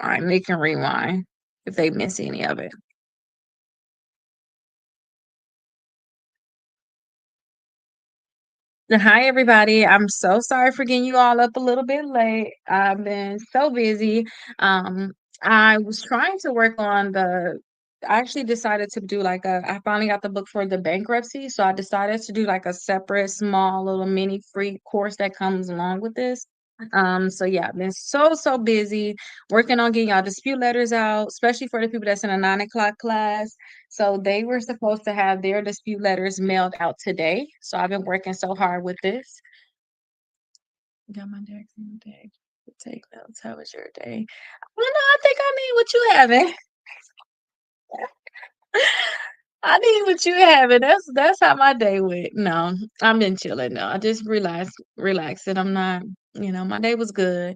rewind. They can rewind if they miss any of it. And hi, everybody. I'm so sorry for getting you all up a little bit late. I've been so busy. Um, I was trying to work on I actually decided to do I finally got the book for the bankruptcy. So I decided to do like a separate, small, little mini free course that comes along with this. So yeah, I've been so busy working on getting y'all dispute letters out, especially for the people that's in a 9 o'clock class. So they were supposed to have their dispute letters mailed out today. So I've been working so hard with this. Got my deck in the day. Take notes. How was your day? Well, no, I think I need what you having. I need what you having. That's how my day went. No, I've been chilling. No, I just relaxing. I'm not, my day was good.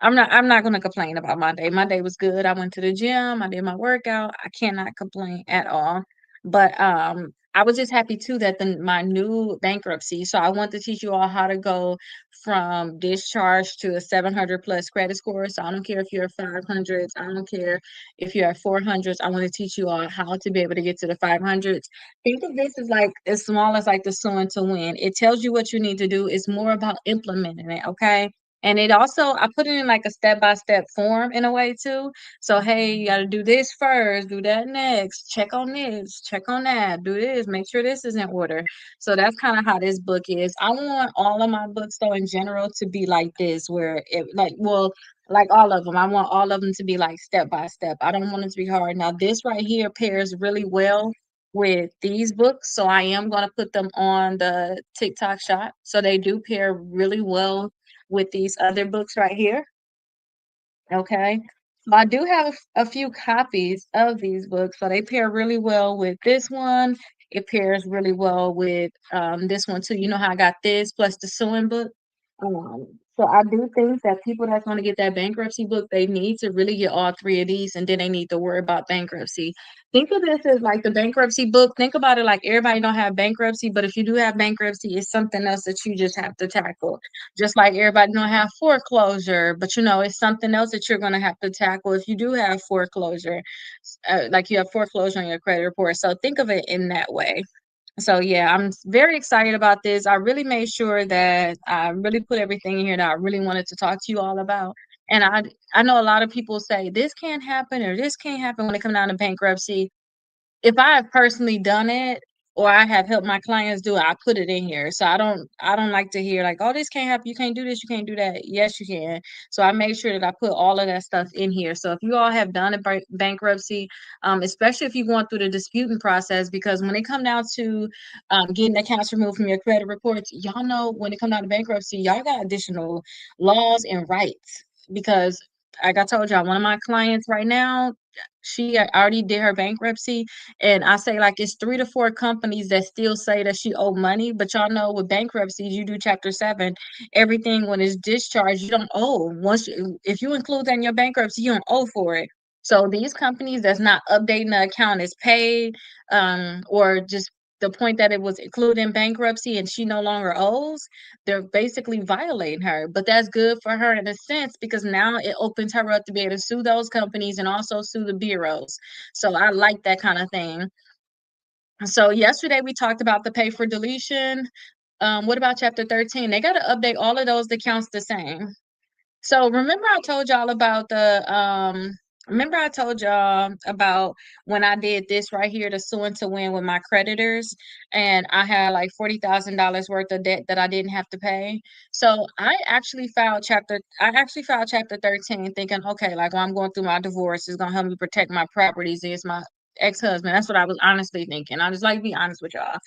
I'm not gonna complain about my day. My day was good. I went to the gym, I did my workout. I cannot complain at all. But I was just happy too that my new bankruptcy. So I want to teach you all how to go from discharge to a 700 plus credit score. So I don't care if you're 500s, I don't care if you're at 400s. I want to teach you all how to be able to get to the 500s. Think of this as like as small as like the sewing to win. It tells you what you need to do. It's more about implementing it, okay? And it also, I put it in like a step-by-step form in a way too. So, hey, you got to do this first, do that next, check on this, check on that, do this, make sure this is in order. So that's kind of how this book is. I want all of my books though in general to be like this, where it like all of them. I want all of them to be like step by step. I don't want it to be hard. Now, this right here pairs really well with these books. So I am going to put them on the TikTok shop. So they do pair really well with these other books right here. Okay. But I do have a few copies of these books, so they pair really well with this one. It pairs really well with this one too. You know how I got this plus the sewing book? So I do think that people that's going to get that bankruptcy book, they need to really get all three of these, and then they need to worry about bankruptcy. Think of this as like the bankruptcy book. Think about it like everybody don't have bankruptcy, but if you do have bankruptcy, it's something else that you just have to tackle. Just like everybody don't have foreclosure, but it's something else that you're going to have to tackle if you do have foreclosure, like you have foreclosure on your credit report. So think of it in that way. So yeah, I'm very excited about this. I really made sure that I really put everything in here that I really wanted to talk to you all about. And I know a lot of people say this can't happen or this can't happen when it comes down to bankruptcy. If I have personally done it or I have helped my clients do it, I put it in here. So I don't like to hear like, oh, this can't happen, you can't do this, you can't do that. Yes, you can. So I made sure that I put all of that stuff in here. So if you all have done a bankruptcy, especially if you're going through the disputing process, because when it come down to getting accounts removed from your credit reports, y'all know when it come down to bankruptcy, y'all got additional laws and rights because like I told y'all, one of my clients right now, she already did her bankruptcy, and I say like it's 3 to 4 companies that still say that she owe money, but y'all know with bankruptcies, you do Chapter 7, everything when it's discharged, you don't owe. If you include that in your bankruptcy, you don't owe for it. So these companies that's not updating the account is paid, or just the point that it was included in bankruptcy and she no longer owes, they're basically violating her. But that's good for her in a sense because now it opens her up to be able to sue those companies and also sue the bureaus. So I like that kind of thing. So yesterday we talked about the pay for deletion. What about Chapter 13? They got to update all of those accounts the same. So remember I told y'all about when I did this right here, the suing to win with my creditors, and I had like $40,000 worth of debt that I didn't have to pay. So I actually filed chapter 13 thinking, okay, like when I'm going through my divorce, it's gonna help me protect my properties. It's my ex-husband. That's what I was honestly thinking. I just like to be honest with y'all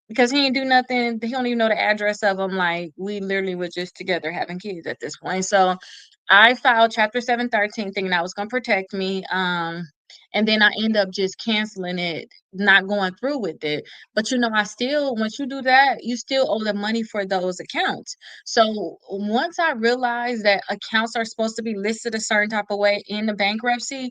because he didn't do nothing. He don't even know the address of them. Like we literally were just together having kids at this point. So I filed Chapter 713 thinking that was gonna protect me. and then I end up just canceling it, not going through with it. But I still, once you do that, you still owe the money for those accounts. So once I realized that accounts are supposed to be listed a certain type of way in the bankruptcy,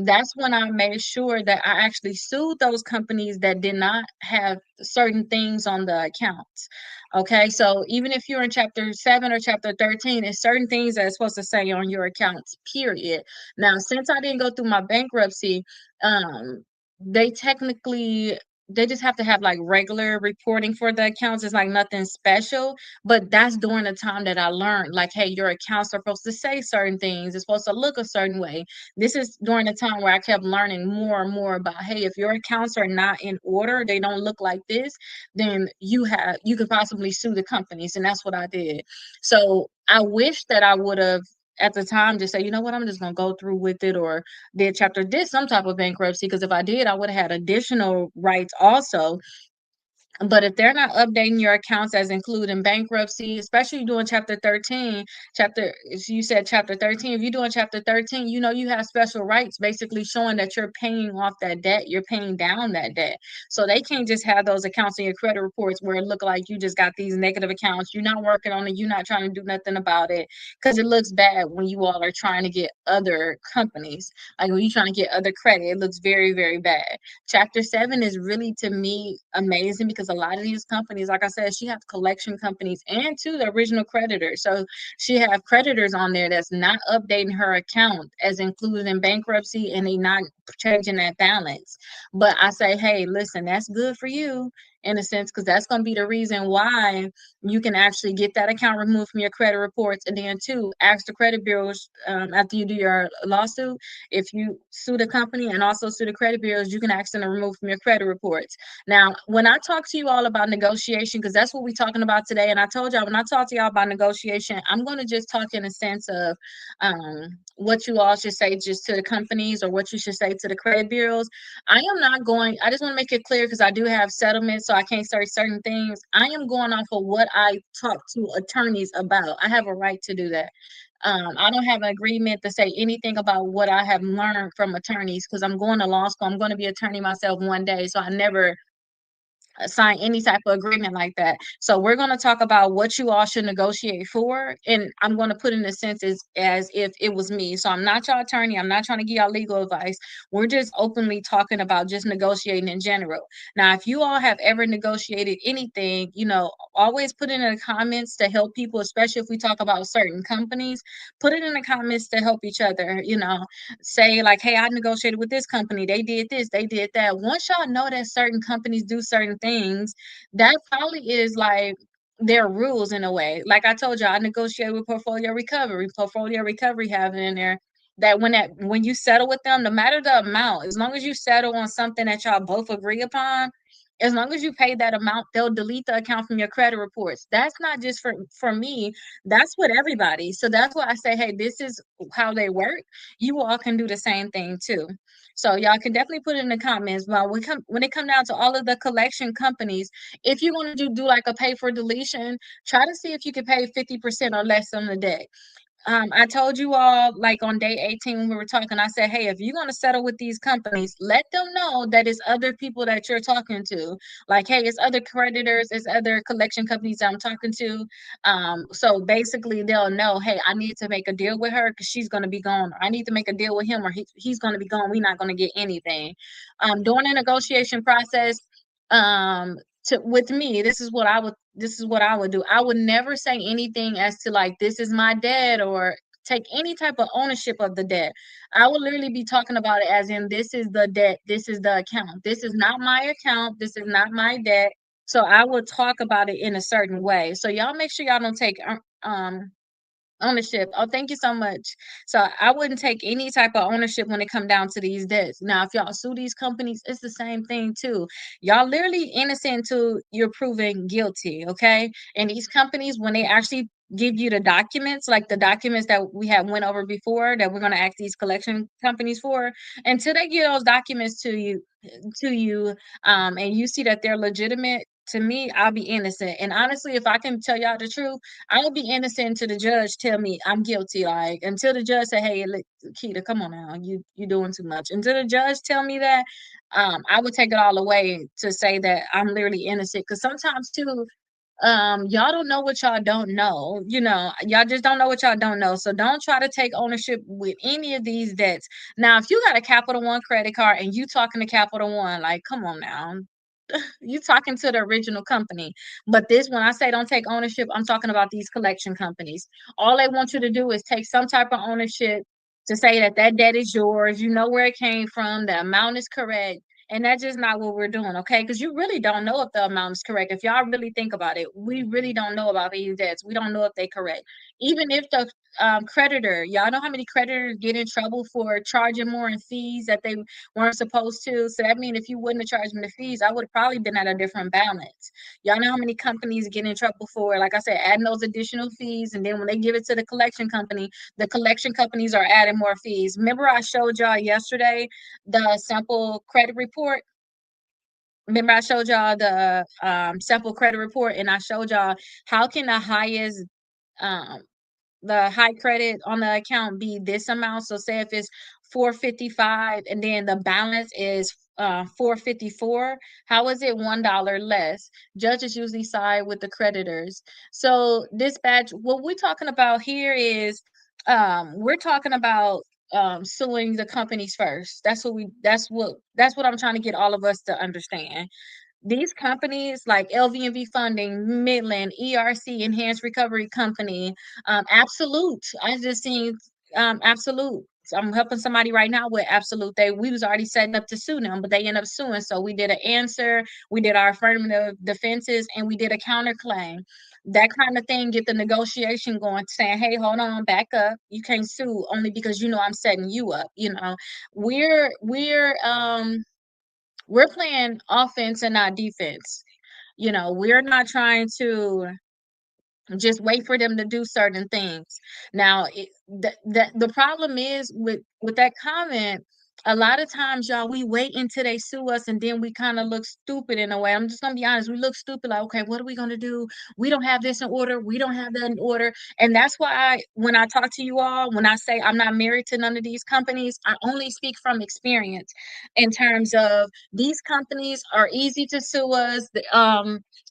that's when I made sure that I actually sued those companies that did not have certain things on the accounts. Okay, so even if you're in chapter 7 or chapter 13, there's certain things that are supposed to say on your accounts, period. Now, since I didn't go through my bankruptcy, um, they technically they just have to have like regular reporting for the accounts. It's like nothing special. But that's during the time that I learned, like, hey, your accounts are supposed to say certain things. It's supposed to look a certain way. This is during the time where I kept learning more and more about, hey, if your accounts are not in order, they don't look like this, then you could possibly sue the companies. And that's what I did. So I wish that I would have at the time just say, you know what, I'm just gonna go through with it, or did some type of bankruptcy, because if I did, I would have had additional rights also. But if they're not updating your accounts as including bankruptcy, especially doing chapter 13, if you said chapter 13, if you're doing chapter 13, you have special rights basically showing that you're paying off that debt, you're paying down that debt. So they can't just have those accounts in your credit reports where it look like you just got these negative accounts. You're not working on it, you're not trying to do nothing about it, because it looks bad when you all are trying to get other companies. Like when you're trying to get other credit, it looks very, very bad. Chapter 7 is really, to me, amazing because a lot of these companies, like I said, she have collection companies and too the original creditors. So she have creditors on there that's not updating her account as included in bankruptcy, and they not changing that balance. But I say, hey, listen, that's good for you in a sense, because that's going to be the reason why you can actually get that account removed from your credit reports. And then two, ask the credit bureaus, after you do your lawsuit, if you sue the company and also sue the credit bureaus, you can ask them to remove from your credit reports. Now, when I talk to you all about negotiation, because that's what we're talking about today, and I told y'all when I talk to y'all about negotiation, I'm going to just talk in a sense of what you all should say just to the companies, or what you should say to the credit bureaus. I just want to make it clear, because I do have settlements, so I can't say certain things. I am going off of what I talk to attorneys about. I have a right to do that. I don't have an agreement to say anything about what I have learned from attorneys, because I'm going to law school. I'm going to be an attorney myself one day. So I never sign any type of agreement like that. So we're going to talk about what you all should negotiate for, and I'm going to put in a sense as if it was me. So I'm not your attorney. I'm not trying to give y'all legal advice. We're just openly talking about just negotiating in general. Now, if you all have ever negotiated anything, always put it in the comments to help people, especially if we talk about certain companies. Put it in the comments to help each other. Say like, hey, I negotiated with this company, they did this, they did that. Once y'all know that certain companies do certain things, that probably is like their rules in a way. Like I told you, I negotiated with portfolio recovery have it in there that when you settle with them, no matter the amount, as long as you settle on something that y'all both agree upon, as long as you pay that amount, they'll delete the account from your credit reports. That's not just for me, that's with everybody. So that's why I say, hey, this is how they work. You all can do the same thing too. So y'all can definitely put it in the comments. But when it come down to all of the collection companies, if you want to do like a pay for deletion, try to see if you can pay 50% or less on the debt. I told you all, like on day 18 when we were talking, I said, hey, if you're going to settle with these companies, let them know that it's other people that you're talking to. Like, hey, it's other creditors, it's other collection companies that I'm talking to. So basically, they'll know, hey, I need to make a deal with her because she's going to be gone. I need to make a deal with him, or he's going to be gone. We're not going to get anything. During the negotiation process, with me, this is what I would do. I would never say anything as to like, this is my debt, or take any type of ownership of the debt. I would literally be talking about it as in, this is the debt, this is the account, this is not my account, this is not my debt. So I would talk about it in a certain way. So y'all make sure y'all don't take ownership. Oh, thank you so much. So I wouldn't take any type of ownership when it come down to these debts. Now, if y'all sue these companies, it's the same thing too. Y'all literally innocent till you're proven guilty, okay? And these companies, when they actually give you the documents, like the documents that we have went over before, that we're going to ask these collection companies for, until they give those documents to you, and you see that they're legitimate, to me, I'll be innocent. And honestly, if I can tell y'all the truth, I will be innocent until the judge tell me I'm guilty. Like until the judge say, "Hey, look, Keita, come on now, you doing too much." Until the judge tell me that, I would take it all away to say that I'm literally innocent. Because sometimes too, y'all don't know what y'all don't know. Y'all just don't know what y'all don't know. So don't try to take ownership with any of these debts. Now, if you got a Capital One credit card and you talking to Capital One, like, come on now, you talking to the original company. But this, when I say don't take ownership, I'm talking about these collection companies. All they want you to do is take some type of ownership to say that that debt is yours. You know where it came from. The amount is correct. And that's just not what we're doing, okay? Because you really don't know if the amount is correct. If y'all really think about it, we really don't know about these debts. We don't know if they're correct. Even if the creditor, y'all know how many creditors get in trouble for charging more in fees that they weren't supposed to. So that means if you wouldn't have charged me the fees, I would have probably been at a different balance. Y'all know how many companies get in trouble for, like I said, adding those additional fees. And then when they give it to the collection companies are adding more fees. Remember, I showed y'all yesterday the sample credit report? Remember, I showed y'all the sample credit report, and I showed y'all how can um, the high credit on the account be this amount. So say if it's 455 and then the balance is 454, how is it $1 less? Judges usually side with the creditors. So dispatch, what we're talking about here is we're talking about suing the companies first. That's what I'm trying to get all of us to understand. These companies like LVNV Funding, Midland, ERC, Enhanced Recovery Company, Absolute. I just seen Absolute. So I'm helping somebody right now with Absolute. We was already setting up to sue them, but they end up suing. So we did an answer, we did our affirmative defenses, and we did a counterclaim. That kind of thing, get the negotiation going, saying, "Hey, hold on, back up. You can't sue only because you know I'm setting you up." We're playing offense and not defense. We're not trying to just wait for them to do certain things. Now, the problem is with that comment. A lot of times, y'all, we wait until they sue us, and then we kind of look stupid in a way. I'm just gonna be honest. We look stupid, like, okay, what are we gonna do? We don't have this in order. We don't have that in order, and that's why when I talk to you all, when I say I'm not married to none of these companies, I only speak from experience in terms of these companies are easy to sue us.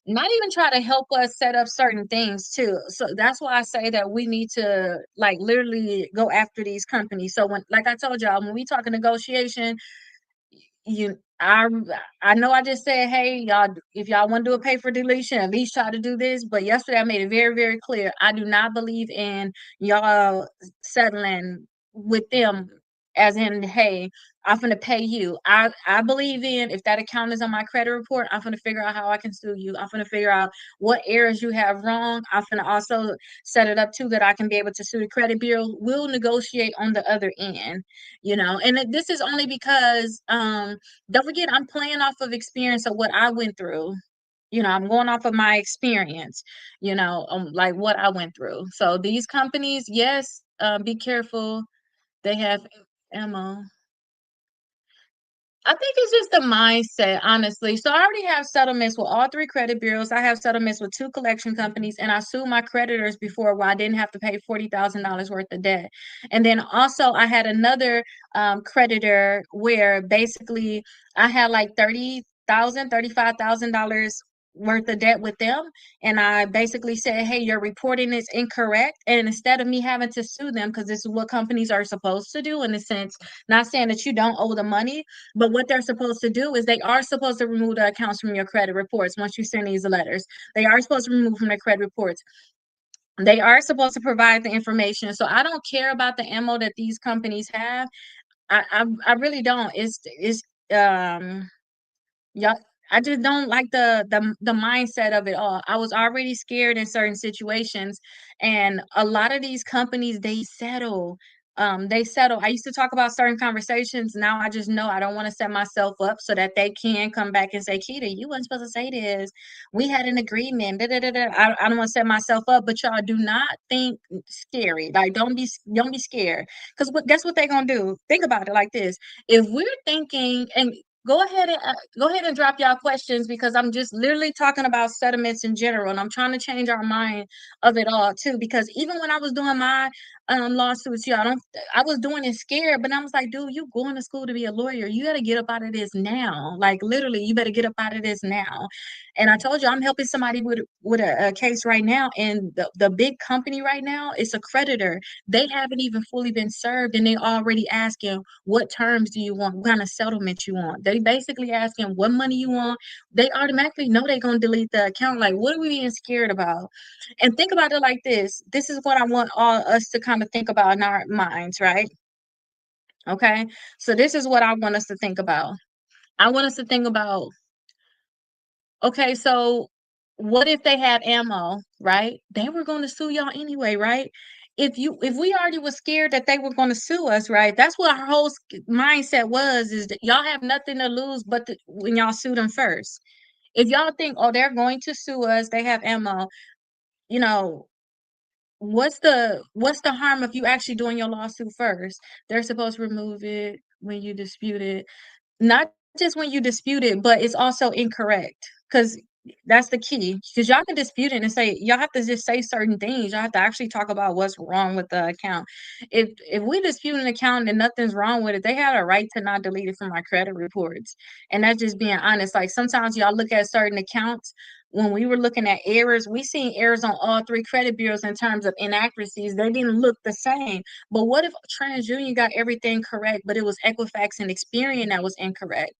Not even try to help us set up certain things too. So that's why I say that we need to like literally go after these companies. So when, like I told y'all, when we talk a negotiation, you I know I just said, hey, y'all, if y'all want to do a pay for deletion, at least try to do this. But yesterday I made it very, very clear. I do not believe in y'all settling with them as in, hey, I'm gonna pay you. I believe in if that account is on my credit report, I'm gonna figure out how I can sue you. I'm gonna figure out what errors you have wrong. I'm gonna also set it up too that I can be able to sue the credit bureau. We'll negotiate on the other end, and this is only because don't forget I'm playing off of experience of what I went through. I'm going off of my experience, like what I went through. So these companies, yes, be careful. They have ammo. I think it's just the mindset, honestly. So I already have settlements with all three credit bureaus. I have settlements with two collection companies, and I sued my creditors before where I didn't have to pay $40,000 worth of debt. And then also I had another creditor where basically I had like $35,000 worth of debt with them. And I basically said, hey, your reporting is incorrect. And instead of me having to sue them, because this is what companies are supposed to do in a sense, not saying that you don't owe the money, but what they're supposed to do is they are supposed to remove the accounts from your credit reports once you send these letters. They are supposed to remove from their credit reports. They are supposed to provide the information. So I don't care about the ammo that these companies have. I really don't. It's yeah, I just don't like the mindset of it all. I was already scared in certain situations, and a lot of these companies they settle. They settle. I used to talk about certain conversations. Now I just know I don't want to set myself up so that they can come back and say, "Keita, you weren't supposed to say this. We had an agreement." Da, da, da, da. I don't want to set myself up, but y'all do not think scary. Like don't be scared, because guess what they're gonna do? Think about it like this: if we're thinking, and Go ahead and drop y'all questions because I'm just literally talking about settlements in general, and I'm trying to change our mind of it all too. Because even when I was doing my lawsuits, y'all don't I was doing it scared, but I was like, dude, you going to school to be a lawyer. You gotta get up out of this now. Like literally, you better get up out of this now. And I told you I'm helping somebody with a case right now, and the big company right now is a creditor. They haven't even fully been served, and they already asking what terms do you want, what kind of settlement you want. They basically asking what money you want. They automatically know they're gonna delete the account. Like, what are we being scared about? And think about it like this. This is what I want all us to kind of think about in our minds, right? Okay. So this is what I want us to think about. I want us to think about, okay, so what if they had ammo, right? They were going to sue y'all anyway, right? If we already was scared that they were going to sue us, right? That's what our whole mindset was, is that y'all have nothing to lose but when y'all sue them first. If y'all think, oh, they're going to sue us, they have ammo, you know, what's the harm of you actually doing your lawsuit first? They're supposed to remove it when you dispute it, not just when you dispute it, but it's also incorrect. Because that's the key. Because y'all can dispute it and say y'all have to just say certain things. Y'all have to actually talk about what's wrong with the account. If we dispute an account and nothing's wrong with it, they have a right to not delete it from our credit reports. And that's just being honest. Like sometimes y'all look at certain accounts. When we were looking at errors, we seen errors on all three credit bureaus in terms of inaccuracies. They didn't look the same. But what if TransUnion got everything correct, but it was Equifax and Experian that was incorrect?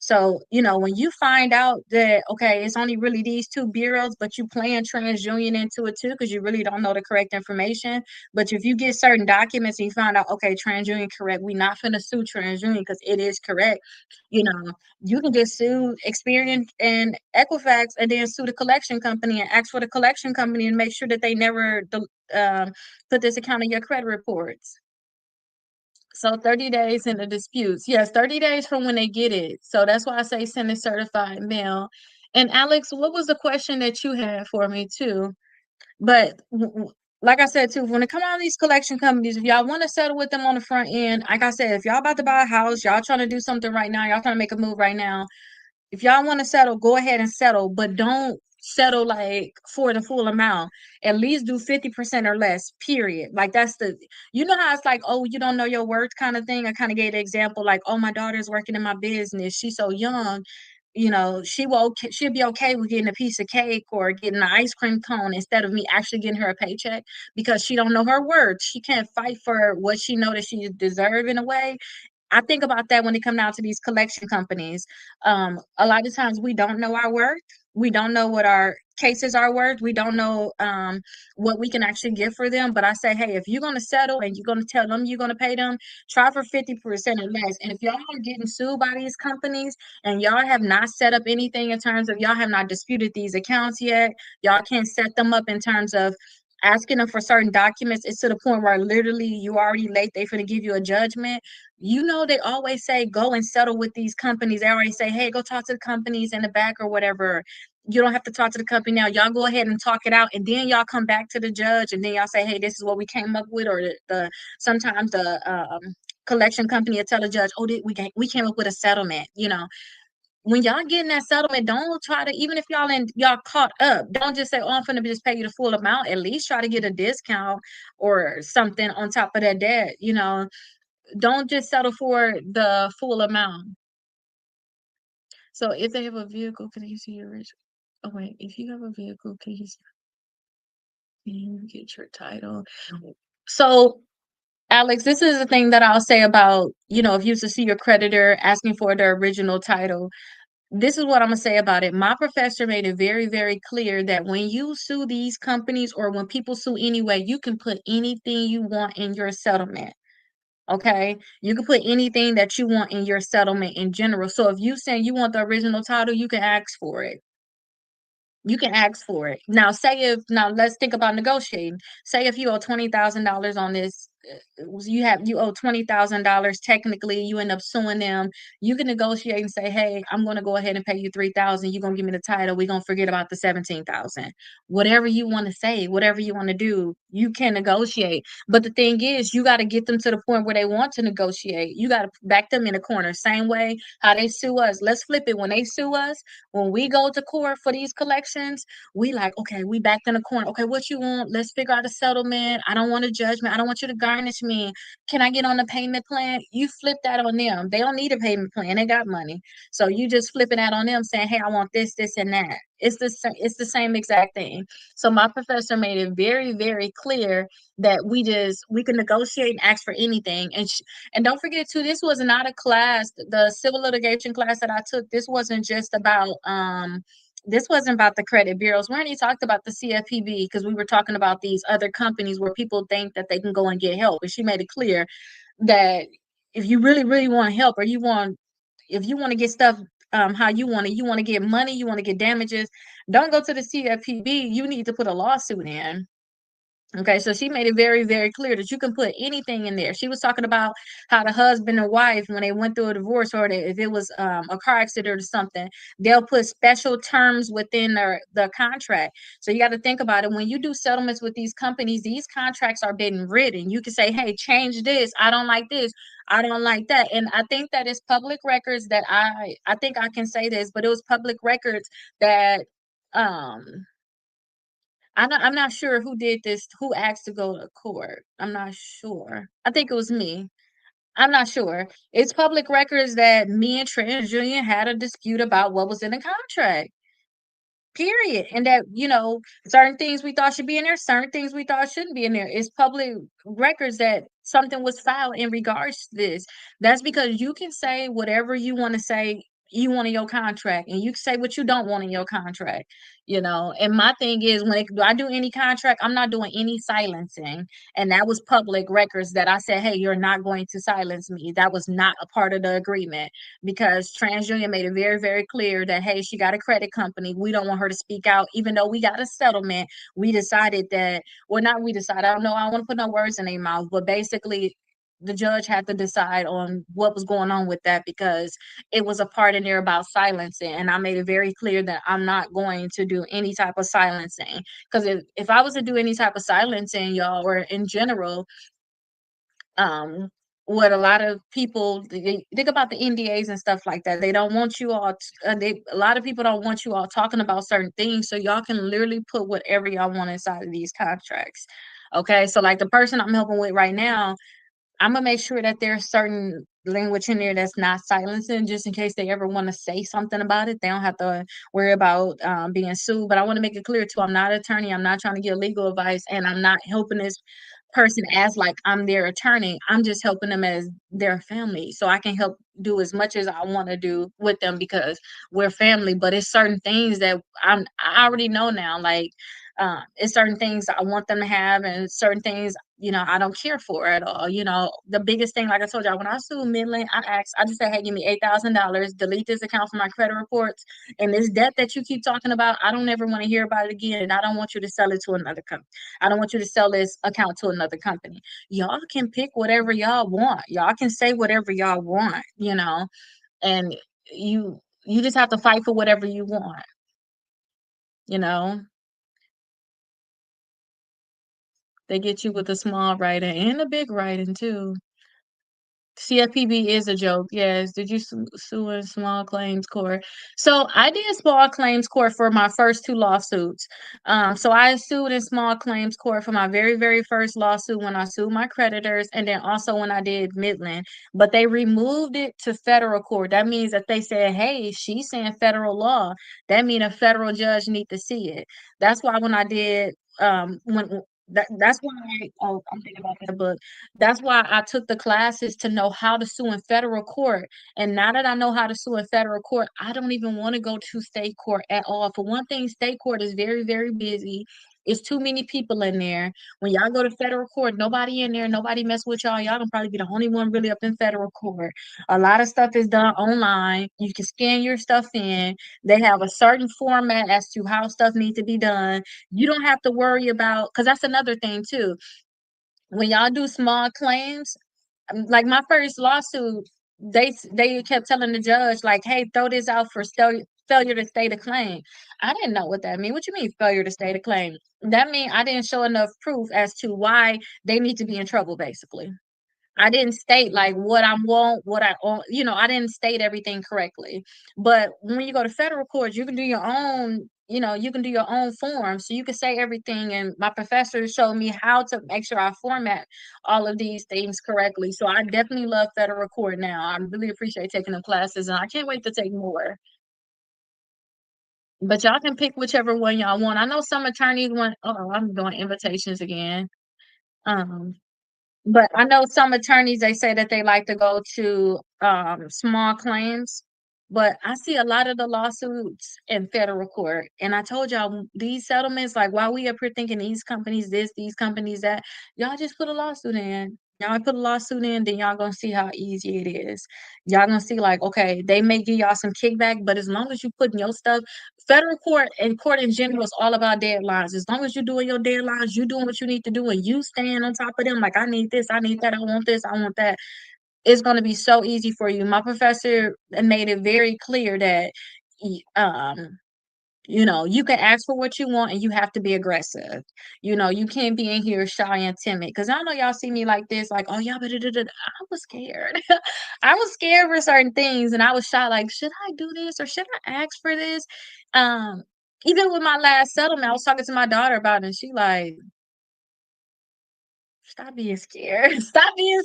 So, when you find out that, okay, it's only really these two bureaus, but you playing TransUnion into it too, because you really don't know the correct information. But if you get certain documents and you find out, okay, TransUnion correct, we not finna sue TransUnion because it is correct, you know, you can just sue Experian and Equifax and then sue the collection company and ask for the collection company and make sure that they never um, put this account in your credit reports. So 30 days in the disputes. Yes, 30 days from when they get it. So that's why I say send a certified mail. And Alex, what was the question that you had for me too? But like I said too, when it come out of these collection companies, if y'all want to settle with them on the front end, like I said, if y'all about to buy a house, y'all trying to do something right now, y'all trying to make a move right now, if y'all want to settle, go ahead and settle, but don't settle like for the full amount. At least do 50% or less, period. Like that's how it's like, oh, you don't know your worth kind of thing. I kind of gave the example like, oh, my daughter's working in my business. She's so young. She'll be okay with getting a piece of cake or getting an ice cream cone instead of me actually getting her a paycheck because she don't know her worth. She can't fight for what she know that she deserve in a way. I think about that when it come down to these collection companies. A lot of times we don't know our worth. We don't know what our cases are worth. We don't know what we can actually get for them. But I say, hey, if you're gonna settle and you're gonna tell them you're gonna pay them, try for 50% or less. And if y'all are getting sued by these companies and y'all have not set up anything in terms of y'all have not disputed these accounts yet, y'all can't set them up in terms of asking them for certain documents. It's to the point where literally you already late. They finna give you a judgment. They always say go and settle with these companies. They already say, hey, go talk to the companies in the back or whatever. You don't have to talk to the company now. Y'all go ahead and talk it out, and then y'all come back to the judge, and then y'all say, hey, this is what we came up with, or the sometimes the collection company will tell the judge, oh, we came up with a settlement. When y'all getting that settlement, don't try to, even if y'all caught up, don't just say, oh, I'm gonna just pay you the full amount. At least try to get a discount or something on top of that debt. Don't just settle for the full amount. So if they have a vehicle, can you see your rich? Oh wait, if you have a vehicle, can you get your title? So Alex, this is the thing that I'll say about, if you used to see your creditor asking for the original title. This is what I'm gonna say about it. My professor made it very, very clear that when you sue these companies or when people sue anyway, you can put anything you want in your settlement. Okay, you can put anything that you want in your settlement in general. So if you say you want the original title, you can ask for it. You can ask for it. Now let's think about negotiating. Say if you owe $20,000 on this you owe $20,000. Technically, you end up suing them. You can negotiate and say, "Hey, I'm going to go ahead and pay you 3,000. You're going to give me the title. We're going to forget about the 17,000." Whatever you want to say, whatever you want to do, you can negotiate. But the thing is, you got to get them to the point where they want to negotiate. You got to back them in a corner. Same way how they sue us. Let's flip it. When they sue us, when we go to court for these collections, we like, okay, we backed in the corner. Okay, what you want? Let's figure out a settlement. I don't want a judgment. I don't want you to garnish me. Can I get on the payment plan? You flip that on them. They don't need a payment plan. They got money. So you just flipping that on them saying, hey, I want this, this, and that. It's the same exact thing. So my professor made it very, very clear that we can negotiate and ask for anything. And don't forget too, this was not a class, the civil litigation class that I took, this wasn't about the credit bureaus. We already talked about the CFPB because we were talking about these other companies where people think that they can go and get help. And she made it clear that if you really, really want help, or if you want to get stuff how you want to get money, you want to get damages, don't go to the CFPB. You need to put a lawsuit in. Okay, so she made it very, very clear that you can put anything in there. She was talking about how the husband and wife, when they went through a divorce, or if it was a car accident or something, they'll put special terms within the contract. So you got to think about it. When you do settlements with these companies, these contracts are being written. You can say, hey, change this. I don't like this. I don't like that. And I think that it's public records that I think I can say this, but it was public records that um I'm not sure who did this, who asked to go to court. I'm not sure. I think it was me. I'm not sure. It's public records that me and TransUnion had a dispute about what was in the contract. Period. And that, certain things we thought should be in there, certain things we thought shouldn't be in there. It's public records that something was filed in regards to this. That's because you can say whatever you want to say you want in your contract, and you can say what you don't want in your contract. And my thing is, do I do any contract, I'm not doing any silencing. And that was public records that I said, hey, you're not going to silence me. That was not a part of the agreement, because TransUnion made it very, very clear that, hey, she got a credit company. We don't want her to speak out. Even though we got a settlement, we decided that, well, not we decided, I don't know, I don't want to put no words in their mouth, but basically, the judge had to decide on what was going on with that, because it was a part in there about silencing. And I made it very clear that I'm not going to do any type of silencing. Because if I was to do any type of silencing, y'all, or in general, um what a lot of people, they think about the NDAs and stuff like that. They don't want you all a lot of people don't want you all talking about certain things, so y'all can literally put whatever y'all want inside of these contracts. Okay, so like the person I'm helping with right now, I'm gonna make sure that there's certain language in there that's not silencing, just in case they ever want to say something about it. They don't have to worry about being sued. But I want to make it clear too, I'm not an attorney. I'm not trying to give legal advice, and I'm not helping this person as like I'm their attorney. I'm just helping them as their family, so I can help do as much as I want to do with them, because we're family. But it's certain things that I already know now, like it's certain things I want them to have, and certain things, I don't care for at all. The biggest thing, like I told y'all, when I sued Midland, I just said, hey, give me $8,000, delete this account from my credit reports, and this debt that you keep talking about, I don't ever want to hear about it again, and I don't want you to sell it to another company. I don't want you to sell this account to another company. Y'all can pick whatever y'all want. Y'all can say whatever y'all want, and you just have to fight for whatever you want, you know. They get you with a small writing and a big writing too. CFPB is a joke. Yes. Did you sue in small claims court? So I did small claims court for my first two lawsuits. So I sued in small claims court for my very, very first lawsuit, when I sued my creditors, and then also when I did Midland. But they removed it to federal court. That means that they said, hey, she's saying federal law. That means a federal judge need to see it. That's why when I did when that's why I'm thinking about that book. That's why I took the classes to know how to sue in federal court. And now that I know how to sue in federal court, I don't even want to go to state court at all. For one thing, state court is very, very busy. It's too many people in there. When y'all go to federal court, nobody in there, nobody mess with y'all. Y'all gonna probably be the only one really up in federal court. A lot of stuff is done online. You can scan your stuff in. They have a certain format as to how stuff needs to be done. You don't have to worry about, because that's another thing too. when y'all do small claims, like my first lawsuit, they kept telling the judge like, "Hey, throw this out for failure to state a claim." I didn't know what that mean. What you mean failure to state a claim? That mean I didn't show enough proof as to why they need to be in trouble, basically. I didn't state like what I want, what I want, I didn't state everything correctly. But when you go to federal court, you can do your own, you can do your own form. So you can say everything. And my professor showed me how to make sure I format all of these things correctly. So I definitely love federal court now. I really appreciate taking the classes and I can't wait to take more. But y'all can pick whichever one y'all want. I know some attorneys want, oh, I'm doing invitations again. Um, But I know some attorneys, they say that they like to go to, small claims, but I see a lot of the lawsuits in federal court, and I told y'all these settlements, like, while we up here thinking these companies this, these companies that, y'all just put a lawsuit in. Y'all put a lawsuit in, then y'all gonna see how easy it is. Y'all gonna see like, okay, they may give y'all some kickback, but as long as you putting your stuff, federal court and court in general is all about deadlines. As long as you're doing your deadlines, you doing what you need to do, and you staying on top of them. Like, I need this, I need that, I want this, I want that. It's gonna be so easy for you. My professor made it very clear that, you can ask for what you want and you have to be aggressive. You can't be in here shy and timid. Cause I know y'all see me like this, like, oh yeah, but I was scared. I was scared for certain things and I was shy, like, should I do this or should I ask for this? Um, Even with my last settlement, I was talking to my daughter about it and she like, stop being scared. Stop being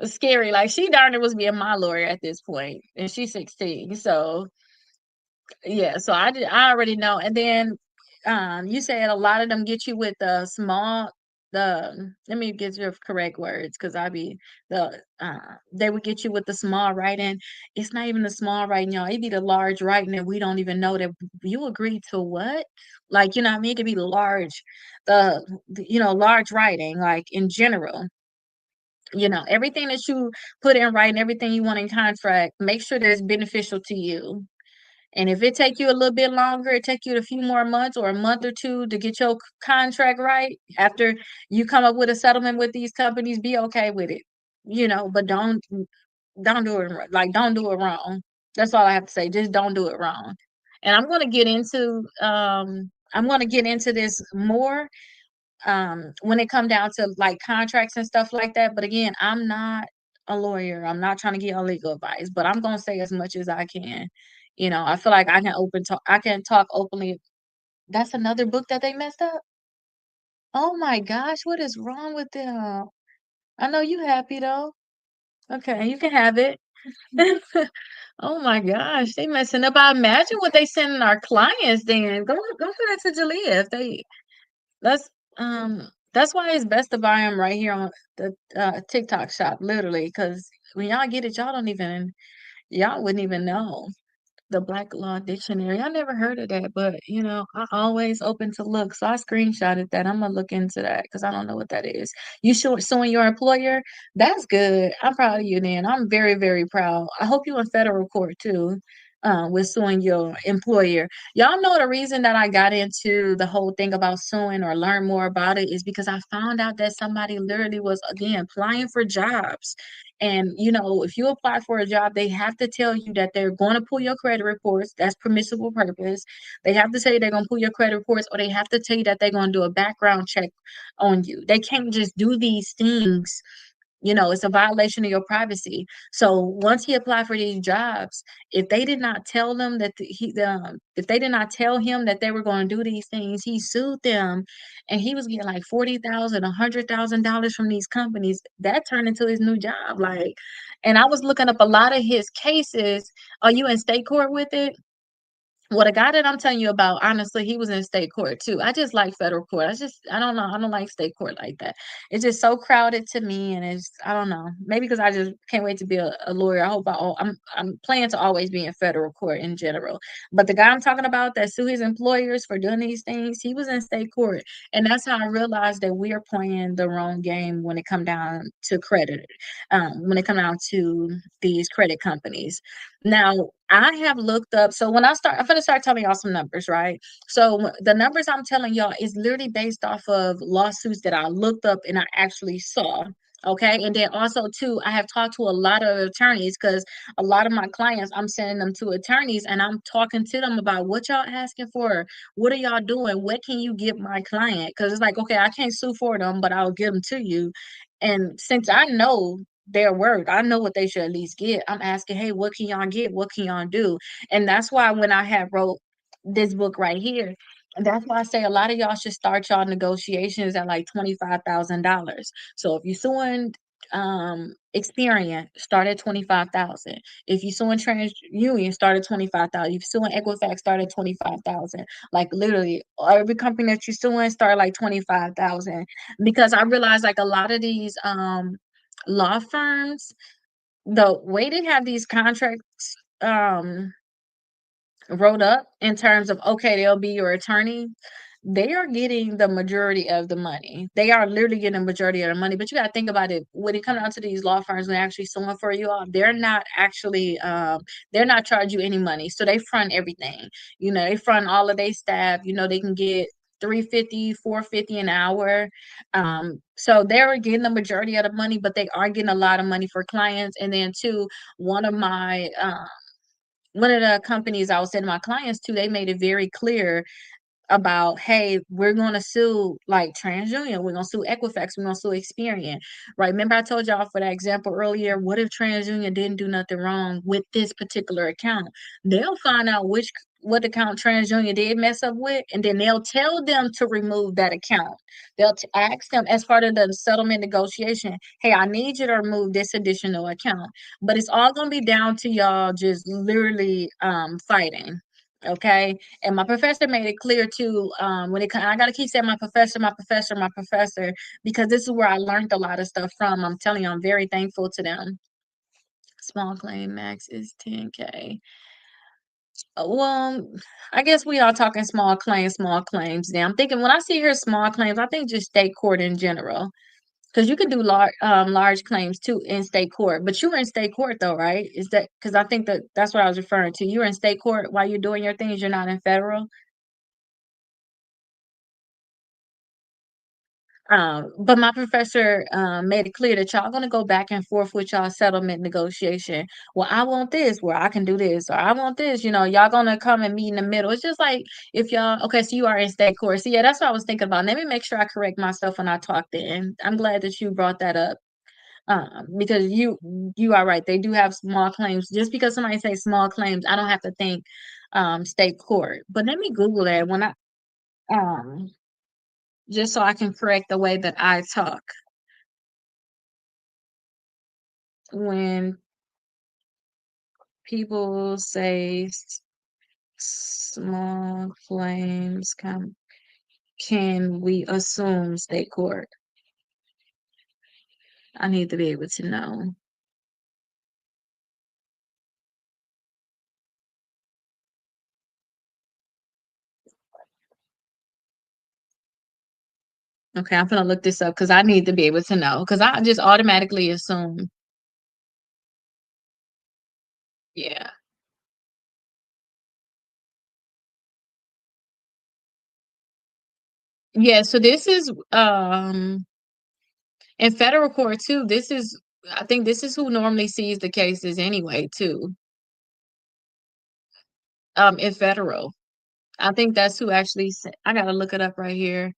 scary. Like she darn it was being my lawyer at this point, and she's 16. So yeah, so I already know. And then you said a lot of them get you with the small let me get your correct words because they would get you with the small writing. It's not even the small writing, y'all. It be the large writing and we don't even know that you agreed to what? Like, you know what I mean? It could be large, large writing, like in general. Everything that you put in writing, everything you want in contract, make sure that it's beneficial to you. And if it take you a little bit longer, it take you a few more months or a month or two to get your contract right after you come up with a settlement with these companies, be okay with it. But don't do it don't do it wrong. That's all I have to say. Just don't do it wrong. And I'm gonna get into this more when it come down to like contracts and stuff like that. But again, I'm not a lawyer. I'm not trying to give you legal advice, but I'm gonna say as much as I can. I feel like I can talk openly. That's another book that they messed up. Oh my gosh, what is wrong with them? I know you happy though. Okay, you can have it. Oh my gosh, they messing up. I imagine what they sending our clients then. Go for that to Jalea if they That's that's why it's best to buy them right here on the TikTok shop, literally, because when y'all get it, y'all wouldn't even know. The Black Law Dictionary. I never heard of that, but I always open to look. So I screenshotted that. I'm gonna look into that because I don't know what that is. You suing your employer? That's good. I'm proud of you, then. I'm very, very proud. I hope you in federal court too, with suing your employer. Y'all know the reason that I got into the whole thing about suing or learn more about it is because I found out that somebody literally was again applying for jobs and if you apply for a job, they have to tell you that they're going to pull your credit reports. That's permissible purpose. They have to say they're going to pull your credit reports, or they have to tell you that they're going to do a background check on you. They can't just do these things. It's a violation of your privacy. So once he applied for these jobs, if they did not tell them if they did not tell him that they were going to do these things, he sued them, and he was getting like 40,000, $100,000 from these companies. That turned into his new job. Like, and I was looking up a lot of his cases. Are you in state court with it? Well, the guy that I'm telling you about, honestly, he was in state court too. I just like federal court. I don't know. I don't like state court like that. It's just so crowded to me, and I don't know. Maybe because I just can't wait to be a lawyer. I'm planning to always be in federal court in general. But the guy I'm talking about that sue his employers for doing these things, he was in state court, and that's how I realized that we are playing the wrong game when it come down to credit. When it come down to these credit companies. Now, I have looked up. So when I'm gonna start telling y'all some numbers, right? So the numbers I'm telling y'all is literally based off of lawsuits that I looked up and I actually saw. Okay. And then also too, I have talked to a lot of attorneys because a lot of my clients, I'm sending them to attorneys and I'm talking to them about what y'all asking for. What are y'all doing? What can you give my client? Because it's like, okay, I can't sue for them, but I'll give them to you. And since I know their word, I know what they should at least get. I'm asking, hey, what can y'all get? What can y'all do? And that's why when I had wrote this book right here, and that's why I say a lot of y'all should start y'all negotiations at like $25,000. So if you're suing Experian, start at 25,000. If you're suing TransUnion, start at 25,000. If you're suing Equifax, start at 25,000. Like literally every company that you're suing, start like 25,000. Because I realize like a lot of these law firms, the way they have these contracts wrote up in terms of okay, they'll be your attorney. They are getting the majority of the money. They are literally getting the majority of the money. But you got to think about it. When it comes down to these law firms, when they're actually suing for you all, they're not actually, they're not charging you any money. So they front everything. You know, they front all of their staff. You know, they can get 350, 450 an hour. So they're getting the majority of the money, but they are getting a lot of money for clients. And then two, one of my one of the companies I was sending my clients to, they made it very clear about, hey, we're going to sue like TransUnion, we're going to sue Equifax, we're going to sue Experian, right? Remember I told y'all for that example earlier, what if TransUnion didn't do nothing wrong with this particular account? They'll find out what account TransUnion did mess up with, and then they'll tell them to remove that account. They'll ask them as part of the settlement negotiation, hey, I need you to remove this additional account. But it's all going to be down to y'all just literally fighting. Okay. And my professor made it clear too. I gotta keep saying my professor, my professor, my professor, because this is where I learned a lot of stuff from. I'm telling you, I'm very thankful to them. Small claim max is 10K. Well, I guess we are talking small claims. Now I'm thinking when I see here small claims, I think just state court in general. Because you can do large claims too in state court, but you were in state court though, right? Is that because I think that's what I was referring to. You were in state court while you're doing your things. You're not in federal. But my professor made it clear that y'all gonna go back and forth with y'all settlement negotiation. Well, I want this, where I can do this, or I want this. You know, y'all gonna come and meet in the middle. It's just like if y'all okay, so you are in state court. So yeah, that's what I was thinking about. Let me make sure I correct myself when I talked in. I'm glad that you brought that up. Because you are right. They do have small claims. Just because somebody say small claims, I don't have to think state court. But let me Google that when I um just so I can correct the way that I talk. When people say small claims can we assume state court? I need to be able to know. Okay, I'm gonna look this up because I need to be able to know because I just automatically assume. Yeah. Yeah, so this is in federal court too. This is I think this is who normally sees the cases anyway too. In federal. I think that's who actually I gotta look it up right here.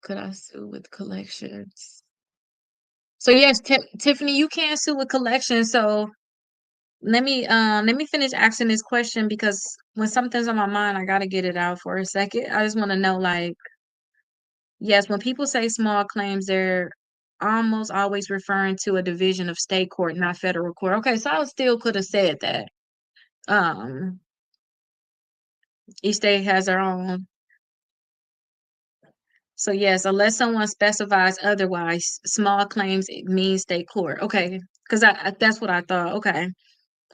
Could I sue with collections? So yes, Tiffany, you can sue with collections. So let me finish asking this question because when something's on my mind, I gotta get it out for a second. I just want to know, like, yes, when people say small claims, they're almost always referring to a division of state court, not federal court. Okay, so I still could have said that. Um, each state has their own. So yes, unless someone specifies otherwise, small claims it means state court. Okay, because that's what I thought. Okay.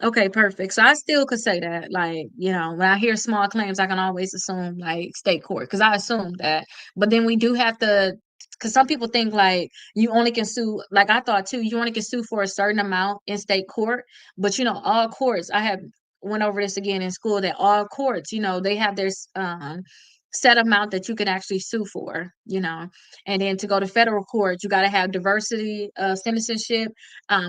Okay, perfect. So I still could say that, like, you know, when I hear small claims, I can always assume like state court because I assume that. But then we do have to, because some people think like you only can sue, like I thought too, you only can sue for a certain amount in state court. But you know, all courts, I have went over this again in school, that all courts, they have their set amount that you can actually sue for, and then to go to federal court, you got to have diversity of citizenship,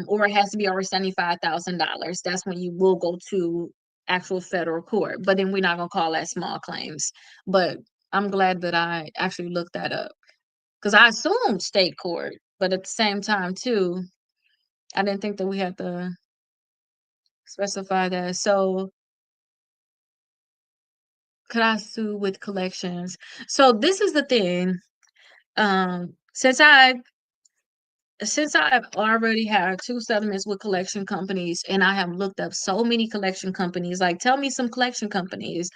or it has to be over $75,000. That's when you will go to actual federal court. But then we're not gonna call that small claims. But I'm glad that I actually looked that up because I assumed state court, but at the same time too, I didn't think that we had to specify that. So could I sue with collections? So this is the thing. Um, since I since I've already had two settlements with collection companies, and I have looked up so many collection companies, like tell me some collection companies.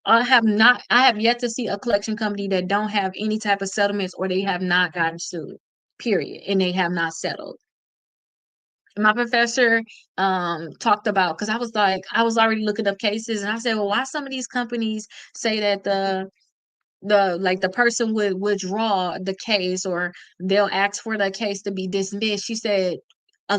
I have yet to see a collection company that don't have any type of settlements, or they have not gotten sued. Period. And they have not settled. My professor talked about, because I was already looking up cases, and I said, well, why some of these companies say that the person would withdraw the case, or they'll ask for the case to be dismissed. She said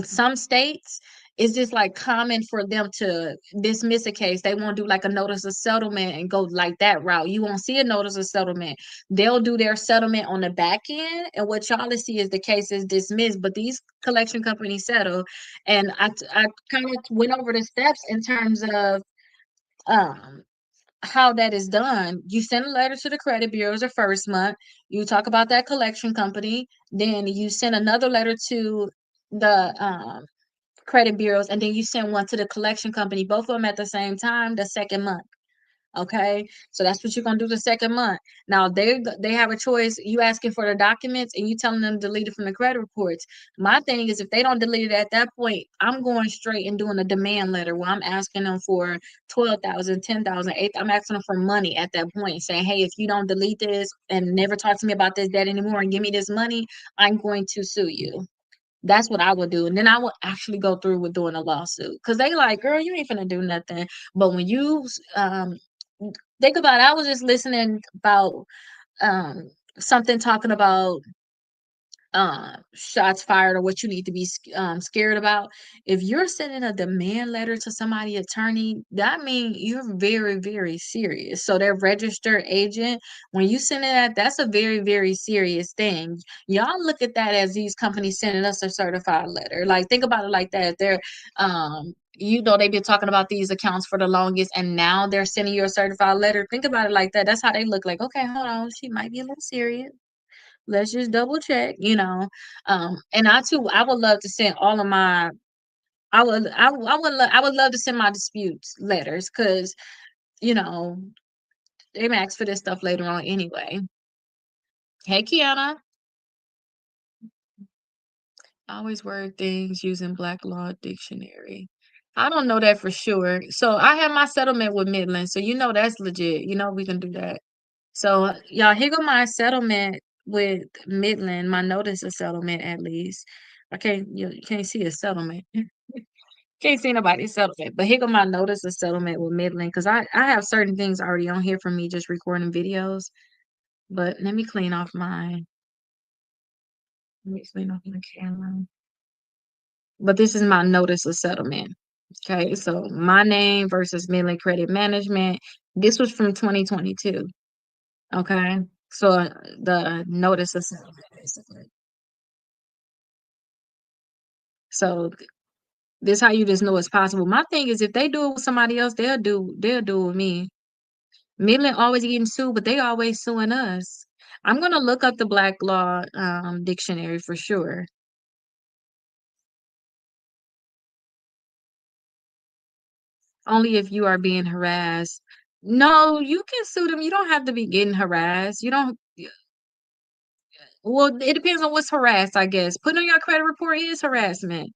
some states it's just like common for them to dismiss a case. They won't do like a notice of settlement and go like that route. You won't see a notice of settlement. They'll do their settlement on the back end, and what y'all see is the case is dismissed, but these collection companies settle. And I kind of went over the steps in terms of um how that is done. You send a letter to the credit bureaus the first month. You talk about that collection company. Then you send another letter to the credit bureaus, and then you send one to the collection company. Both of them at the same time. The second month. Okay, so that's what you're gonna do the second month. Now they have a choice. You asking for the documents and you telling them to delete it from the credit reports. My thing is, if they don't delete it at that point, I'm going straight and doing a demand letter where I'm asking them for 12,000, 10,000, 8. I'm asking them for money at that point, saying, hey, if you don't delete this and never talk to me about this debt anymore and give me this money, I'm going to sue you. That's what I would do. And then I would actually go through with doing a lawsuit. Cause they like, girl, you ain't finna do nothing. But when you think about it, I was just listening about um something talking about shots fired, or what you need to be scared about. If you're sending a demand letter to somebody attorney, that means you're very, very serious. So their registered agent, when you send it that, that's a very, very serious thing. Y'all look at that as these companies sending us a certified letter. Like, think about it like that. They're they've been talking about these accounts for the longest, and now they're sending you a certified letter. Think about it like that. That's how they look. Like, okay, hold on, she might be a little serious. Let's just double check. And I too, I would love to send all of my I would love to send my disputes letters, because you know they may ask for this stuff later on anyway. Hey, Kiana. I always word things using Black Law Dictionary. I don't know that for sure. So I have my settlement with Midland, so that's legit. We can do that. So y'all, here go my settlement with Midland, my notice of settlement at least. You can't see a settlement. Can't see nobody's settlement. But here go my notice of settlement with Midland, because I have certain things already on here for me just recording videos. But let me clean off my camera. But this is my notice of settlement. Okay, so my name versus Midland Credit Management. This was from 2022. Okay. So the notice of settlement, basically. So this how you just know it's possible. My thing is, if they do it with somebody else, they'll do it with me. Midland always getting sued, but they always suing us. I'm gonna look up the Black Law dictionary for sure. Only if you are being harassed. No, you can sue them. You don't have to be getting harassed. You don't. Well, it depends on what's harassed, I guess. Putting on your credit report is harassment.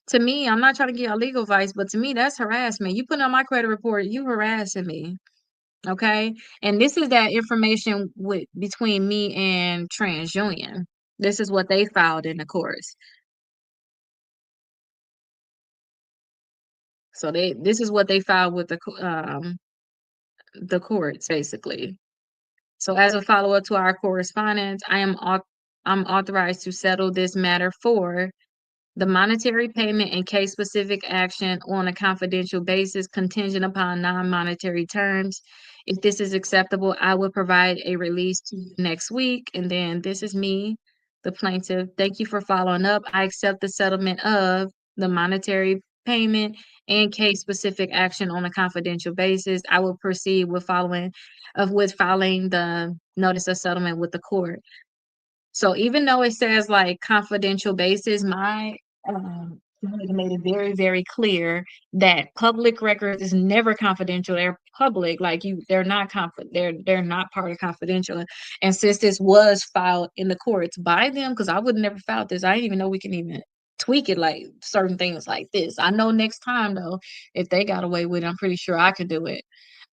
To me, I'm not trying to get a legal advice, but to me, that's harassment. You put on my credit report, you harassing me. Okay. And this is that information between me and TransUnion. This is what they filed in the courts. So this is what they filed with the courts, basically. So as a follow-up to our correspondence, I'm authorized to settle this matter for The monetary payment and case-specific action on a confidential basis contingent upon non-monetary terms. If this is acceptable, I will provide a release to you next week. And then this is me, the plaintiff. Thank you for following up. I accept the settlement of the monetary payment and case-specific action on a confidential basis. I will proceed with filing the notice of settlement with the court. So even though it says like confidential basis, my lawyer made it very, very clear that public records is never confidential. They're public, like they're not they're not part of confidential. And since this was filed in the courts by them, because I would never filed this, I didn't even know we can even tweak it like certain things like this. I know next time though, if they got away with it, I'm pretty sure I could do it.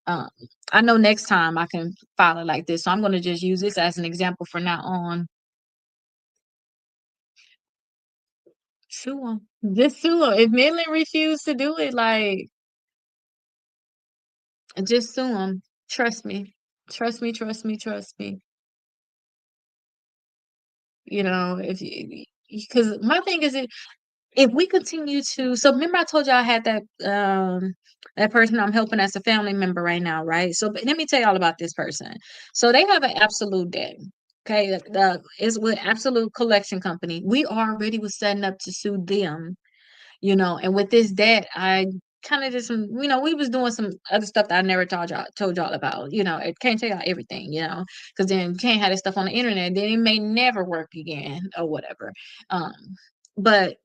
Um, I know next time I can file it like this. So I'm gonna just use this as an example for now on. Sue 'em. Just sue 'em. If Midland refuse to do it, like, just sue 'em. Trust me. Trust me, trust me, trust me. You know, if you because my thing is if we continue to so remember I told you I had that person I'm helping as a family member right now, right? So but let me tell you all about this person. So they have an absolute debt. Okay, it's with Absolute Collection Company. We already was setting up to sue them, and with this debt, I kind of did some, we was doing some other stuff that I never told y'all about. I can't tell y'all everything, because then you can't have this stuff on the internet, then it may never work again or whatever. Um, but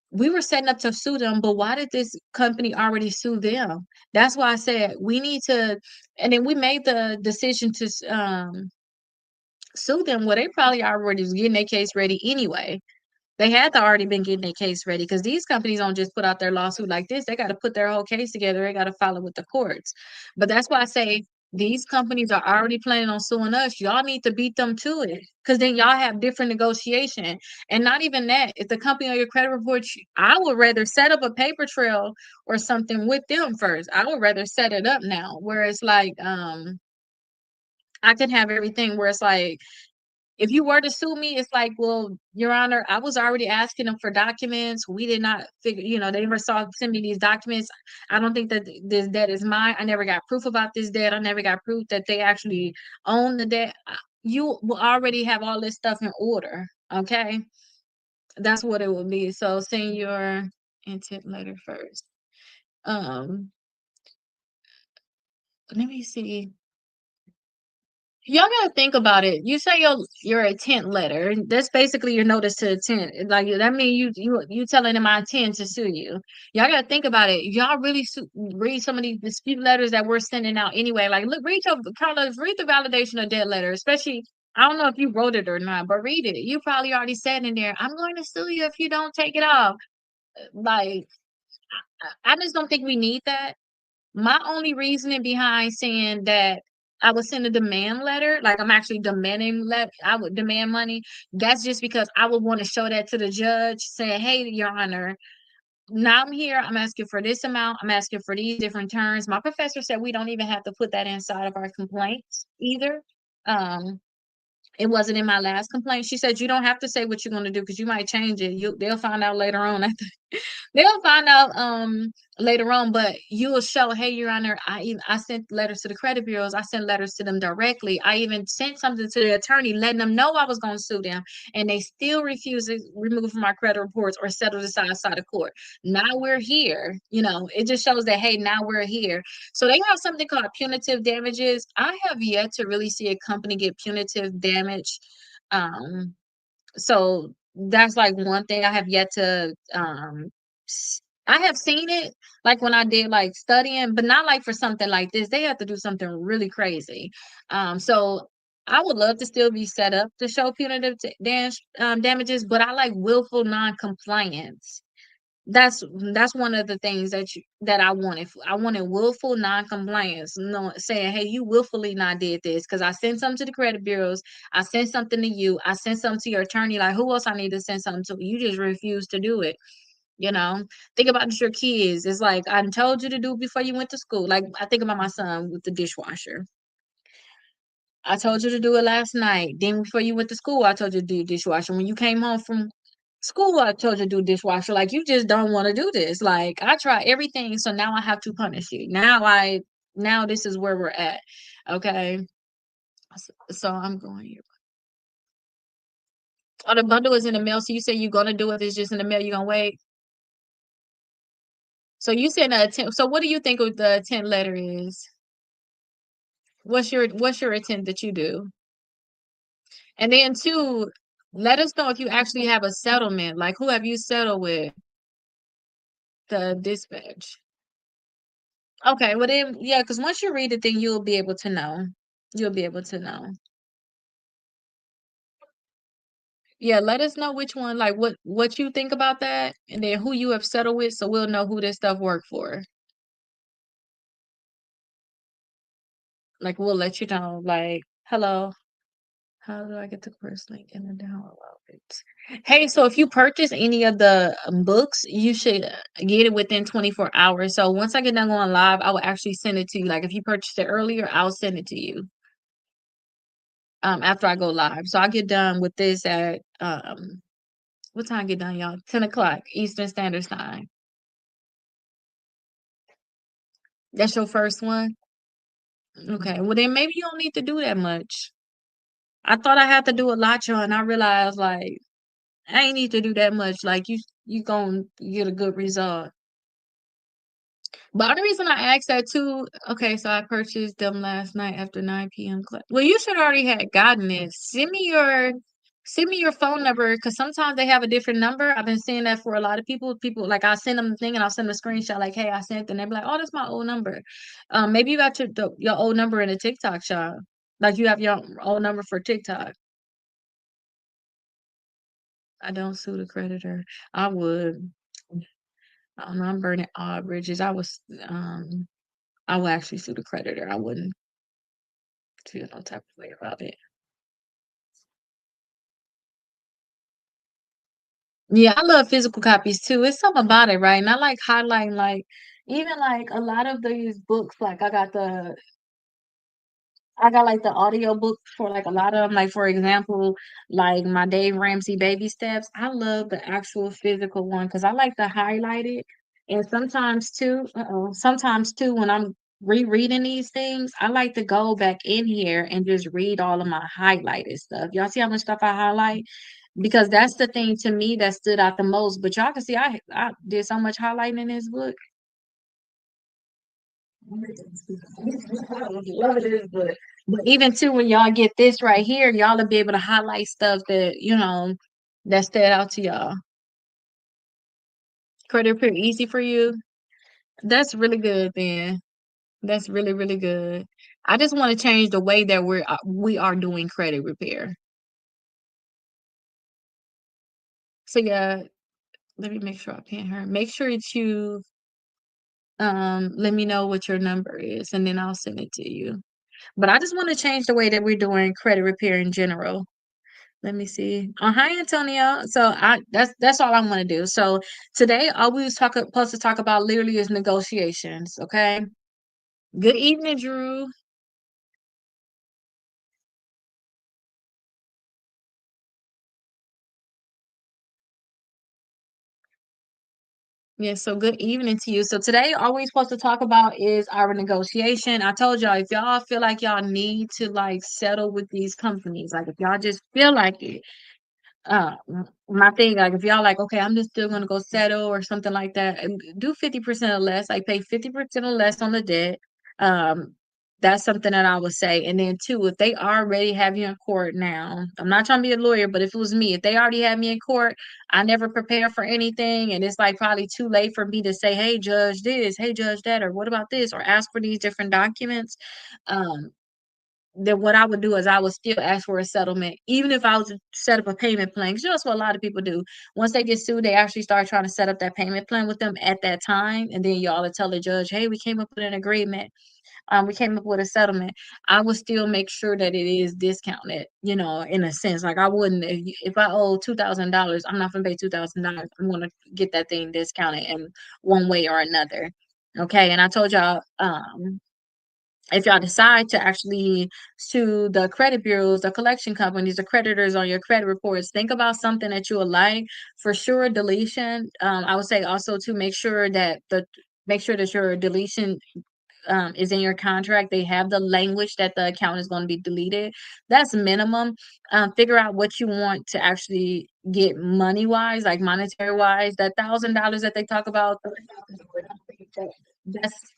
we were setting up to sue them, but why did this company already sue them? That's why I said we need to, and then we made the decision to sue them. Well, they probably already was getting their case ready anyway. They had to already been getting their case ready because these companies don't just put out their lawsuit like this. They got to put their whole case together. They got to follow with the courts. But that's why I say these companies are already planning on suing us. Y'all need to beat them to it because then y'all have different negotiation. And not even that. If the company on your credit report, I would rather set up a paper trail or something with them first. I would rather set it up now where it's like I can have everything where it's like if you were to sue me, it's like, well, Your Honor, I was already asking them for documents. We did not figure, they never saw send me these documents. I don't think that this debt is mine. I never got proof about this debt. I never got proof that they actually own the debt. You will already have all this stuff in order. Okay. That's what it would be. So send your intent letter first. Um, let me see. Y'all gotta think about it. You say your intent letter. That's basically your notice to intent. Like that means you telling them I intend to sue you. Y'all gotta think about it. Y'all really read some of these dispute letters that we're sending out anyway. Like look, Carlos, read the validation of debt letter. Especially, I don't know if you wrote it or not, but read it. You probably already said in there, I'm going to sue you if you don't take it off. Like I just don't think we need that. My only reasoning behind saying that I would send a demand letter, like I'm actually I would demand money. That's just because I would want to show that to the judge, saying, "Hey, Your Honor, now I'm here. I'm asking for this amount. I'm asking for these different terms." My professor said we don't even have to put that inside of our complaints either. Um, it wasn't in my last complaint. She said you don't have to say what you're going to do because you might change it. They'll find out later on. They'll find out later on, but you will show, hey, Your Honor, I sent letters to the credit bureaus. I sent letters to them directly. I even sent something to the attorney, letting them know I was going to sue them, and they still refuse to remove from my credit reports or settle this outside of court. Now we're here. It just shows that hey, now we're here. So they have something called punitive damages. I have yet to really see a company get punitive damage. Um, so that's like one thing I have yet to I have seen it like when I did like studying, but not like for something like this. They have to do something really crazy. So I would love to still be set up to show punitive damages, but I like willful non-compliance. That's one of the things that I wanted. I wanted willful non-compliance. No, saying, "Hey, you willfully not did this because I sent something to the credit bureaus. I sent something to you. I sent something to your attorney. Like, who else I need to send something to? You just refuse to do it. You know, think about your kids. It's like I told you to do before you went to school. Like I think about my son with the dishwasher. I told you to do it last night. Then before you went to school, I told you to do your dishwasher. When you came home from School, I told you to do dishwasher. Like you just don't want to do this. Like I try everything, so now I have to punish you. Now this is where we're at. Okay. So I'm going here. Oh, the bundle is in the mail. So you say you're gonna do it. It's just in the mail. You're gonna wait. So you said a attempt. So what do you think of the attempt letter is? What's your attempt that you do? And then two, let us know if you actually have a settlement. Like who have you settled with? The dispatch. Okay, well then, yeah, because once you read it, then you'll be able to know. You'll be able to know. Yeah, let us know which one, like what you think about that, and then who you have settled with, so we'll know who this stuff worked for. Like we'll let you know. Like, hello, how do I get the course link in the download it? Hey, so if you purchase any of the books, you should get it within 24 hours. So once I get done going live, I will actually send it to you. Like if you purchased it earlier, I'll send it to you. After I go live. So I get done with this at what time I get done, y'all? 10 o'clock Eastern Standard Time. That's your first one? Okay. Well then maybe you don't need to do that much. I thought I had to do a lot, y'all, and I realized like I ain't need to do that much. Like you gonna get a good result. But the reason I asked that too, okay, so I purchased them last night after 9 p.m. class. Well, you should already had gotten it. Send me your phone number because sometimes they have a different number. I've been seeing that for a lot of people. People like I send them the thing and I'll send them a screenshot like, hey, I sent, and they be like, oh, that's my old number. Maybe you got your old number in a TikTok shop. Like you have your old number for TikTok. I don't sue the creditor. I would. I don't know, I'm burning all bridges. I would actually sue the creditor. I wouldn't feel no type of way about it. Yeah, I love physical copies too. It's something about it, right? And I like highlighting, like even like a lot of these books. Like I got like the audio books for like a lot of them. Like for example, like my Dave Ramsey Baby Steps. I love the actual physical one because I like to highlight it. And sometimes too, when I'm rereading these things, I like to go back in here and just read all of my highlighted stuff. Y'all see how much stuff I highlight? Because that's the thing to me that stood out the most. But y'all can see I did so much highlighting in this book. Love this book. But even too, when y'all get this right here, y'all will be able to highlight stuff that that stood out to y'all. Credit appear easy for you. That's really good, then. That's really really good. I just want to change the way that we are doing credit repair. So yeah, let me make sure I pin her. Make sure that you let me know what your number is, and then I'll send it to you. But I just want to change the way that we're doing credit repair in general. Let me see. Oh, hi Antonio. So that's all I'm gonna do. So today all we was supposed to talk about literally is negotiations. Okay. Good evening, Drew. Yeah, so good evening to you. So today all we're supposed to talk about is our negotiation. I told y'all if y'all feel like y'all need to like settle with these companies, like if y'all just feel like it, uh my thing, like if y'all like, okay, I'm just still gonna go settle or something like that, and do 50% or less, like pay 50% or less on the debt. um that's something that I would say. And then two, if they already have you in court, now I'm not trying to be a lawyer, but if it was me, if they already have me in court, I never prepare for anything, and it's like probably too late for me to say, hey judge this, hey judge that, or what about this, or ask for these different documents. um then what I would do is I would still ask for a settlement, even if I was to set up a payment plan. 'Cause that's what a lot of people do. Once they get sued, they actually start trying to set up that payment plan with them at that time, and then y'all will tell the judge, "Hey, we came up with an agreement. We came up with a settlement." I would still make sure that it is discounted, in a sense. Like I wouldn't, if I owe $2,000, I'm not gonna pay $2,000. I'm gonna get that thing discounted in one way or another. Okay, and I told y'all, if y'all decide to actually sue the credit bureaus, the collection companies, the creditors on your credit reports, think about something that you would like. For sure, deletion. I would say also to make sure that your deletion is in your contract. They have the language that the account is going to be deleted. That's minimum. Figure out what you want to actually get money wise, like monetary wise. That $1,000 that they talk about,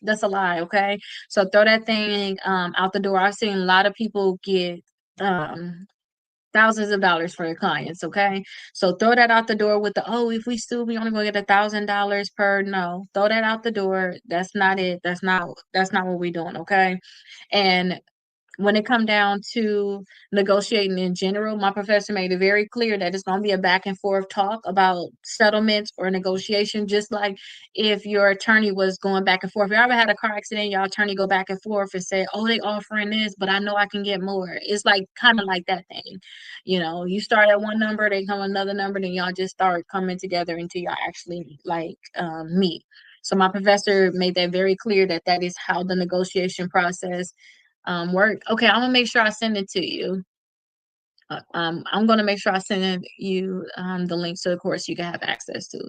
that's a lie. Okay, so throw that thing out the door. I've seen a lot of people get um thousands of dollars for their clients. Okay, so throw that out the door with the, oh, if we sue, we only gonna get $1,000 per. No, throw that out the door. That's not it. That's not what we're doing. Okay, and when it come down to negotiating in general, my professor made it very clear that it's going to be a back and forth talk about settlements or negotiation, just like if your attorney was going back and forth. If you ever had a car accident, your attorney go back and forth and say, oh, they offering this, but I know I can get more. It's like kind of like that thing. You start at one number, they come another number, then y'all just start coming together until y'all actually like meet. So my professor made that very clear that that is how the negotiation process work. Okay, I'm gonna make sure I send it to you. I'm gonna make sure I send you the link to the course. You can have access to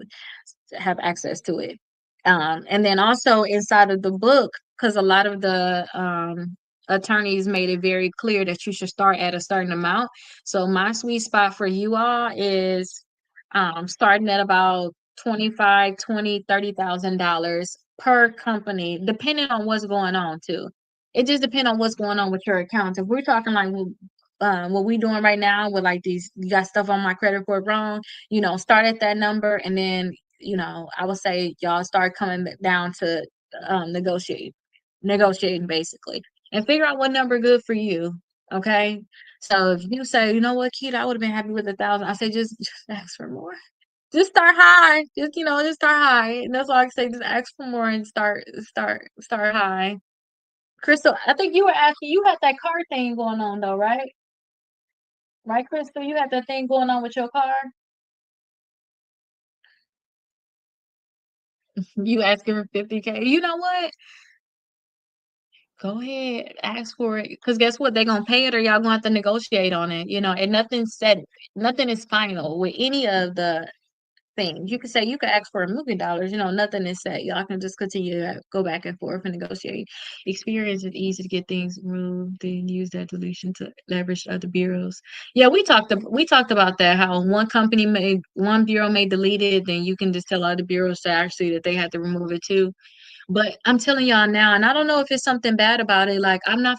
it. And then also inside of the book, because a lot of the attorneys made it very clear that you should start at a certain amount. So my sweet spot for you all is starting at about 25, 20, $30,000 per company, depending on what's going on too. It just depends on what's going on with your accounts. If we're talking like what we doing right now with like these, you got stuff on my credit report wrong, start at that number, and then I would say y'all start coming down to negotiating basically, and figure out what number good for you. Okay, so if you say, you know what, Keita, I would have been happy with 1,000, I say just ask for more. Just start high. Just start high. And that's all I can say. Just ask for more and start high. Crystal, I think you were asking. You had that car thing going on though, right? Right, Crystal? You had that thing going on with your car? You asking for 50K. You know what? Go ahead, ask for it. Because guess what? They're gonna pay it or y'all gonna have to negotiate on it, and nothing's said, nothing is final with any of the things. You could say you could ask for $1 million, nothing is said. Y'all can just continue to go back and forth and negotiate. Experience is easy to get things moved, then use that dilution to leverage other bureaus. Yeah, we talked about that, how one bureau may delete it, then you can just tell other bureaus to actually that they have to remove it too. But I'm telling y'all now, and I don't know if it's something bad about it. Like I'm not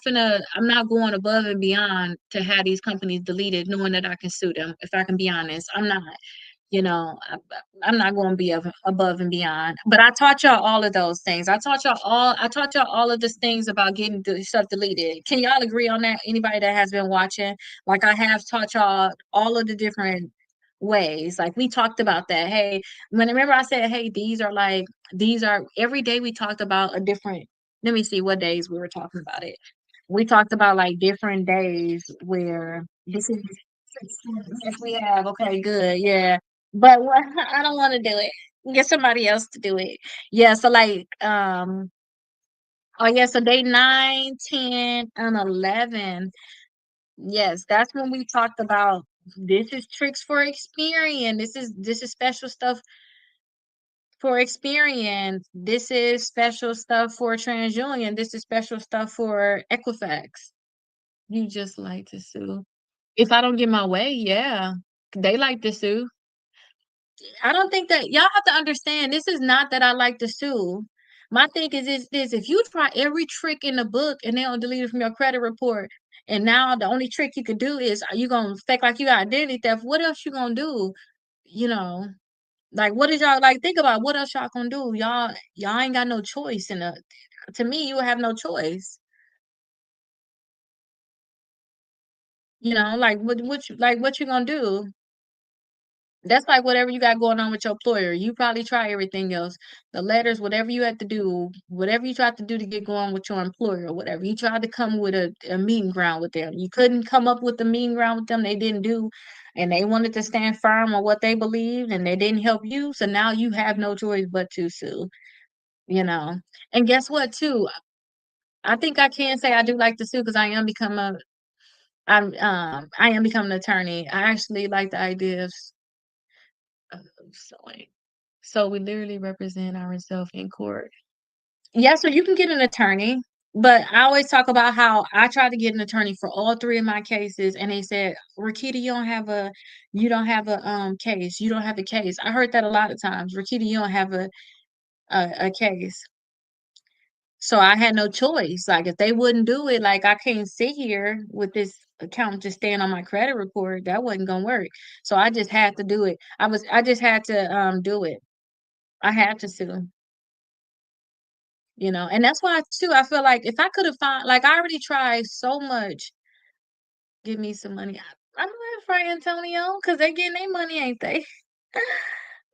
going above and beyond to have these companies deleted, knowing that I can sue them. If I can be honest, I'm not. You know, I, I'm not going to be above and beyond. But I taught y'all all of those things. I taught y'all all of the things about getting the stuff deleted. Can y'all agree on that? Anybody that has been watching, like I have taught y'all all of the different ways. Like we talked about that. Hey, remember I said, hey, these are every day we talked about a different. Let me see what days we were talking about it. We talked about like different days where this is. Yes, we have. Okay, good. Yeah. But what, I don't want to do it. Get somebody else to do it. Yeah, so like oh yeah, so day 9, 10, and 11. Yes, that's when we talked about this is tricks for Experian. This is special stuff for Experian. This is special stuff for TransUnion. This is special stuff for Equifax. You just like to sue. If I don't get my way, yeah. They like to sue. I don't think that y'all have to understand. This is not that I like to sue. My thing is this: if you try every trick in the book and they don't delete it from your credit report, and now the only trick you could do is you gonna fake like you got identity theft. What else you gonna do? You know, like what is y'all like? Think about what else y'all gonna do. Y'all ain't got no choice in a. To me, you have no choice. Like what you gonna do? That's like whatever you got going on with your employer. You probably try everything else. The letters, whatever you had to do, whatever you tried to do to get going with your employer or whatever. You tried to come with a meeting ground with them. You couldn't come up with a meeting ground with them. They didn't do, and they wanted to stand firm on what they believed and they didn't help you. So now you have no choice but to sue, you know. And guess what too? I think I can say I do like to sue because I am becoming an attorney. I actually like the idea of suing. So we literally represent ourselves in court. Yeah, so you can get an attorney, but I always talk about how I tried to get an attorney for all three of my cases, and they said, "Rakita, you don't have a case. You don't have a case." I heard that a lot of times. Rakita, you don't have a case. So I had no choice. Like if they wouldn't do it, like I can't sit here with this account just staying on my credit report. That wasn't gonna work. So I just had to do it. I just had to do it. I had to sue. And that's why too, I feel like if I could have found like I already tried so much, give me some money. I'm not for Antonio because they getting their money, ain't they?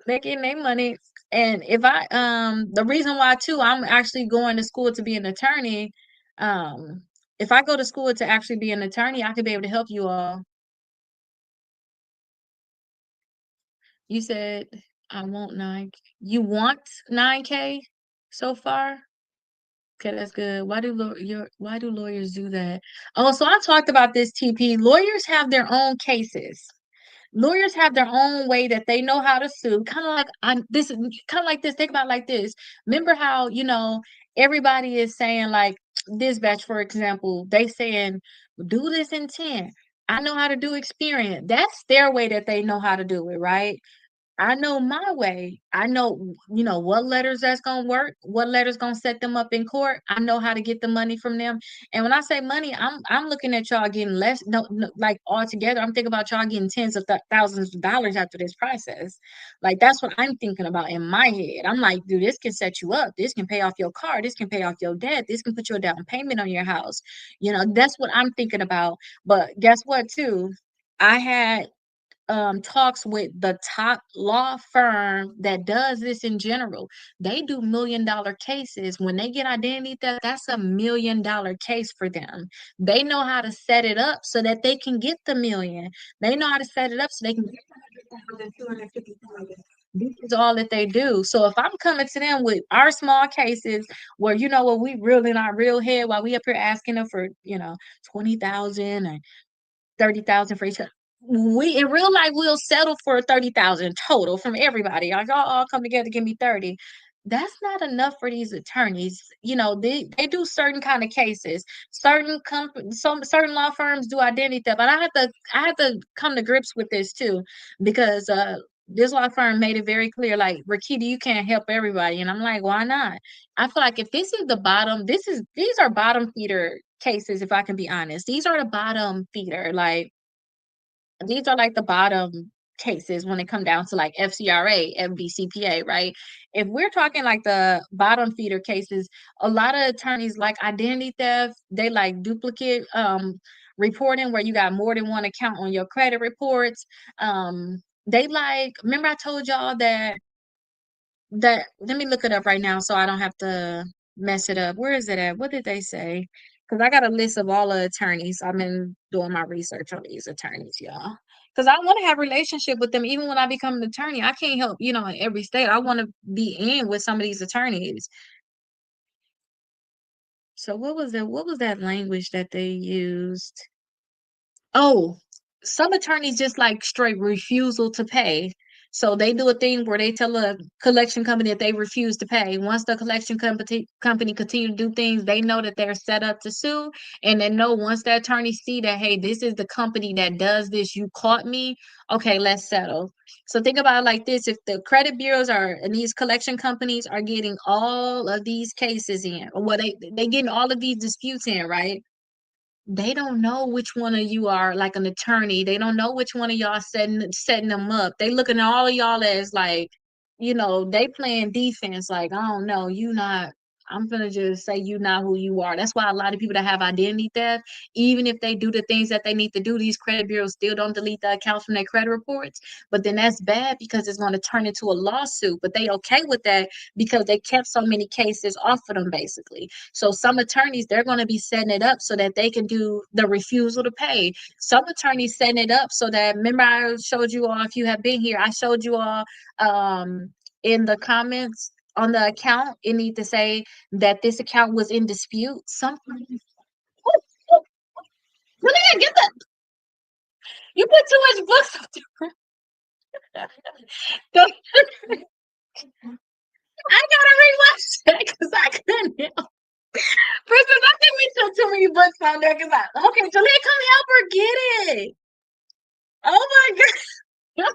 They getting their money. And if I the reason why too, I'm actually going to school to be an attorney. Um, if I go to school to actually be an attorney, I could be able to help you all. You said I want 9K. You want 9K so far? Okay, that's good. Why do lawyers do that? Oh, so I talked about this TP. Lawyers have their own cases. Lawyers have their own way that they know how to sue. Kind of like kind of like this. Think about it like this. Remember how, everybody is saying like Dispatch, for example, they saying do this in 10. I know how to do Experience. That's their way that they know how to do it, right? I know my way. I know, what letters that's gonna work, what letters gonna set them up in court. I know how to get the money from them. And when I say money, I'm looking at y'all getting less, no, like altogether. I'm thinking about y'all getting tens of thousands of dollars after this process. Like that's what I'm thinking about in my head. I'm like, dude, this can set you up. This can pay off your car. This can pay off your debt. This can put you a down payment on your house. That's what I'm thinking about. But guess what, too? I had talks with the top law firm that does this in general. They do $1 million cases. When they get identity theft, that's $1 million case for them. They know how to set it up so that they can get the million. They know how to set it up so they can get 100,000, 250,000. This is all that they do. So if I'm coming to them with our small cases where what we real in our real head while we up here asking them for 20,000 and 30,000 for each other. We in real life we'll settle for 30,000 total from everybody. Like y'all all come together, give me 30. That's not enough for these attorneys. They do certain kind of cases. Some certain law firms do identity theft. But I had to come to grips with this too, because this law firm made it very clear, like, Rakita, you can't help everybody. And I'm like, why not? I feel like if this is the bottom, these are bottom feeder cases, if I can be honest. These are the bottom feeder. Like these are like the bottom cases when it come down to like FCRA, FDCPA, right? If we're talking like the bottom feeder cases, a lot of attorneys like identity theft, they like duplicate reporting where you got more than one account on your credit reports. They like, remember I told y'all that let me look it up right now so I don't have to mess it up. Where is it at? What did they say? Because I got a list of all the attorneys. I've been doing my research on these attorneys, y'all. Because I want to have a relationship with them even when I become an attorney. I can't help, in every state. I want to be in with some of these attorneys. So what was that language that they used? Oh, some attorneys just like straight refusal to pay. So they do a thing where they tell a collection company that they refuse to pay. Once the collection company continue to do things, they know that they're set up to sue, and they know once the attorneys see that, hey, this is the company that does this, you caught me. Okay, let's settle. So think about it like this: if the credit bureaus and these collection companies are getting all of these cases in, or what they getting all of these disputes in, right? They don't know which one of you are like an attorney. They don't know which one of y'all setting them up. They looking at all of y'all as like, they playing defense. Like, I don't know, you not. I'm gonna just say you not who you are. That's why a lot of people that have identity theft, even if they do the things that they need to do, these credit bureaus still don't delete the accounts from their credit reports. But then that's bad because it's going to turn into a lawsuit. But they okay with that because they kept so many cases off of them, basically. So some attorneys, they're going to be setting it up so that they can do the refusal to pay. Some attorneys setting it up so that, remember I showed you all, if you have been here, I showed you all in the comments on the account, it need to say that this account was in dispute. Something. Julia, get the. You put too much books up there. I gotta rewatch that because I couldn't help. Princess, I think we took too many books on there because okay, Julia, come help her get it. Oh my god.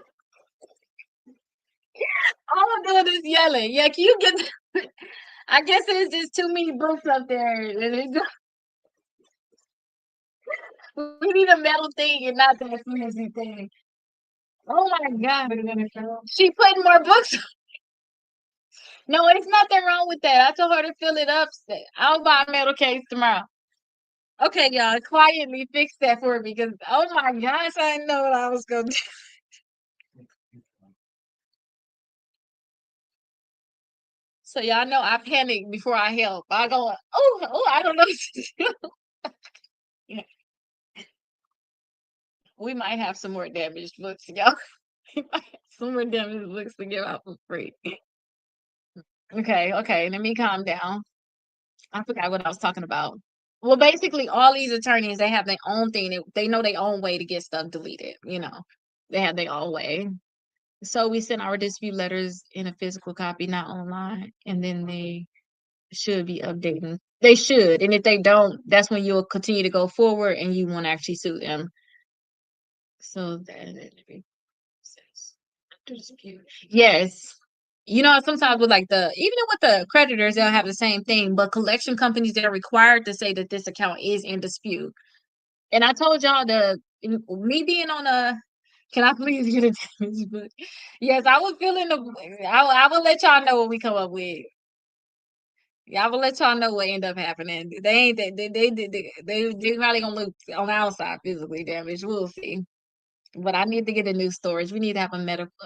All I'm doing is yelling. Yeah, can you get I guess it's just too many books up there. We need a metal thing and not that flimsy thing. Oh my god. She putting more books. No, it's nothing wrong with that. I told her to fill it up. I'll buy a metal case tomorrow. Okay, y'all, quietly fix that for me because oh my gosh, I didn't know what I was gonna do. So y'all know I panic before I help. I go, I don't know what to do. Yeah, we might have some more damaged books, y'all. We might have some more damaged books to give out for free. Okay, let me calm down. I forgot what I was talking about. Well, basically, all these attorneys they have their own thing. They know their own way to get stuff deleted. They have their own way. So we send our dispute letters in a physical copy, not online, and then they should be updating. They should, and if they don't, that's when you'll continue to go forward and you won't actually sue them. So that dispute. Yes. Sometimes with like even with the creditors, they'll have the same thing, but collection companies they're required to say that this account is in dispute. And I told y'all me being on a can I please get a damage book? Yes, I will fill in I will let y'all know what we come up with. Yeah, I will let y'all know what end up happening. They ain't they probably gonna look on the outside physically damaged. We'll see. But I need to get a new storage. We need to have a medical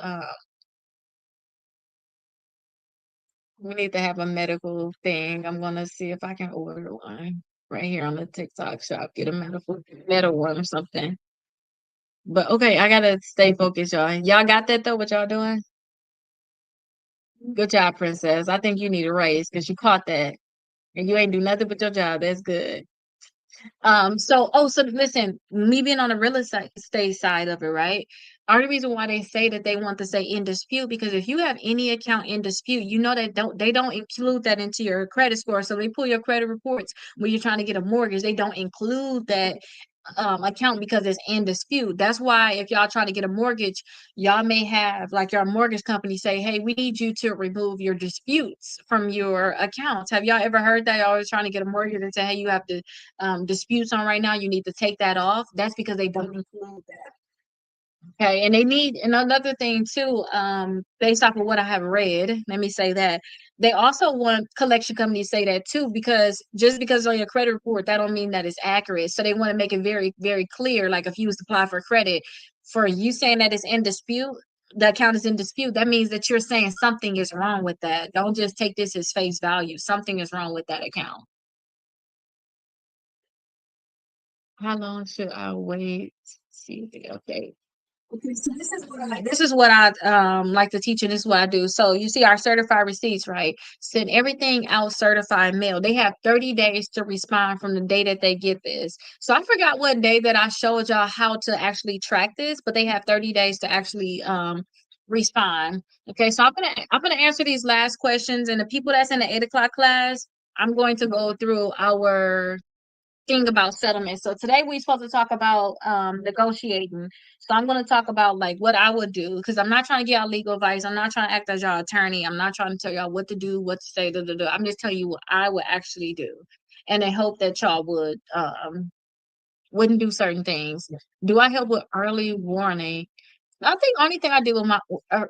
we need to have a medical thing. I'm gonna see if I can order one right here on the TikTok shop. Get a metal one or something. But okay, I gotta stay focused, y'all. Y'all got that though? What y'all doing? Good job, princess. I think you need a raise because you caught that and you ain't do nothing but your job. That's good. So listen, me being on the real estate side of it, right? Only reason why they say that they want to say in dispute because if you have any account in dispute, you know that they don't include that into your credit score. So they pull your credit reports when you're trying to get a mortgage. They don't include that account because it's in dispute. That's why if y'all try to get a mortgage, y'all may have like your mortgage company say, "Hey, we need you to remove your disputes from your accounts." Have y'all ever heard that? Y'all always trying to get a mortgage and say, "Hey, you have to disputes on right now. You need to take that off." That's because they don't include that. Okay, and they need and another thing too, based off of what I have read, let me say that they also want collection companies to say that too, because just because on your credit report, that don't mean that it's accurate. So they want to make it very, very clear. Like if you was to apply for credit, for you saying that it's in dispute, the account is in dispute, that means that you're saying something is wrong with that. Don't just take this as face value. Something is wrong with that account. How long should I wait to see the update? Okay, so this is what I like to teach, and this is what I do. So you see our certified receipts, right? Send everything out certified mail. They have 30 days to respond from the day that they get this. So I forgot what day that I showed y'all how to actually track this, but they have 30 days to actually respond. Okay, so I'm gonna answer these last questions, and the people that's in the 8 o'clock class, I'm going to go through our thing about settlement. So today we're supposed to talk about negotiating. So I'm going to talk about like what I would do because I'm not trying to give y'all legal advice. I'm not trying to act as y'all attorney. I'm not trying to tell y'all what to do, what to say. Da, da, da. I'm just telling you what I would actually do, and I hope that y'all wouldn't do certain things. Do I help with early warning? I think only thing I did with my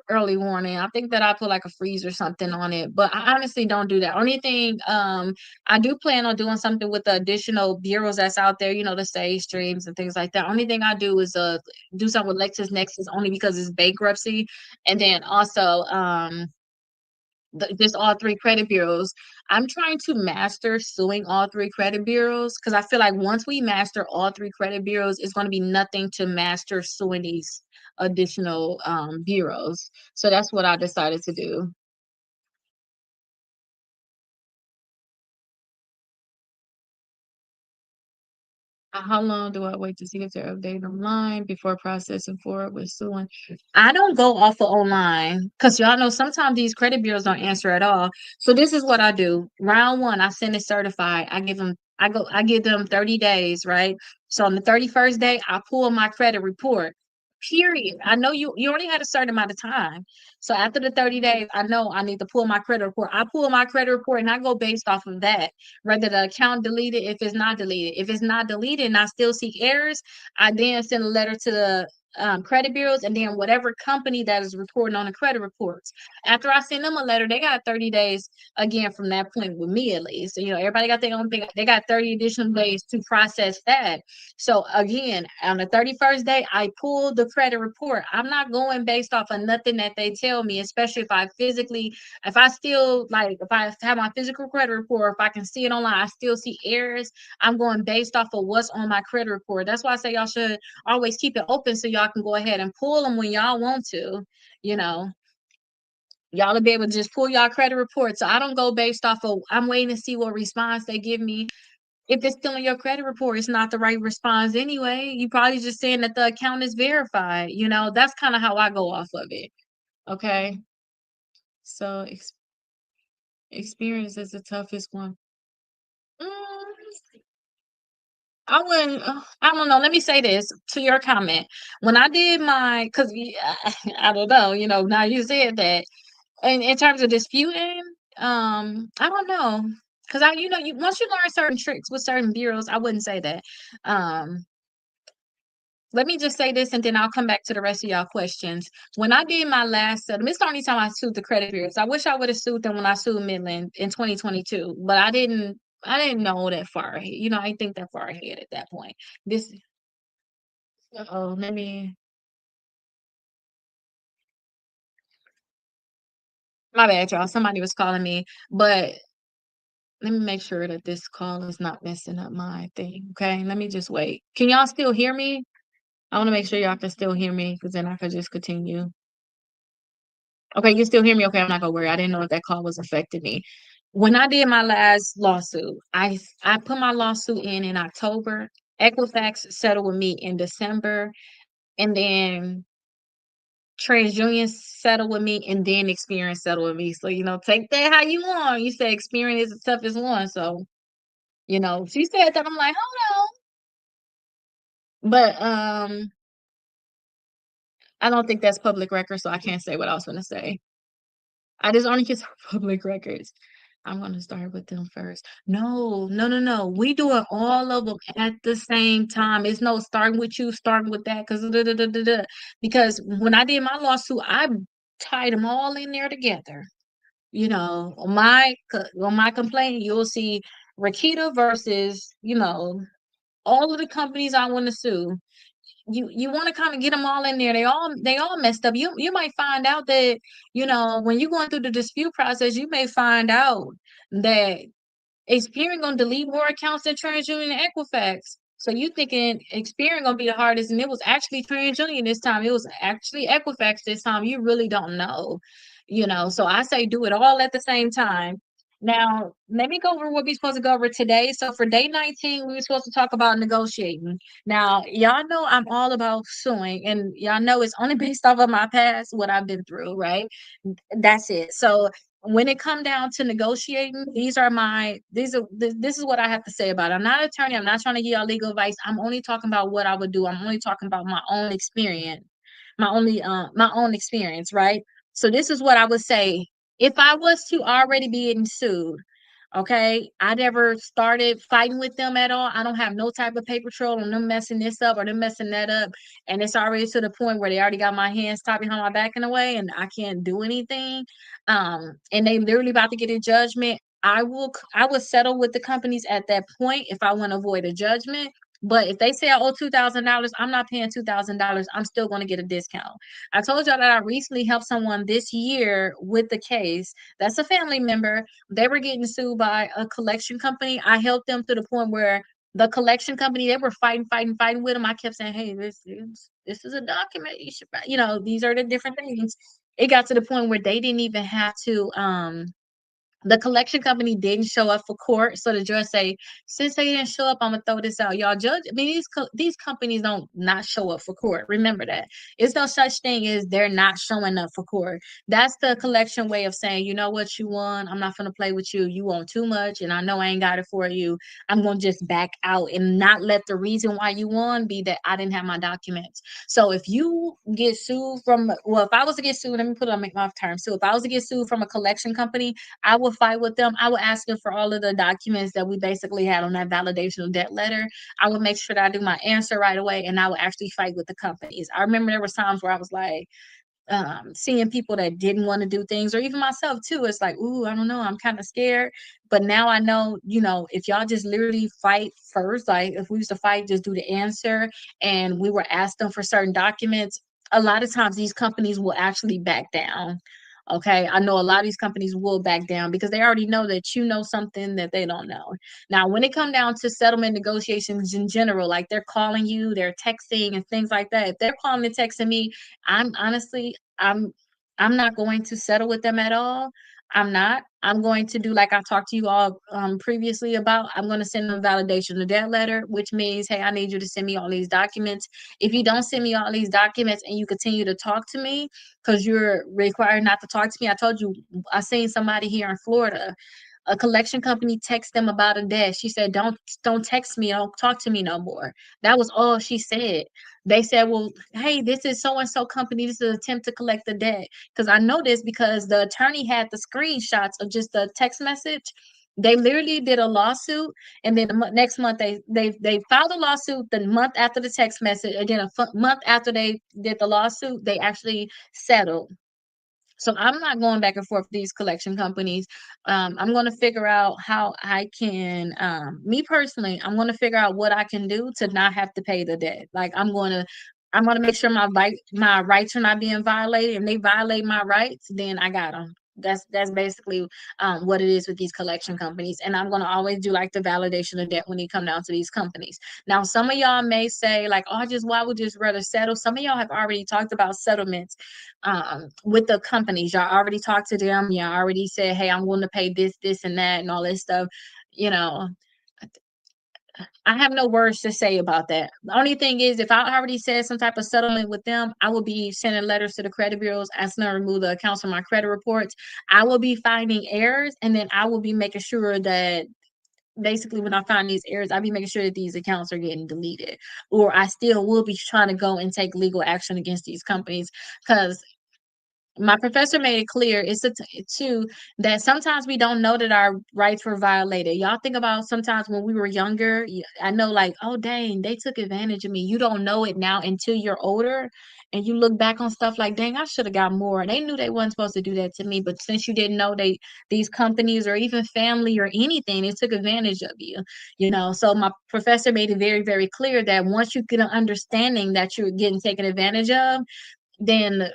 early warning, I think that I put like a freeze or something on it, but I honestly don't do that. Only thing I do plan on doing something with the additional bureaus that's out there, the stage streams and things like that. Only thing I do is do something with LexisNexis only because it's bankruptcy, and then also just all three credit bureaus. I'm trying to master suing all three credit bureaus because I feel like once we master all three credit bureaus, it's going to be nothing to master suing these additional bureaus. So that's what I decided to do. How long do I wait to see if they're updated online before processing forward with suing? I don't go off of online because y'all know sometimes these credit bureaus don't answer at all. So this is what I do. Round one, I send it certified. I give them 30 days, right? So on the 31st day, I pull my credit report. Period. I know you only had a certain amount of time. So after the 30 days, I know I need to pull my credit report. I pull my credit report and I go based off of that whether the account deleted, if it's not deleted. If it's not deleted and I still see errors, I then send a letter to the credit bureaus and then whatever company that is reporting on the credit reports. After I send them a letter, they got 30 days again from that point with me at least. You know, everybody got their own thing. They got 30 additional days to process that. So again, on the 31st day, I pull the credit report. I'm not going based off of nothing that they tell me, especially if I still like, if I have my physical credit report, if I can see it online, I still see errors. I'm going based off of what's on my credit report. That's why I say y'all should always keep it open so y'all can go ahead and pull them when y'all want to. You know, y'all will be able to just pull y'all credit report. So I don't go based off of, I'm waiting to see what response they give me. If it's still in your credit report, it's not the right response anyway. You probably just saying that the account is verified. You know, that's kind of how I go off of it. Okay. So experience is the toughest one. Mm, I don't know. Let me say this to your comment. When I did my, because I don't know, you know, now you said that. And in terms of disputing, I don't know. Because you know, once you learn certain tricks with certain bureaus, I wouldn't say that. Um, Let me just say this and then I'll come back to the rest of y'all questions. When I did my last settlement, it's the only time I sued the credit bureaus. I wish I would have sued them when I sued Midland in 2022, but I didn't know that far ahead. You know, I didn't think that far ahead at that point. This oh, let me my bad, y'all. Somebody was calling me, but let me make sure that this call is not messing up my thing. Okay, let me just wait. Can y'all still hear me? I want to make sure y'all can still hear me because then I could just continue. Okay, you still hear me? Okay, I'm not gonna worry. I didn't know if that call was affecting me. When I did my last lawsuit, I put my lawsuit in October. Equifax settled with me in December, and then TransUnion settled with me, and then Experience settled with me. So you know, take that how you want. You say Experience is the toughest one, so you know, she said that. I'm like, hold on, but I don't think that's public record, so I can't say what I was gonna say. I just only get public records. I'm gonna start with them first. No, no, no, no. We doing all of them at the same time. It's no starting with you, starting with that, because when I did my lawsuit, I tied them all in there together. You know, on my complaint, you'll see Rakita versus, you know, all of the companies I want to sue. You want to kind of get them all in there. They all messed up. You might find out that, you know, when you're going through the dispute process, you may find out that Experian gonna delete more accounts than TransUnion and Equifax. So you thinking Experian gonna be the hardest, and it was actually TransUnion this time. It was actually Equifax this time. You really don't know, you know. So I say do it all at the same time. Now, let me go over what we're supposed to go over today. So for day 19, we were supposed to talk about negotiating. Now, y'all know I'm all about suing, and y'all know it's only based off of my past, what I've been through, right? That's it. So when it come down to negotiating, this is what I have to say about it. I'm not an attorney. I'm not trying to give y'all legal advice. I'm only talking about what I would do. I'm only talking about my own experience, my own experience, right? So this is what I would say. If I was to already be getting sued, okay, I never started fighting with them at all. I don't have no type of paper trail on them messing this up or them messing that up. And it's already to the point where they already got my hands tied behind my back in a way and I can't do anything. And they literally about to get a judgment. I will settle with the companies at that point if I want to avoid a judgment. But if they say I owe $2,000, I'm not paying $2,000. I'm still going to get a discount. I told y'all that I recently helped someone this year with the case. That's a family member. They were getting sued by a collection company. I helped them to the point where the collection company, they were fighting, fighting, fighting with them. I kept saying, hey, this is a document. You should, you know, these are the different things. It got to the point where they didn't even have to The collection company didn't show up for court, so the judge say, since they didn't show up, I'm gonna throw this out. Y'all judge. I mean, these companies don't not show up for court. Remember that. It's no such thing as they're not showing up for court. That's the collection way of saying, you know what, you won. I'm not gonna play with you. You want too much, and I know I ain't got it for you. I'm gonna just back out and not let the reason why you won be that I didn't have my documents. So if you get sued from, well, if I was to get sued, let me put it on my terms. So if I was to get sued from a collection company, I would fight with them. I would ask them for all of the documents that we basically had on that validation of debt letter. I would make sure that I do my answer right away, and I would actually fight with the companies. I remember there was times where I was like, seeing people that didn't want to do things, or even myself too. It's like, ooh, I don't know, I'm kind of scared. But now I know, if y'all just literally fight first, like if we used to fight, just do the answer, and we were asked them for certain documents, a lot of times these companies will actually back down. Okay, I know a lot of these companies will back down because they already know that you know something that they don't know. Now, when it come down to settlement negotiations in general, like they're calling you, they're texting and things like that. If they're calling and texting me, I'm honestly, I'm not going to settle with them at all. I'm not. I'm going to do like I talked to you all previously about. I'm going to send them validation of debt letter, which means, hey, I need you to send me all these documents. If you don't send me all these documents and you continue to talk to me because you're required not to talk to me, I told you I seen somebody here in Florida, a collection company text them about a debt. She said, don't text me, don't talk to me no more. That was all she said. They said, well, hey, this is so and so company, this is an attempt to collect the debt. Because I know this because the attorney had the screenshots of just the text message. They literally did a lawsuit, and then next month they filed a lawsuit the month after the text message, and then month after they did the lawsuit, they actually settled. So I'm not going back and forth with these collection companies. I'm going to figure out how I can, me personally, I'm going to figure out what I can do to not have to pay the debt. Like I'm going to make sure my rights are not being violated. And they violate my rights, then I got them. That's basically what it is with these collection companies. And I'm going to always do like the validation of debt when you come down to these companies. Now, some of y'all may say like, oh, why would you just rather settle? Some of y'all have already talked about settlements with the companies. Y'all already talked to them. Y'all already said, hey, I'm willing to pay this, and that, and all this stuff. You know, I have no words to say about that. The only thing is, if I already said some type of settlement with them, I will be sending letters to the credit bureaus asking them to remove the accounts from my credit reports. I will be finding errors, and then I will be making sure that basically when I find these errors, I'll be making sure that these accounts are getting deleted. Or I still will be trying to go and take legal action against these companies because my professor made it clear too that sometimes we don't know that our rights were violated. Y'all think about sometimes when we were younger. I know, like, oh dang, they took advantage of me. You don't know it now until you're older, and you look back on stuff like, dang, I should have got more. They knew they wasn't supposed to do that to me, but since you didn't know these companies or even family or anything, they took advantage of you. So my professor made it very, very clear that once you get an understanding that you're getting taken advantage of, then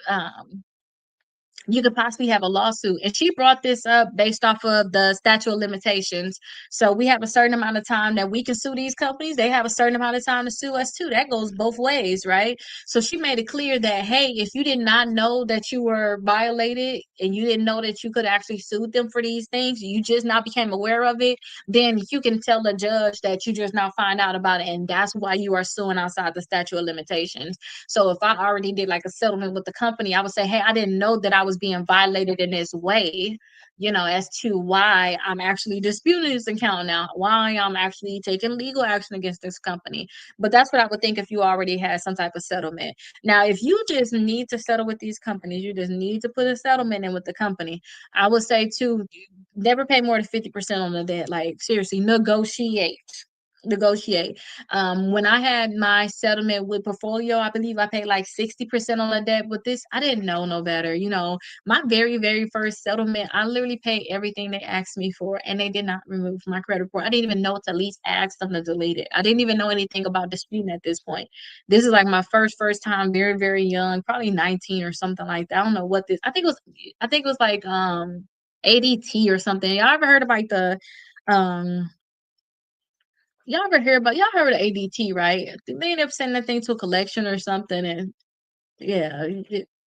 you could possibly have a lawsuit. And she brought this up based off of the statute of limitations. So we have a certain amount of time that we can sue these companies. They have a certain amount of time to sue us too. That goes both ways, right? So she made it clear that, hey, if you did not know that you were violated and you didn't know that you could actually sue them for these things, you just now became aware of it, then you can tell the judge that you just now find out about it. And that's why you are suing outside the statute of limitations. So if I already did like a settlement with the company, I would say, hey, I didn't know that I was being violated in this way, as to why I'm actually disputing this account now, why I'm actually taking legal action against this company. But that's what I would think if you already had some type of settlement. Now, if you just need to settle with these companies, you just need to put a settlement in with the company. I would say too, never pay more than 50% on the debt. Like seriously, negotiate. When I had my settlement with Portfolio, I believe I paid like 60% on the debt. With this, I didn't know no better. My very, very first settlement, I literally paid everything they asked me for, and they did not remove my credit report. I didn't even know to at least ask them to delete it. I didn't even know anything about disputing at this point. This is like my first time, very, very young, probably 19 or something like that. I don't know what this. I think it was like ADT or something. Y'all ever heard about um y'all heard of ADT, right? They end up sending that thing to a collection or something, and yeah,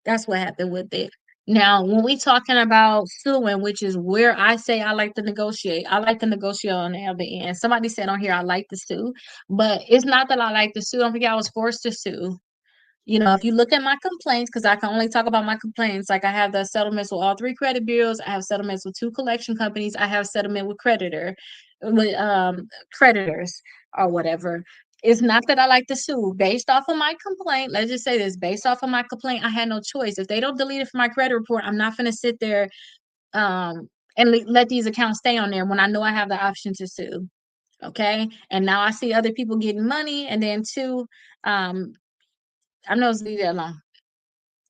that's what happened with it. Now, when we talking about suing, which is where I say I like to negotiate, I like to negotiate on the other end. Somebody said on here I like to sue, but it's not that I like to sue. Don't forget I was forced to sue. You know, if you look at my complaints, because I can only talk about my complaints, like I have the settlements with all three credit bureaus, I have settlements with two collection companies, I have settlement with creditors or whatever. It's not that I like to sue based off of my complaint. Let's just say this based off of my complaint, I had no choice. If they don't delete it from my credit report, I'm not gonna sit there and let these accounts stay on there when I know I have the option to sue. Okay. And now I see other people getting money, and then two, um, I'm not gonna leave that alone.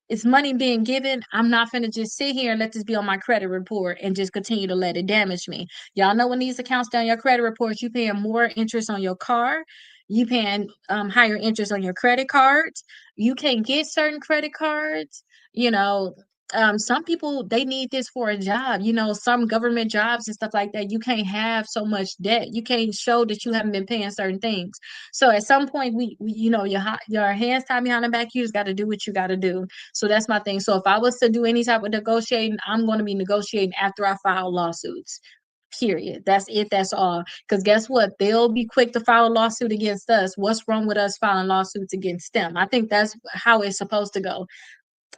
It's money being given. I'm not gonna just sit here and let this be on my credit report and just continue to let it damage me. Y'all know when these accounts down your credit reports, you paying more interest on your car, you paying higher interest on your credit cards. You can't get certain credit cards. You know, some people they need this for a job. You know, some government jobs and stuff like that. You can't have so much debt. You can't show that you haven't been paying certain things. So at some point, we you know, your hands tied behind the back. You just got to do what you got to do. So that's my thing. So if I was to do any type of negotiating, I'm going to be negotiating after I file lawsuits. Period. That's it. That's all. Because guess what? They'll be quick to file a lawsuit against us. What's wrong with us filing lawsuits against them? I think that's how it's supposed to go.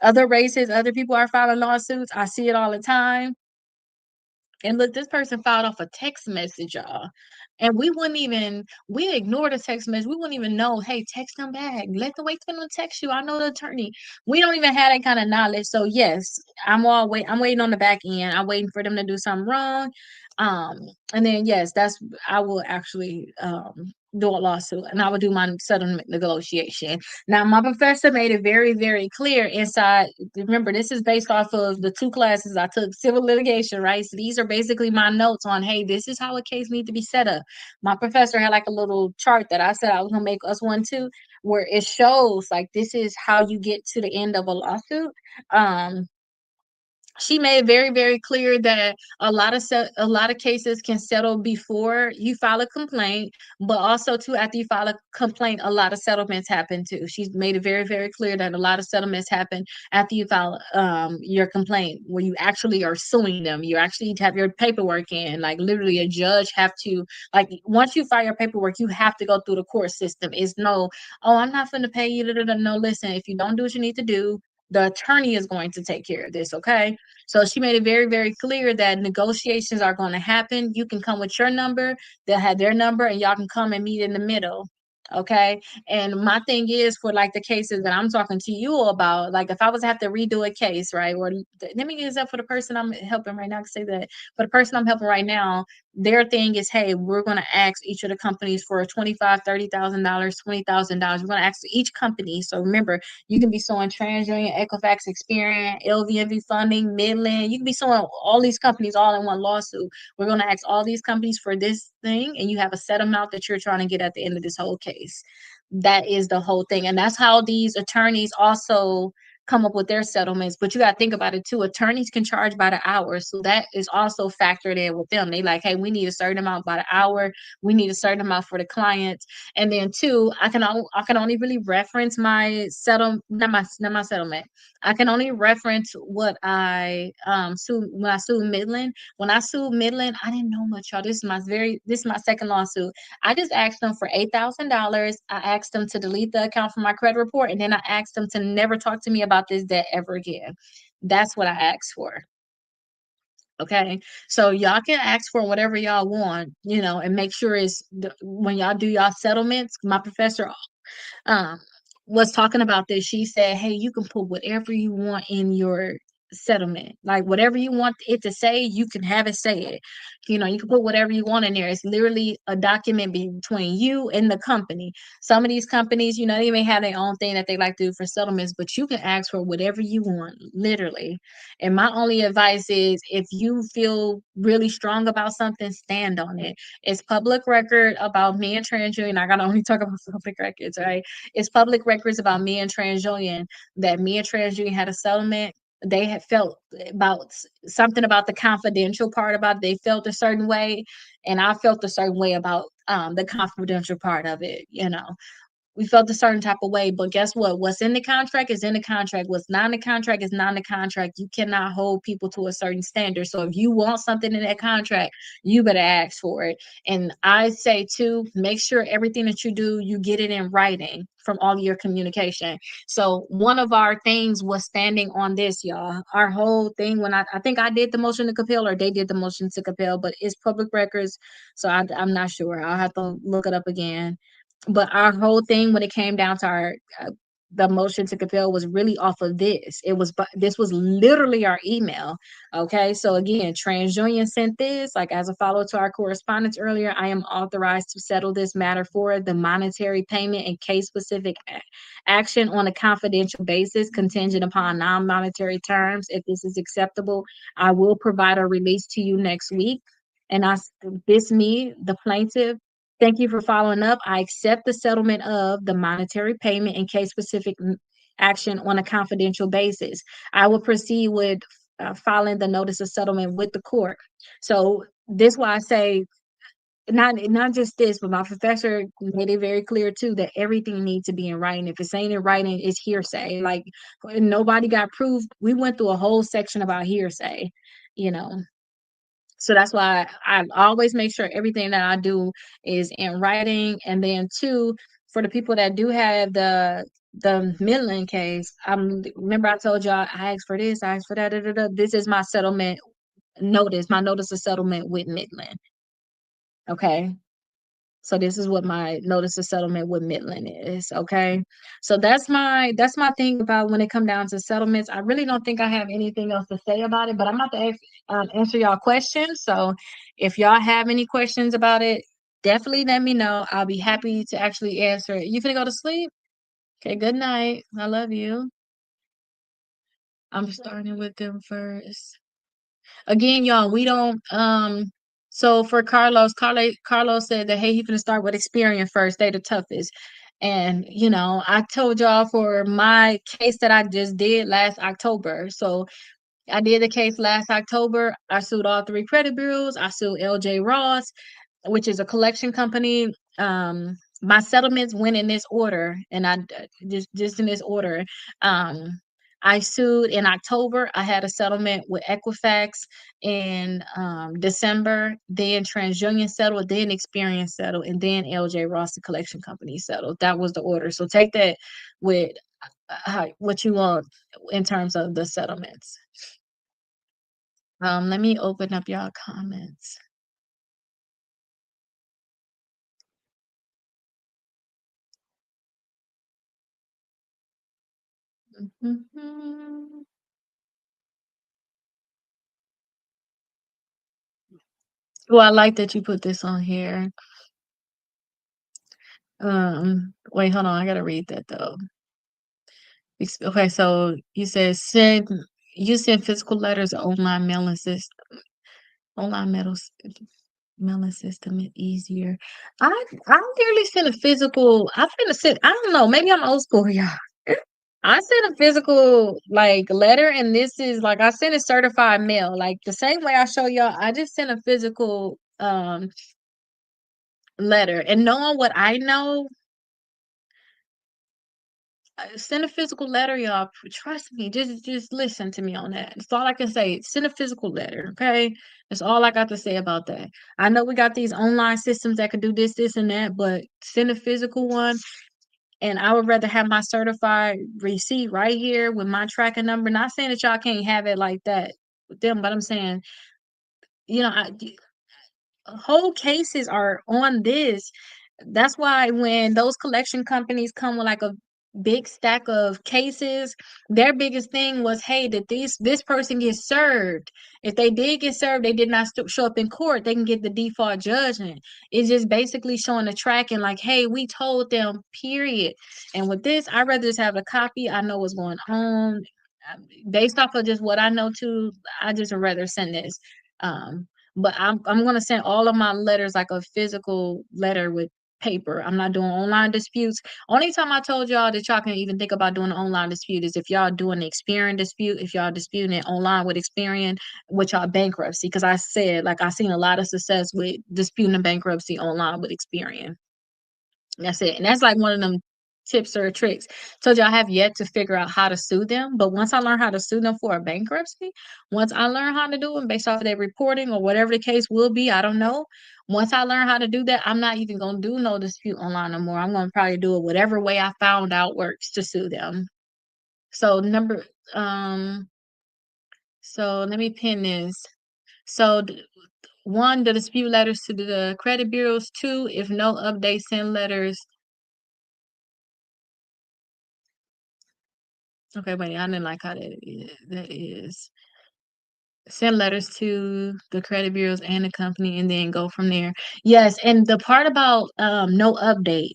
Other races, other people are filing lawsuits. I see it all the time. And look, this person filed off a text message, y'all. And we ignore the text message. We wouldn't even know, hey, text them back. Let the wait for them to text you. I know the attorney. We don't even have that kind of knowledge. So yes, I'm waiting on the back end. I'm waiting for them to do something wrong. Um, and then yes, I will actually do a lawsuit, and I will do my settlement negotiation. Now, my professor made it very, very clear inside. Remember, this is based off of the two classes I took, civil litigation, right? So these are basically my notes on, hey, this is how a case needs to be set up. My professor had like a little chart that I said I was gonna make us one too, where it shows like this is how you get to the end of a lawsuit. Um, she made very, very clear that a lot of cases can settle before you file a complaint, but also too after you file a complaint, a lot of settlements happen too. She's made it very, very clear that a lot of settlements happen after you file your complaint, where you actually are suing them. You actually have your paperwork in, like literally a judge have to, like, once you file your paperwork, you have to go through the court system. It's no, oh, I'm not going to pay you. No, listen, if you don't do what you need to do, the attorney is going to take care of this, okay? So she made it very, very clear that negotiations are going to happen. You can come with your number, they'll have their number, and y'all can come and meet in the middle. Okay. And my thing is for like the cases that I'm talking to you about, like if I was to have to redo a case, right? Or let me use that for the person I'm helping right now. I can say that for the person I'm helping right now, their thing is, hey, we're going to ask each of the companies for $25,000, $30,000, $20,000. We're going to ask each company. So remember, you can be suing TransUnion, Equifax, Experian, LVMV Funding, Midland. You can be suing all these companies all in one lawsuit. We're going to ask all these companies for this thing, and you have a set amount that you're trying to get at the end of this whole case. That is the whole thing. And that's how these attorneys also come up with their settlements. But you got to think about it too. Attorneys can charge by the hour. So that is also factored in with them. They like, hey, we need a certain amount by the hour. We need a certain amount for the clients. And then two, I can only really reference my not my settlement. I can only reference what I sued when I sued Midland. When I sued Midland, I didn't know much, y'all. This is my second lawsuit. I just asked them for $8,000. I asked them to delete the account from my credit report, and then I asked them to never talk to me about this debt ever again. That's what I asked for. Okay, so y'all can ask for whatever y'all want, you know, and make sure when y'all do y'all settlements. My professor um was talking about this. She said, hey, you can put whatever you want in your settlement, like whatever you want it to say, you can have it say it. You know, you can put whatever you want in there. It's literally a document between you and the company. Some of these companies, you know, they may have their own thing that they like to do for settlements, but you can ask for whatever you want, literally. And my only advice is, if you feel really strong about something, stand on it. It's public record about me and TransUnion. I gotta only talk about public records, right? It's public records about me and TransUnion, that me and TransUnion had a settlement. They had felt about something about the confidential part about it. They felt a certain way, and I felt a certain way about the confidential part of it, you know. we felt a certain type of way. But guess what? What's in the contract is in the contract. What's not in the contract is not in the contract. You cannot hold people to a certain standard. So if you want something in that contract, you better ask for it. And I say too, make sure everything that you do, you get it in writing from all of your communication. So one of our things was standing on this, y'all. Our whole thing, when I think I did the motion to compel or they did the motion to compel, but it's public records. So I'm not sure. I'll have to look it up again. But our whole thing when it came down to our the motion to compel was really off of this. This was literally our email. Okay, so again, TransUnion sent this like as a follow to our correspondence earlier. I am authorized to settle this matter for the monetary payment and case specific action on a confidential basis, contingent upon non-monetary terms. If this is acceptable, I will provide a release to you next week. And this me, the plaintiff, thank you for following up. I accept the settlement of the monetary payment and case specific action on a confidential basis. I will proceed with filing the notice of settlement with the court. So this why I say not just this, but my professor made it very clear too that everything needs to be in writing. If it's ain't in writing, it's hearsay. Like nobody got proof. We went through a whole section about hearsay, you know. So that's why I always make sure everything that I do is in writing. And then two, for the people that do have the Midland case, remember I told y'all I asked for this, I asked for that. Da, da, da. This is my settlement notice, my notice of settlement with Midland. Okay. So this is what my notice of settlement with Midland is. Okay. So that's my thing about when it come down to settlements. I really don't think I have anything else to say about it, but I'm about to answer y'all questions. So if y'all have any questions about it, definitely let me know. I'll be happy to actually answer it. You finna go to sleep? Okay, good night. I love you. I'm starting with them first. Again, y'all, we don't so for Carlos said that hey, he's gonna start with Experian first, they the toughest. And I told y'all for my case that I just did last October. So I did the case last October. I sued all three credit bureaus. I sued LJ Ross, which is a collection company. My settlements went in this order, and I just in this order. I sued in October. I had a settlement with Equifax in December. Then TransUnion settled, then Experian settled, and then LJ Ross, the collection company, settled. That was the order. So take that with what you want in terms of the settlements. Let me open up y'all comments. Mhm. Well, I like that you put this on here. Wait, hold on. I gotta read that though. Okay, so you send physical letters or online mailing system. Online mailing system is easier. I rarely send a physical. I'm gonna send. I don't know. Maybe I'm old school, y'all. I sent a physical like letter, and this is like I sent a certified mail. Like the same way I show y'all, I just sent a physical letter. And knowing what I know, send a physical letter, y'all. Trust me. Just listen to me on that. That's all I can say. Send a physical letter, okay? That's all I got to say about that. I know we got these online systems that can do this, and that, but send a physical one. And I would rather have my certified receipt right here with my tracking number. Not saying that y'all can't have it like that with them, but I'm saying, you know, I, whole cases are on this. That's why when those collection companies come with like a big stack of cases, their biggest thing was, hey, that this person gets served. If they did get served, they did not show up in court, they can get the default judgment. It's just basically showing the tracking, like, hey, we told them, period. And with this, I'd rather just have a copy. I know what's going on. Based off of just what I know too, I just would rather send this. But I'm gonna send all of my letters like a physical letter with paper. I'm not doing online disputes. Only time I told y'all that y'all can even think about doing an online dispute is if y'all doing the Experian dispute, if y'all disputing it online with Experian, with y'all bankruptcy. Because I said, like, I seen a lot of success with disputing the bankruptcy online with Experian. That's it. And that's like one of them tips or tricks. Told you I have yet to figure out how to sue them, but once I learn how to sue them for a bankruptcy, once I learn how to do it based off of their reporting or whatever the case will be, I don't know. Once I learn how to do that, I'm not even gonna do no dispute online no more. I'm gonna probably do it whatever way I found out works to sue them. So um so let me pin this. So one, the dispute letters to the credit bureaus. Two, if no update, send letters. Okay, wait, I didn't like how that is. Send letters to the credit bureaus and the company and then go from there. Yes, and the part about no updates,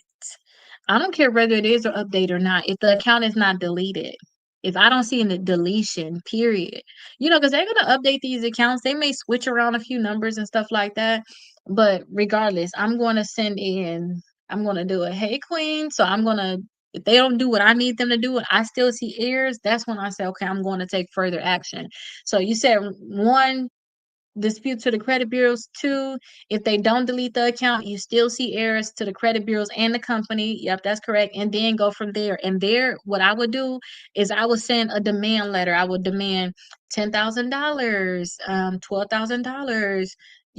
I don't care whether it is an update or not. If the account is not deleted, if I don't see any deletion, period, because they're gonna update these accounts. They may switch around a few numbers and stuff like that. But regardless, I'm gonna send in, I'm gonna do a hey queen. So I'm gonna, if they don't do what I need them to do and I still see errors, that's when I say, okay, I'm going to take further action. So you said one, dispute to the credit bureaus. Two, if they don't delete the account, you still see errors to the credit bureaus and the company. Yep, that's correct. And then go from there. And there, what I would do is I would send a demand letter. I would demand $10,000, $12,000.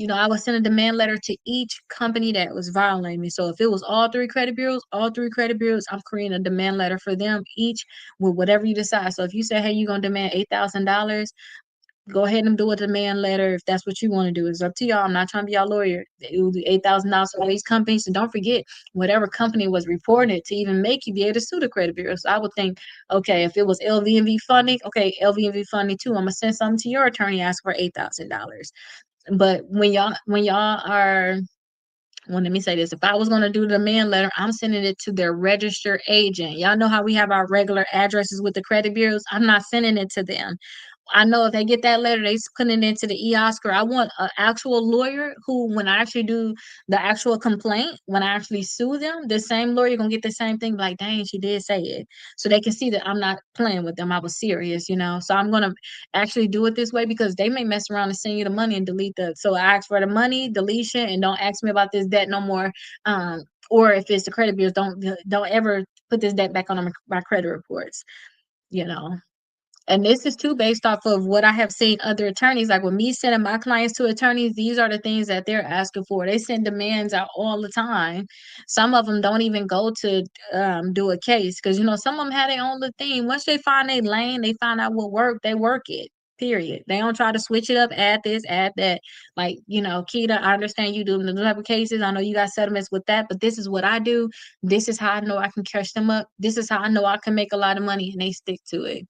I would send a demand letter to each company that was violating me. So if it was all three credit bureaus, I'm creating a demand letter for them each with whatever you decide. So if you say, hey, you're gonna demand $8,000, go ahead and do a demand letter if that's what you want to do. It's up to y'all. I'm not trying to be y'all lawyer. It will do $8,000 for all these companies. And don't forget, whatever company was reported to even make you be able to sue the credit bureau. So I would think, okay, if it was LVMV funding, okay, LVMV funding too. I'm gonna send something to your attorney, ask for $8,000. But when y'all are, well, let me say this. If I was going to do the demand letter, I'm sending it to their registered agent. Y'all know how we have our regular addresses with the credit bureaus? I'm not sending it to them. I know if they get that letter, they putting it into the e-Oscar. I want an actual lawyer who, when I actually do the actual complaint, when I actually sue them, the same lawyer gonna get the same thing. Like, dang, she did say it, so they can see that I'm not playing with them. I was serious. So I'm gonna actually do it this way because they may mess around and send you the money and delete the. So I ask for the money, deletion, and don't ask me about this debt no more. Or if it's the credit bills, don't ever put this debt back on my credit reports. You know. And this is too based off of what I have seen other attorneys, like with me sending my clients to attorneys, these are the things that they're asking for. They send demands out all the time. Some of them don't even go to do a case because, some of them have their own little thing. Once they find their lane, they find out what work, they work it. Period. They don't try to switch it up, add this, add that. Like, Keita, I understand you do the type of cases. I know you got settlements with that, but this is what I do. This is how I know I can catch them up. This is how I know I can make a lot of money, and they stick to it.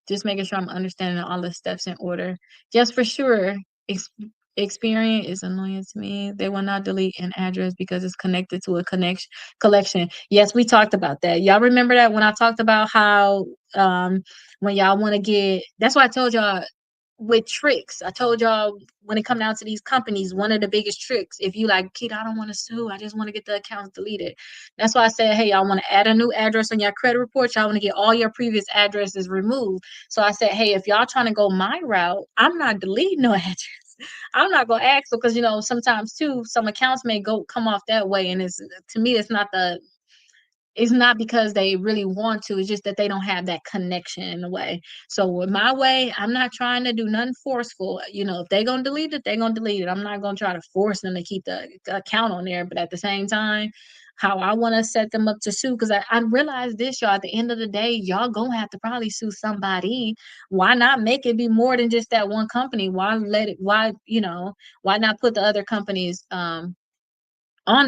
Just making sure I'm understanding all the steps in order. Just for sure, ex- Experian is annoying to me. They will not delete an address because it's connected to a connection collection. Yes, we talked about that. Y'all remember that when I talked about how when y'all want to get, that's why I told y'all with tricks. I told y'all when it come down to these companies, one of the biggest tricks, if you like, kid, I don't want to sue, I just want to get the accounts deleted. That's why I said, hey, y'all want to add a new address on your credit report. Y'all want to get all your previous addresses removed. So I said, hey, if y'all trying to go my route, I'm not deleting no address. I'm not gonna ask because sometimes too some accounts may go come off that way, and it's, to me, it's not because they really want to. It's just that they don't have that connection in a way. So with my way, I'm not trying to do nothing forceful. If they're gonna delete it, they're gonna delete it. I'm not gonna try to force them to keep the account on there. But at the same time, how I want to set them up to sue, because I realize this, y'all. At the end of the day, y'all gonna have to probably sue somebody. Why not make it be more than just that one company? Why let it? Why not put the other companies on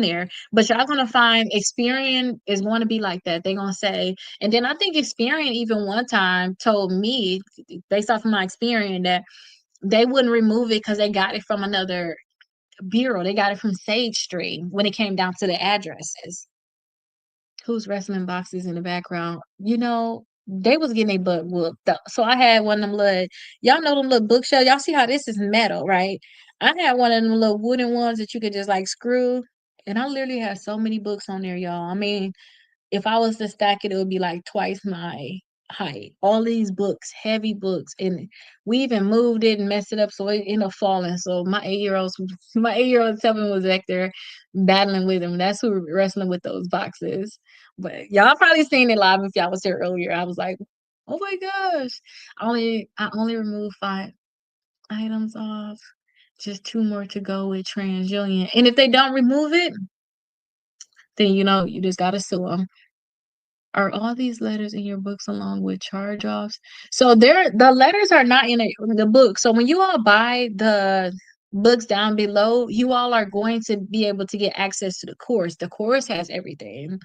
there? But y'all gonna find Experian is going to be like that. They're gonna say, and then I think Experian even one time told me, based off of my experience, that they wouldn't remove it because they got it from another bureau. They got it from Sage Street when it came down to the addresses. Who's wrestling boxes in the background? They was getting a butt whooped. So I had one of them little, y'all know them little bookshelves. Y'all see how this is metal, right? I had one of them little wooden ones that you could just like screw. And I literally had so many books on there, y'all. I mean, if I was to stack it, it would be like twice my height. All these books, heavy books, and we even moved it and messed it up, so it ended up falling. So my 8-year old self was back there battling with him. That's who were wrestling with those boxes. But y'all probably seen it live if y'all was here earlier. I was like, oh my gosh, I only removed 5 items off. Just 2 more to go with TransUnion. And if they don't remove it, then you just gotta sue them. Are all these letters in your books along with charge-offs? So the letters are not in the book. So when you all buy the books down below, you all are going to be able to get access to the course. The course has everything.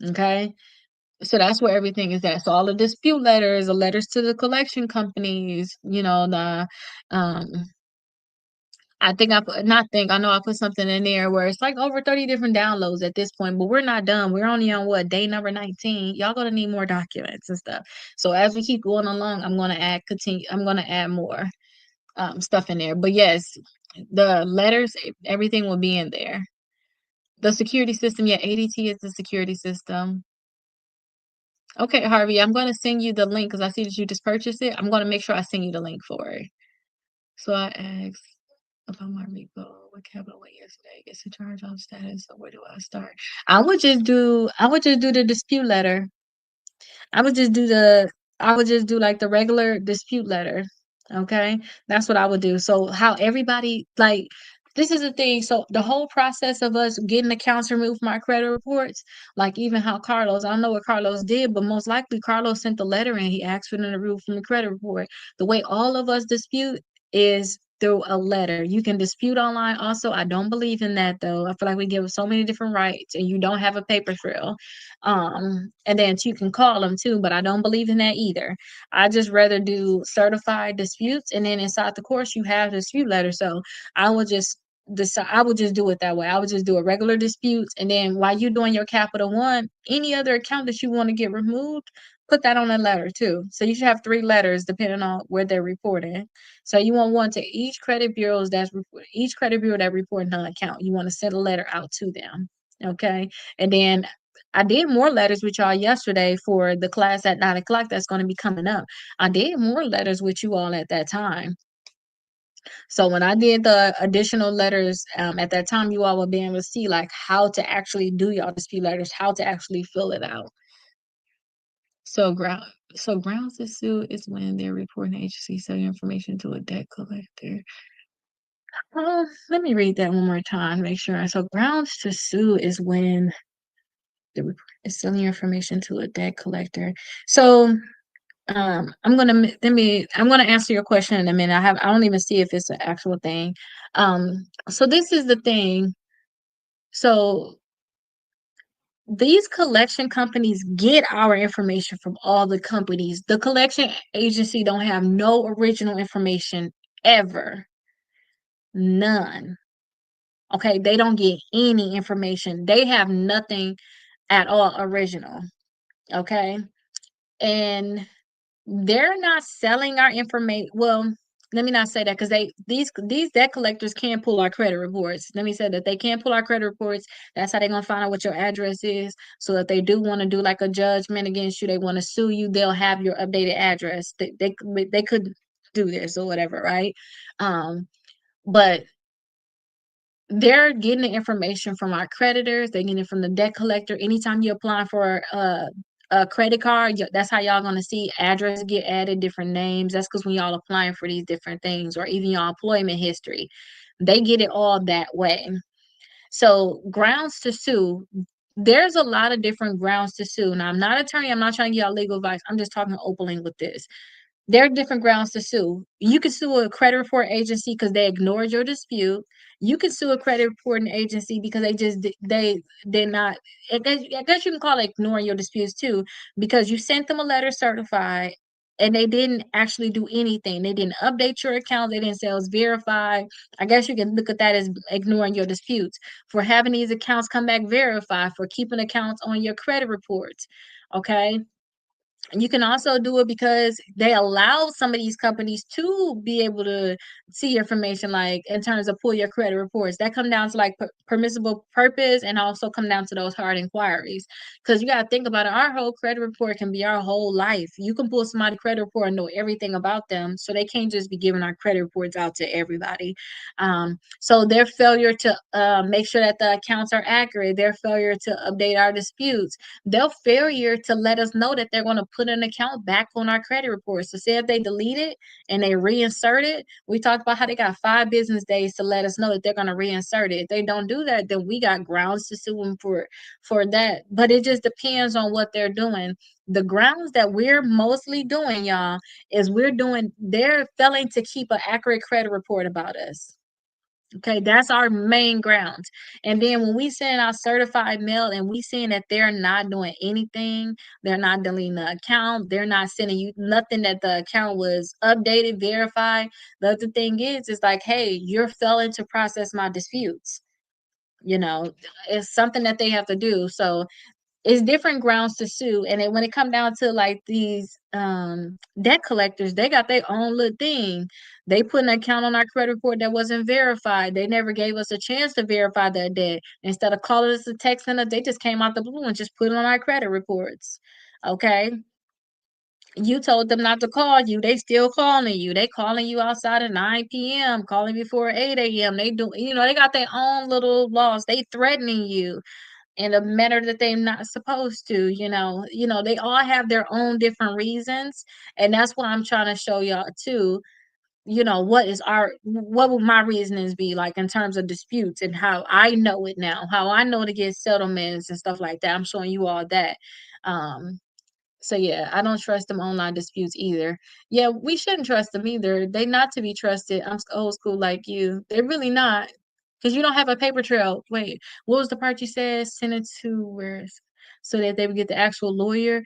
Okay. So that's where everything is at. So all the dispute letters, the letters to the collection companies, the um I think I know I put something in there where it's like over 30 different downloads at this point, but we're not done. We're only on what, day number 19. Y'all gonna need more documents and stuff. So as we keep going along, I'm gonna add more stuff in there. But yes, the letters, everything will be in there. The security system, yeah, ADT is the security system. Okay, Harvey, I'm gonna send you the link because I see that you just purchased it. I'm gonna make sure I send you the link for it. So I asked about my repo, what capital went yesterday? It's a charge off status. So where do I start? I would just do the dispute letter. I would just do the I would just do like the regular dispute letter. Okay? That's what I would do. So how everybody like this is the thing. So the whole process of us getting accounts removed from our credit reports, like even how Carlos, I don't know what Carlos did, but most likely Carlos sent the letter and he asked for them to remove from the credit report. The way all of us dispute is through a letter. You can dispute online also. I don't believe in that though. I feel like we give so many different rights and you don't have a paper trail. And then you can call them too, but I don't believe in that either. I just rather do certified disputes, and then inside the course you have dispute letter. So I would just decide. I would just do it that way. I would just do a regular disputes, and then while you're doing your Capital One, any other account that you want to get removed, put that on a letter too. So you should have 3 letters depending on where they're reporting. So you want one to each credit bureau that reporting an account. You want to send a letter out to them. Okay. And then I did more letters with y'all yesterday for the class at 9 o'clock that's going to be coming up. I did more letters with you all at that time. So when I did the additional letters at that time, you all will be able to see like how to actually do y'all dispute letters, how to actually fill it out. So grounds to sue is when they're reporting agency selling information to a debt collector. Let me read that one more time, make sure. So grounds to sue is when the report is selling information to a debt collector. So I'm gonna answer your question in a minute. I don't even see if it's an actual thing. So this is the thing. So these collection companies get our information from all the companies. The collection agency don't have no original information ever. None. Okay, they don't get any information. They have nothing at all original. Okay. And they're not selling our information. Well, let me not say that because these debt collectors can pull our credit reports. Let me say that they can pull our credit reports. That's how they're gonna find out what your address is. So if they do want to do like a judgment against you, they want to sue you, they'll have your updated address. They could do this or whatever, right? But they're getting the information from our creditors. They're getting it from the debt collector. Anytime you apply for a credit card, that's how y'all gonna see addresses get added, different names. That's because when y'all applying for these different things, or even your employment history, they get it all that way. So grounds to sue. There's a lot of different grounds to sue. Now, I'm not an attorney. I'm not trying to get y'all legal advice. I'm just talking openly with this. There are different grounds to sue. You can sue a credit report agency because they ignored your dispute. You can sue a credit reporting agency because they did not. I guess you can call it ignoring your disputes too, because you sent them a letter certified and they didn't actually do anything. They didn't update your account. They didn't say it was verified. I guess you can look at that as ignoring your disputes for having these accounts come back verified, for keeping accounts on your credit reports. Okay. You can also do it because they allow some of these companies to be able to see information, like in terms of pull your credit reports. That come down to like permissible purpose, and also come down to those hard inquiries. Because you got to think about it, our whole credit report can be our whole life. You can pull somebody's credit report and know everything about them, so they can't just be giving our credit reports out to everybody. So their failure to make sure that the accounts are accurate, their failure to update our disputes, their failure to let us know that they're going to put an account back on our credit report. So say if they delete it and they reinsert it, we talked about how they got 5 business days to let us know that they're going to reinsert it. If they don't do that, then we got grounds to sue them for that. But it just depends on what they're doing. The grounds that we're mostly doing, y'all, is they're failing to keep an accurate credit report about us. Okay, that's our main grounds. And then when we send out certified mail and we seeing that they're not doing anything, they're not deleting the account, they're not sending you nothing that the account was updated, verified. The other thing is like, hey, you're failing to process my disputes. You know, it's something that they have to do. So it's different grounds to sue. And then when it come down to like these debt collectors, they got their own little thing. They put an account on our credit report that wasn't verified. They never gave us a chance to verify that debt. Instead of calling us a text us, they just came out the blue and just put it on our credit reports. Okay. You told them not to call you. They still calling you. They calling you outside at 9 p.m., calling before 8 a.m. They do, they got their own little laws. They threatening you in a manner that they're not supposed to. They all have their own different reasons, and that's what I'm trying to show y'all too. What would my reasonings be like in terms of disputes, and how I know it now, how I know to get settlements and stuff like that. I'm showing you all that. Um so yeah, I don't trust them online disputes either. Yeah, we shouldn't trust them either. They not to be trusted. I'm old school like you. They're really not. Because you don't have a paper trail. Wait, what was the part you said? Send it to where, so that they would get the actual lawyer.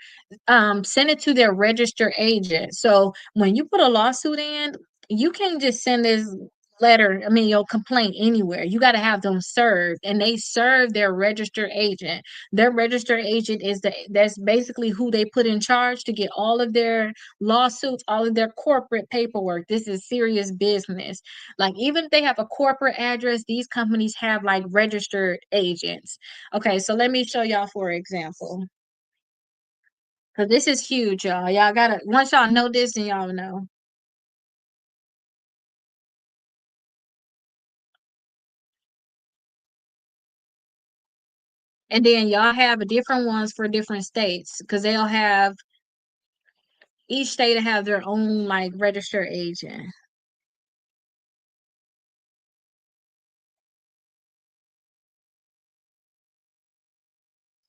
Send it to their registered agent. So when you put a lawsuit in, you can't just send this letter, I mean, your complaint anywhere. You got to have them served, and they serve their registered agent. Their registered agent that's basically who they put in charge to get all of their lawsuits, all of their corporate paperwork. This is serious business. Like, even if they have a corporate address, these companies have like registered agents. Okay, so let me show y'all for example. Because this is huge, y'all. Y'all gotta, once y'all know this, then y'all know. And then y'all have different ones for different states, because they'll have, each state will have their own like registered agent.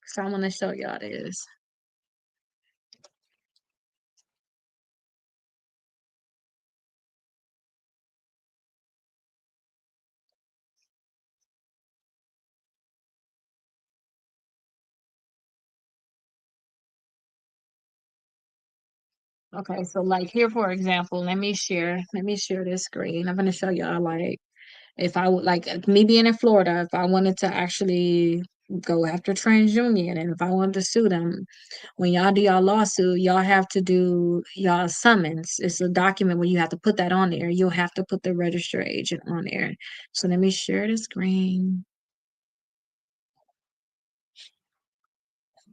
So I'm gonna show y'all this. Okay, so like here for example, let me share this screen. I'm gonna show y'all like, if I would like, me being in Florida, if I wanted to actually go after TransUnion, and if I wanted to sue them, when y'all do y'all lawsuit, y'all have to do y'all summons. It's a document where you have to put that on there. You'll have to put the register agent on there. So let me share the screen.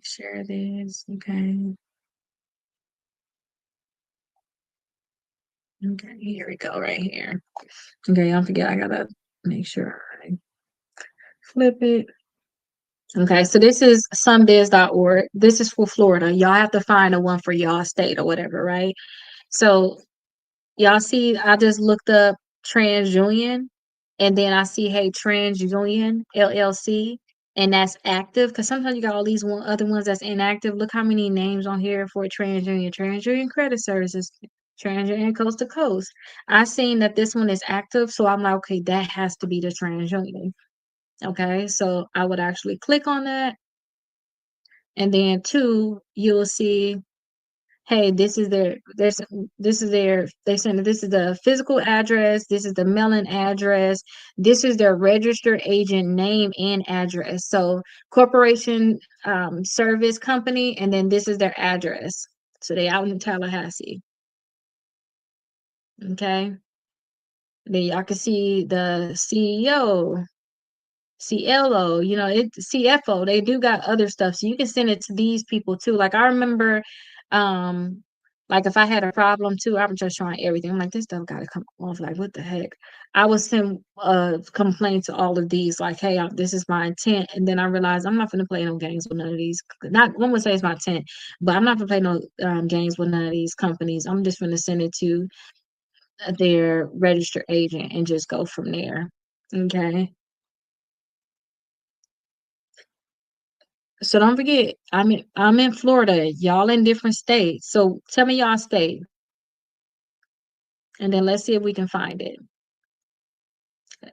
Share this. Okay. Okay, here we go, right here. Okay, don't forget, I gotta make sure I flip it. Okay, so this is sunbiz.org. This is for Florida. Y'all have to find a one for y'all state or whatever, right? So y'all see, I just looked up TransUnion, and then I see, hey, TransUnion LLC, and that's active, because sometimes you got all these other ones that's inactive. Look how many names on here for TransUnion Credit Services, TransUnion Coast to Coast. I seen that this one is active, so I'm like, okay, that has to be the TransUnion. Okay, so I would actually click on that, and then two, you'll see, hey, they send this is the physical address, this is the mailing address, this is their registered agent name and address. So corporation, service company, and then this is their address. So they out in Tallahassee. Okay. Then y'all can see the CEO, CLO, CFO. They do got other stuff. So you can send it to these people too. Like I remember, um, like if I had a problem too, I'm just trying everything. I'm like, this stuff gotta come off. Like, what the heck? I would send a complaint to all of these, like, hey, this is my intent. And then I realized I'm not gonna play no games with none of these. Not one would say it's my intent, but I'm not gonna play no games with none of these companies. I'm just gonna send it to their registered agent and just go from there. Okay. So don't forget, I'm in Florida. Y'all in different states. So tell me y'all state, and then let's see if we can find it.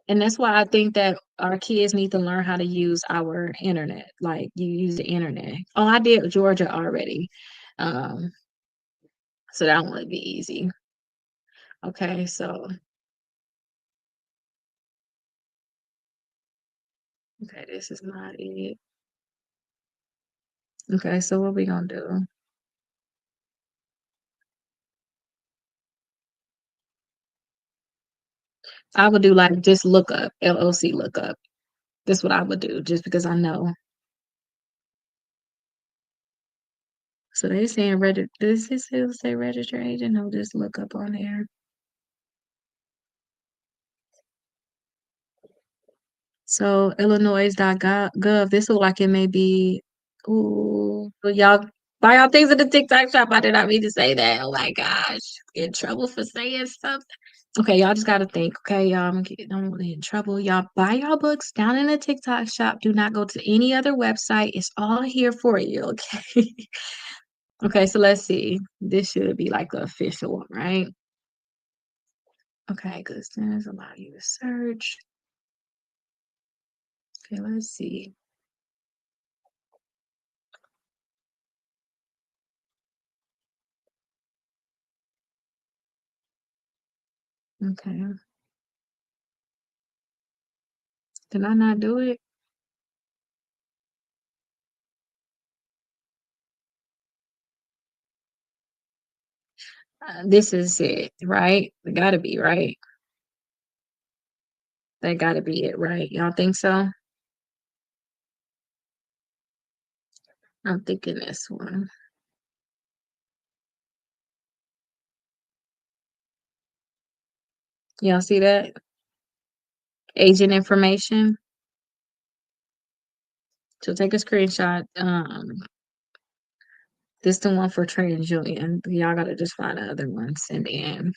And that's why I think that our kids need to learn how to use our internet. Like you use the internet. Oh, I did Georgia already. Um, so that one would be easy. Okay, so okay, this is not it. Okay, so what we gonna do? I would do like just look up, LLC lookup. That's what I would do, just because I know. So they saying does this still say register agent? No, just look up on there. So Illinois.gov, this look like it may be, ooh, but y'all buy y'all things at the TikTok shop. I did not mean to say that. Oh my gosh, get in trouble for saying something. Okay, y'all just gotta think. Okay, y'all, don't get in trouble. Y'all buy y'all books down in the TikTok shop. Do not go to any other website. It's all here for you. Okay. Okay, so let's see. This should be like the official one, right? Okay, good sentence allow you to search. Okay, let's see. Okay, did I not do it? This is it, right? It gotta be right. That gotta be it, right? Y'all think so? I'm thinking this one. Y'all see that? Agent information. So take a screenshot. This the one for TransUnion. Y'all gotta just find the other one. Send in.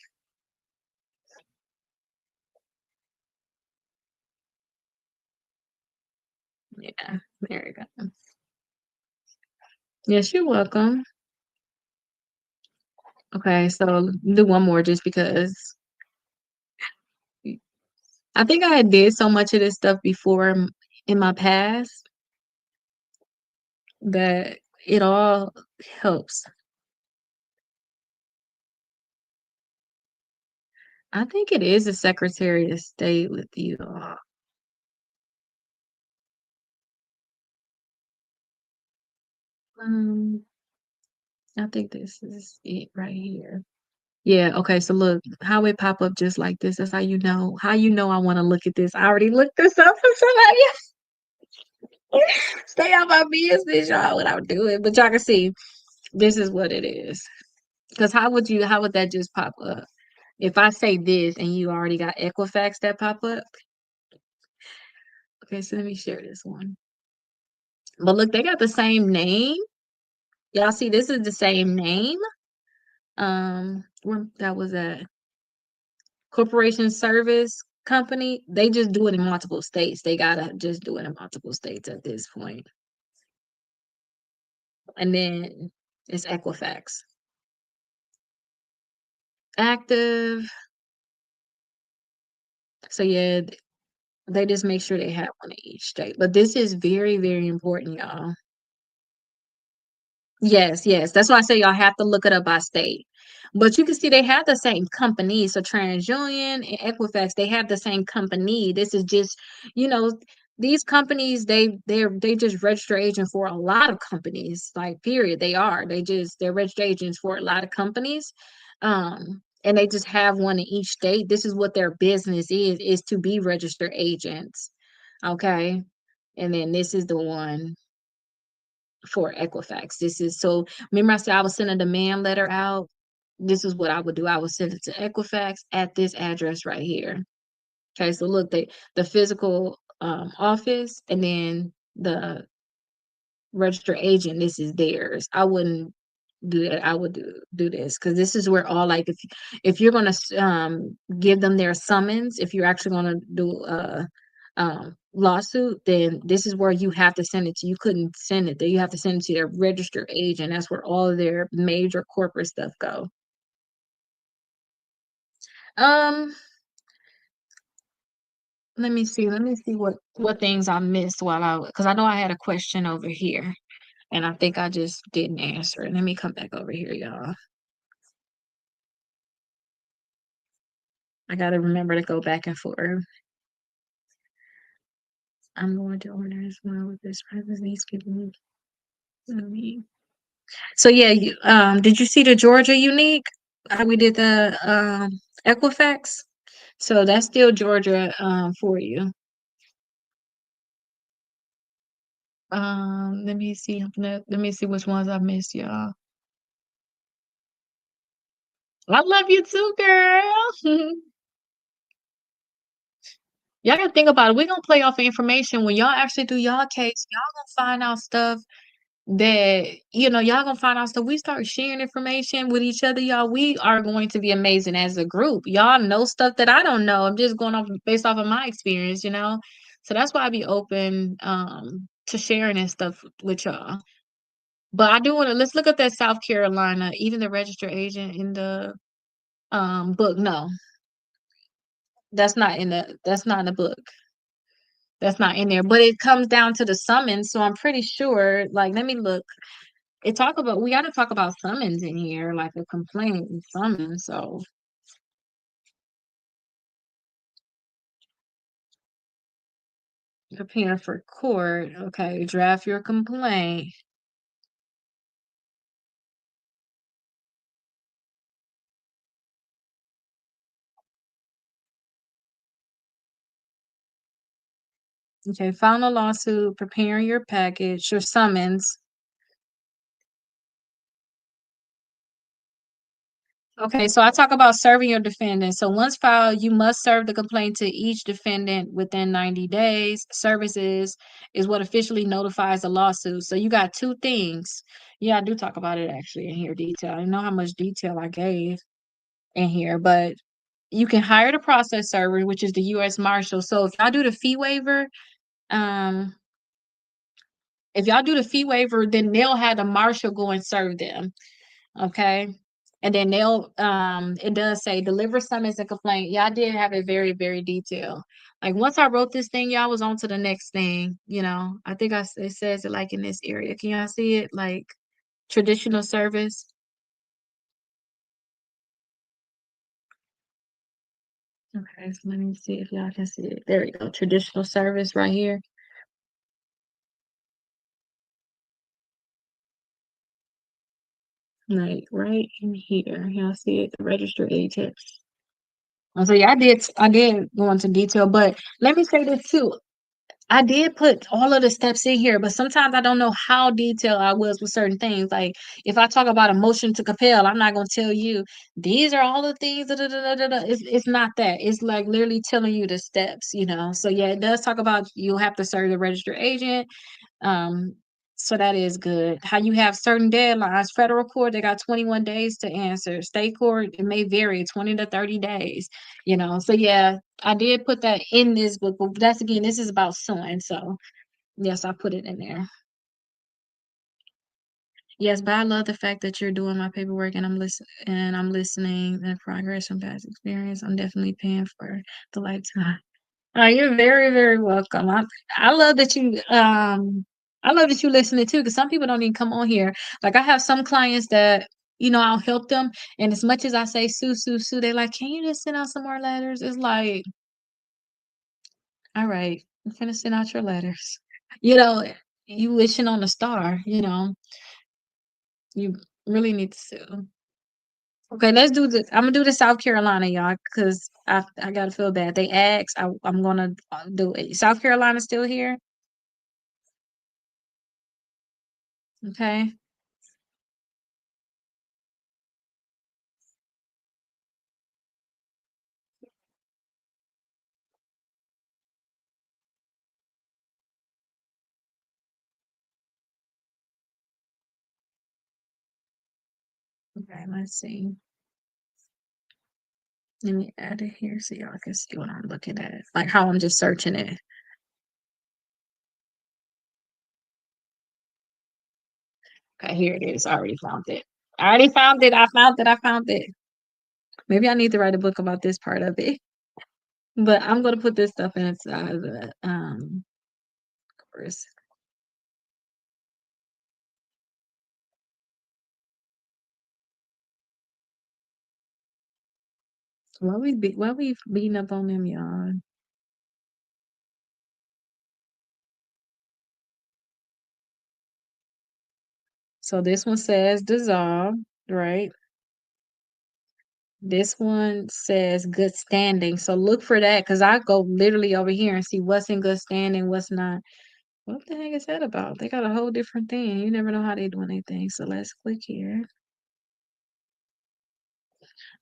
Yeah, there you go. Yes, you're welcome. Okay, so do one more just because I think I did so much of this stuff before in my past that it all helps. I think it is the Secretary of State with you. Um, I think this is it right here. Yeah, okay, so look, how it pop up just like this. That's how you know I want to look at this. I already looked this up for somebody else. Stay out my business, y'all, what I'm doing. But y'all can see this is what it is. Because how would that just pop up? If I say this and you already got Equifax that pop up. Okay, so let me share this one. But look, they got the same name. Y'all see, this is the same name. Where that was a corporation service company. They just do it in multiple states. They gotta just do it in multiple states at this point. And then it's Equifax. Active. So yeah, they just make sure they have one in each state. But this is very, very important, y'all. Yes, yes. That's why I say y'all have to look it up by state. But you can see they have the same company. So TransUnion and Equifax, they have the same company. This is just, you know, these companies, they just register agent for a lot of companies, like period. They're registered agents for a lot of companies. And they just have one in each state. This is what their business is to be registered agents. Okay. And then this is the one for Equifax. This is so remember I said I was sending a demand letter out. This is what I would do. I would send it to Equifax at this address right here. Okay, so look, the physical office and then the registered agent, this is theirs. I wouldn't do that. I would do this because this is where all like if you're gonna give them their summons, if you're actually gonna do a lawsuit, then this is where you have to send it to. You couldn't send it there. You have to send it to their registered agent. That's where all of their major corporate stuff go. Um, let me see what things I missed while because I know I had a question over here. And I think I just didn't answer it. Let me come back over here, y'all. I gotta remember to go back and forth. I'm going to order as well with this present. These people. So yeah, did you see the Georgia unique? How we did the Equifax? So that's still Georgia for you. Let me see. Let me see which ones I missed, y'all. I love you too, girl. Y'all gotta think about it. We're gonna play off of information. When y'all actually do y'all case, y'all gonna find out stuff that, y'all gonna find out stuff. We start sharing information with each other, y'all. We are going to be amazing as a group. Y'all know stuff that I don't know. I'm just going off based off of my experience. So that's why I be open to sharing and stuff with y'all. But I do want to let's look at that South Carolina, even the registered agent in the book. No, that's not in the book. That's not in there, but it comes down to the summons. So I'm pretty sure, like, let me look. We got to talk about summons in here, like a complaint and summons. So prepare for court. Okay, draft your complaint. Okay, file a lawsuit, prepare your package, your summons. Okay, so I talk about serving your defendant. So once filed, you must serve the complaint to each defendant within 90 days. Services is what officially notifies the lawsuit. So you got two things. Yeah, I do talk about it actually in here detail. I know how much detail I gave in here, but you can hire the process server, which is the U.S. Marshal. So um, if y'all do the fee waiver, then they'll have the marshal go and serve them. Okay. And then it does say deliver summons and complaint. Yeah, I did have it very, very detailed. Like once I wrote this thing, y'all was on to the next thing. I think it says it like in this area. Can y'all see it? Like traditional service. Okay, so let me see if y'all can see it. There we go. Traditional service right here. Like right in here. Y'all see it, the registered agents. And so yeah, I did go into detail, but let me say this too. I did put all of the steps in here, but sometimes I don't know how detailed I was with certain things. Like if I talk about a motion to compel, I'm not gonna tell you these are all the things. Da, da, da, da, da, da. It's not that. It's like literally telling you the steps. So yeah, it does talk about you'll have to serve the registered agent. Um, so that is good. How you have certain deadlines. Federal court, they got 21 days to answer. State court, it may vary 20 to 30 days. So yeah, I did put that in this book, but that's again, this is about suing. So yes, I put it in there. Yes, but I love the fact that you're doing my paperwork and I'm listening and progress from past experience. I'm definitely paying for the lifetime. You're very, very welcome. I love that I love that you listening too, because some people don't even come on here. Like I have some clients that, I'll help them. And as much as I say sue, sue, sue, they're like, can you just send out some more letters? It's like, all right. I'm finna send out your letters. You know, you wishing on a star, you really need to sue. Okay, let's do this. I'm gonna do the South Carolina, y'all, because I gotta feel bad. They asked. I'm gonna do it. South Carolina still here? Okay. Okay, let's see. Let me add it here so y'all can see what I'm looking at. Like how I'm just searching it. Okay, here it is. I already found it. I already found it. I found it. I found it. Maybe I need to write a book about this part of it. But I'm gonna put this stuff inside of the course. Why we beating up on them, y'all? So this one says dissolve, right? This one says good standing. So look for that because I go literally over here and see what's in good standing, what's not. What the heck is that about? They got a whole different thing. You never know how they doing anything. So let's click here.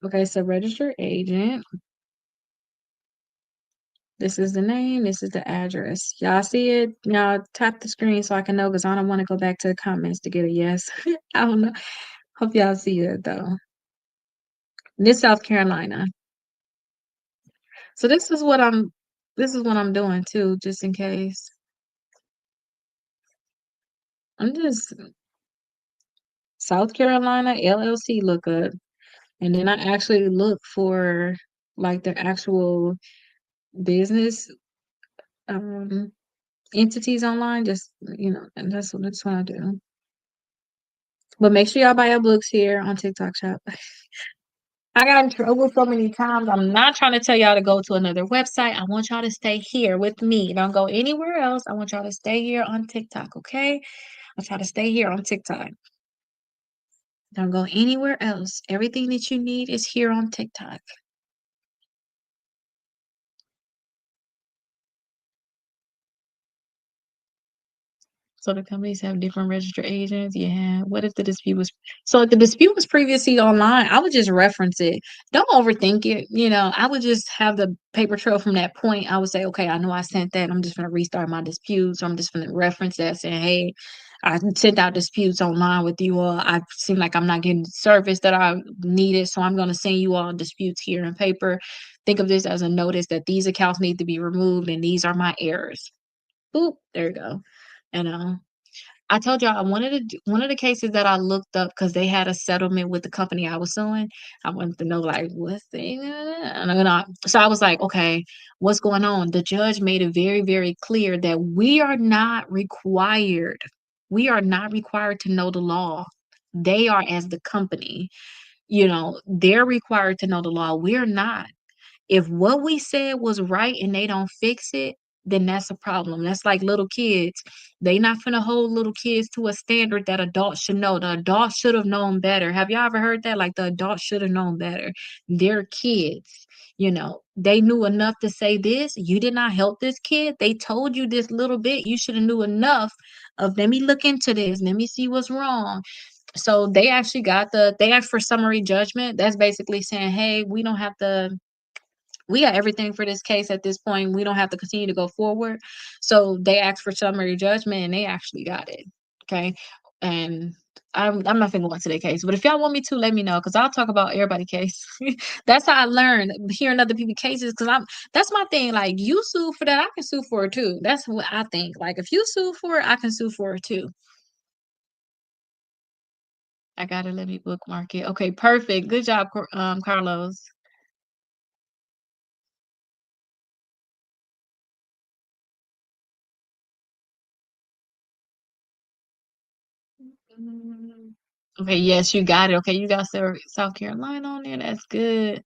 Okay, so registered agent. This is the name. This is the address. Y'all see it? Y'all tap the screen so I can know because I don't want to go back to the comments to get a yes. I don't know. Hope y'all see it though. This South Carolina. So this is what I'm doing too, just in case. I'm just South Carolina LLC look up. And then I actually look for like the actual business um entities online, just and that's what I do. But make sure y'all buy your books here on TikTok Shop. I got in trouble so many times. I'm not trying to tell y'all to go to another website. I want y'all to stay here with me. Don't go anywhere else. I want y'all to stay here on TikTok, okay? I'll try to stay here on TikTok. Don't go anywhere else. Everything that you need is here on TikTok. So the companies have different registered agents. Yeah. What if the dispute was so if the dispute was previously online? I would just reference it. Don't overthink it. I would just have the paper trail from that point. I would say, okay, I know I sent that. I'm just gonna restart my dispute. So I'm just gonna reference that saying, hey, I sent out disputes online with you all. I seem like I'm not getting the service that I needed. So I'm gonna send you all disputes here in paper. Think of this as a notice that these accounts need to be removed and these are my errors. Boop, there you go. And I told y'all one of the cases that I looked up because they had a settlement with the company I was suing. I wanted to know like what's the so I was like, okay, what's going on? The judge made it very, very clear that we are not required to know the law. They are as the company, they're required to know the law. We're not. If what we said was right and they don't fix it, then that's a problem. That's like little kids. They not finna hold little kids to a standard that adults should know. The adults should have known better. Have y'all ever heard that? Like the adults should have known better. They're kids. They knew enough to say this. You did not help this kid. They told you this little bit. You should have knew enough of let me look into this. Let me see what's wrong. So they asked for summary judgment. That's basically saying, hey, we got everything for this case at this point. We don't have to continue to go forward. So they asked for summary judgment and they actually got it. Okay. And I'm not gonna go into their case, but if y'all want me to, let me know because I'll talk about everybody's case. That's how I learn hearing other people's cases because that's my thing. Like you sue for that, I can sue for it too. That's what I think. Like if you sue for it, I can sue for it too. I gotta let me bookmark it. Okay, perfect. Good job, Carlos. Mm. Okay, yes, you got it. Okay, you got South Carolina on there. That's good.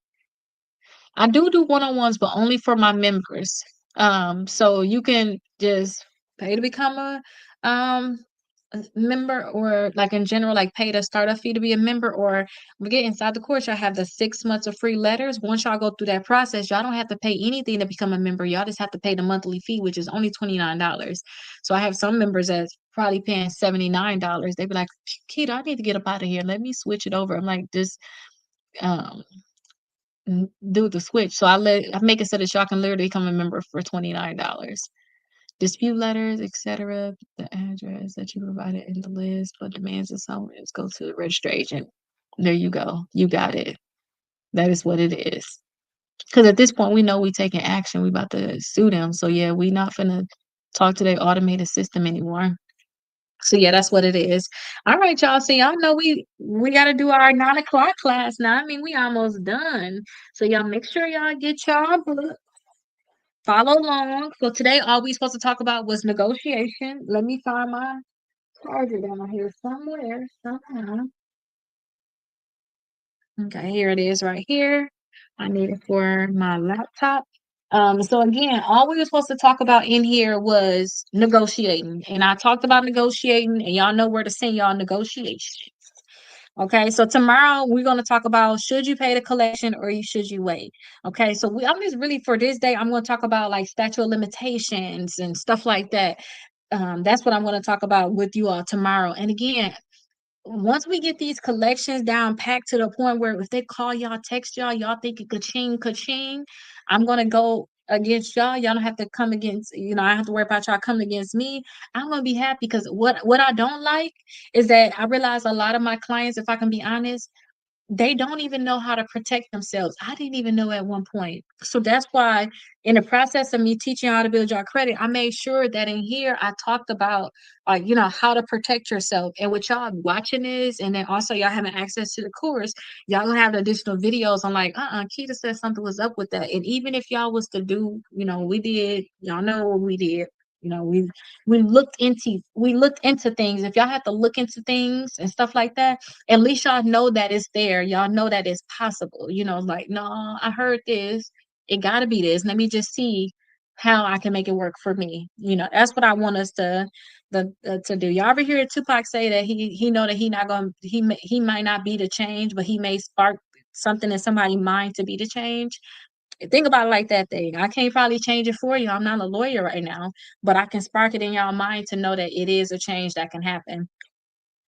I do one-on-ones, but only for my members. So you can just pay to become um a member, or like in general, like pay the startup fee to be a member, or we get inside the course, y'all have the 6 months of free letters. Once y'all go through that process, y'all don't have to pay anything to become a member. Y'all just have to pay the monthly fee, which is only $29. So I have some members that's probably paying $79. They be like, Keita, I need to get up out of here. Let me switch it over. I'm like, just um do the switch. So I make it so that y'all can literally become a member for $29. Dispute letters, etc. The address that you provided in the list, but demands of summons go to the registration. There you go. You got it. That is what it is. Because at this point, we know we taking action. We about to sue them. So yeah, we not finna talk to their automated system anymore. So yeah, that's what it is. All right, y'all. So y'all know we got to do our 9 o'clock class now. I mean, we almost done. So y'all make sure y'all get y'all book. Follow along. So today, all we supposed to talk about was negotiation. Let me find my charger down here somewhere, somehow. Okay, here it is right here. I need it for my laptop. So again, all we were supposed to talk about in here was negotiating. And I talked about negotiating, and y'all know where to send y'all negotiation. Okay, so tomorrow we're going to talk about should you pay the collection or should you wait? Okay, so I'm just really for this day, I'm going to talk about like statute of limitations and stuff like that. That's what I'm going to talk about with you all tomorrow. And again, once we get these collections down packed to the point where if they call y'all, text y'all, y'all think it ka-ching, ka-ching, I'm gonna go against y'all. Y'all don't have to come against, I don't have to worry about y'all coming against me. I'm gonna be happy because what I don't like is that I realize a lot of my clients, if I can be honest, they don't even know how to protect themselves. I didn't even know at one point. So that's why in the process of me teaching how to build your credit, I made sure that in here I talked about how to protect yourself. And with y'all watching this, and then also y'all having access to the course, y'all gonna have the additional videos on like, Keita said something was up with that. And even if y'all was to do, we did, y'all know what we did. You know, we looked into things. If y'all have to look into things and stuff like that, at least y'all know that it's there. Y'all know that it's possible. Like, no, I heard this. It got to be this. Let me just see how I can make it work for me. That's what I want us to do. Y'all ever hear Tupac say that he know that he not gonna he might not be the change, but he may spark something in somebody's mind to be the change. Think about it like that thing. I can't probably change it for you. I'm not a lawyer right now, but I can spark it in y'all mind to know that it is a change that can happen.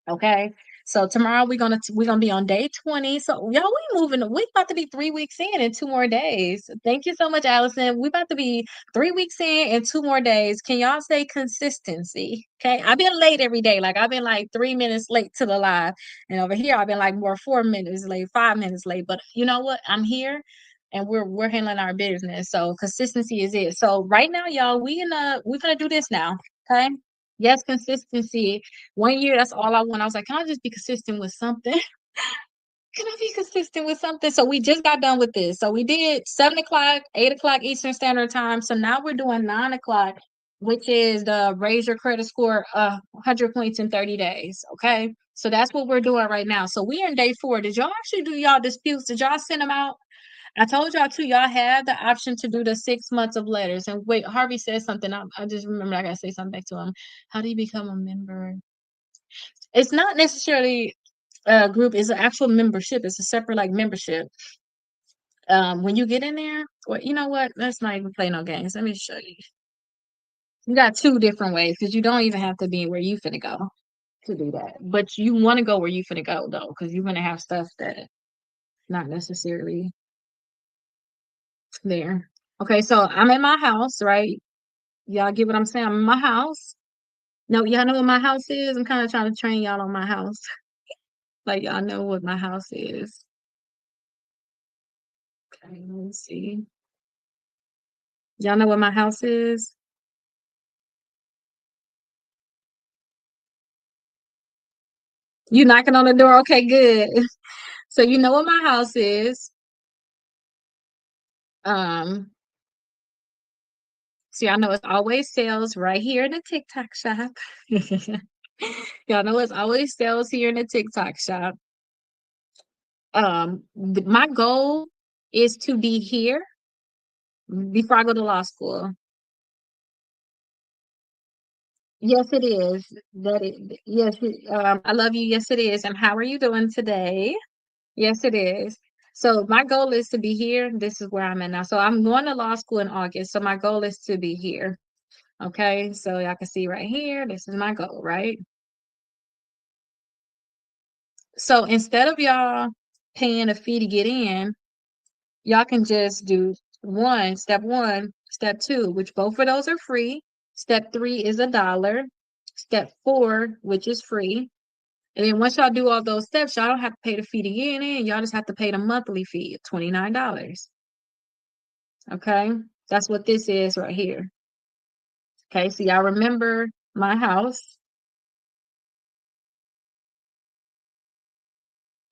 Okay. So tomorrow we're gonna be on day 20. So y'all, we about to be 3 weeks in 2 more days. Thank you so much, Allison. We about to be 3 weeks in 2 more days. Can y'all say consistency? Okay. I've been late every day. Like I've been like 3 minutes late to the live. And over here I've been like more 4 minutes late, 5 minutes late. But you know what? I'm here and we're handling our business. So consistency is it. So right now, y'all, we're gonna do this now. Okay. Yes, consistency. 1 year, that's all I want. I was like, can I just be consistent with something? Can I be consistent with something? So we just got done with this. So we did 7 o'clock, 8 o'clock Eastern Standard Time. So now we're doing 9 o'clock, which is the raise your credit score 100 points in 30 days. Okay. So that's what we're doing right now. So we are in day 4. Did y'all actually do y'all disputes? Did y'all send them out? I told y'all too, y'all have the option to do the 6 months of letters. And wait, Harvey said something. I just remember I gotta say something back to him. How do you become a member? It's not necessarily a group, it's an actual membership. It's a separate like membership. When you get in there, well, you know what? Let's not even play no games. Let me show you. You got 2 different ways because you don't even have to be where you finna go to do that. But you want to go where you finna go though, because you're gonna have stuff that not necessarily there. Okay, so I'm in my house, right? Y'all get what I'm saying? I'm in my house. No, y'all know what my house is? I'm kind of trying to train y'all on my house. Like y'all know what my house is. Okay, let me see. Y'all know what my house is? You knocking on the door? Okay, good. So you know what my house is. Um, so y'all know it's always sales right here in the TikTok shop. Y'all know it's always sales here in the TikTok shop. My goal is to be here before I go to law school. Yes, it is. Yes, I love you. Yes, it is. And how are you doing today? Yes, it is. So my goal is to be here. This is where I'm at now. So I'm going to law school in August. So my goal is to be here. Okay. So y'all can see right here. This is my goal, right? So instead of y'all paying a fee to get in, y'all can just do one, step two, which both of those are free. Step three is $1. Step four, which is free. And then once y'all do all those steps, y'all don't have to pay the fee to get in. Y'all just have to pay the monthly fee of $29. Okay. That's what this is right here. Okay. So y'all remember my house.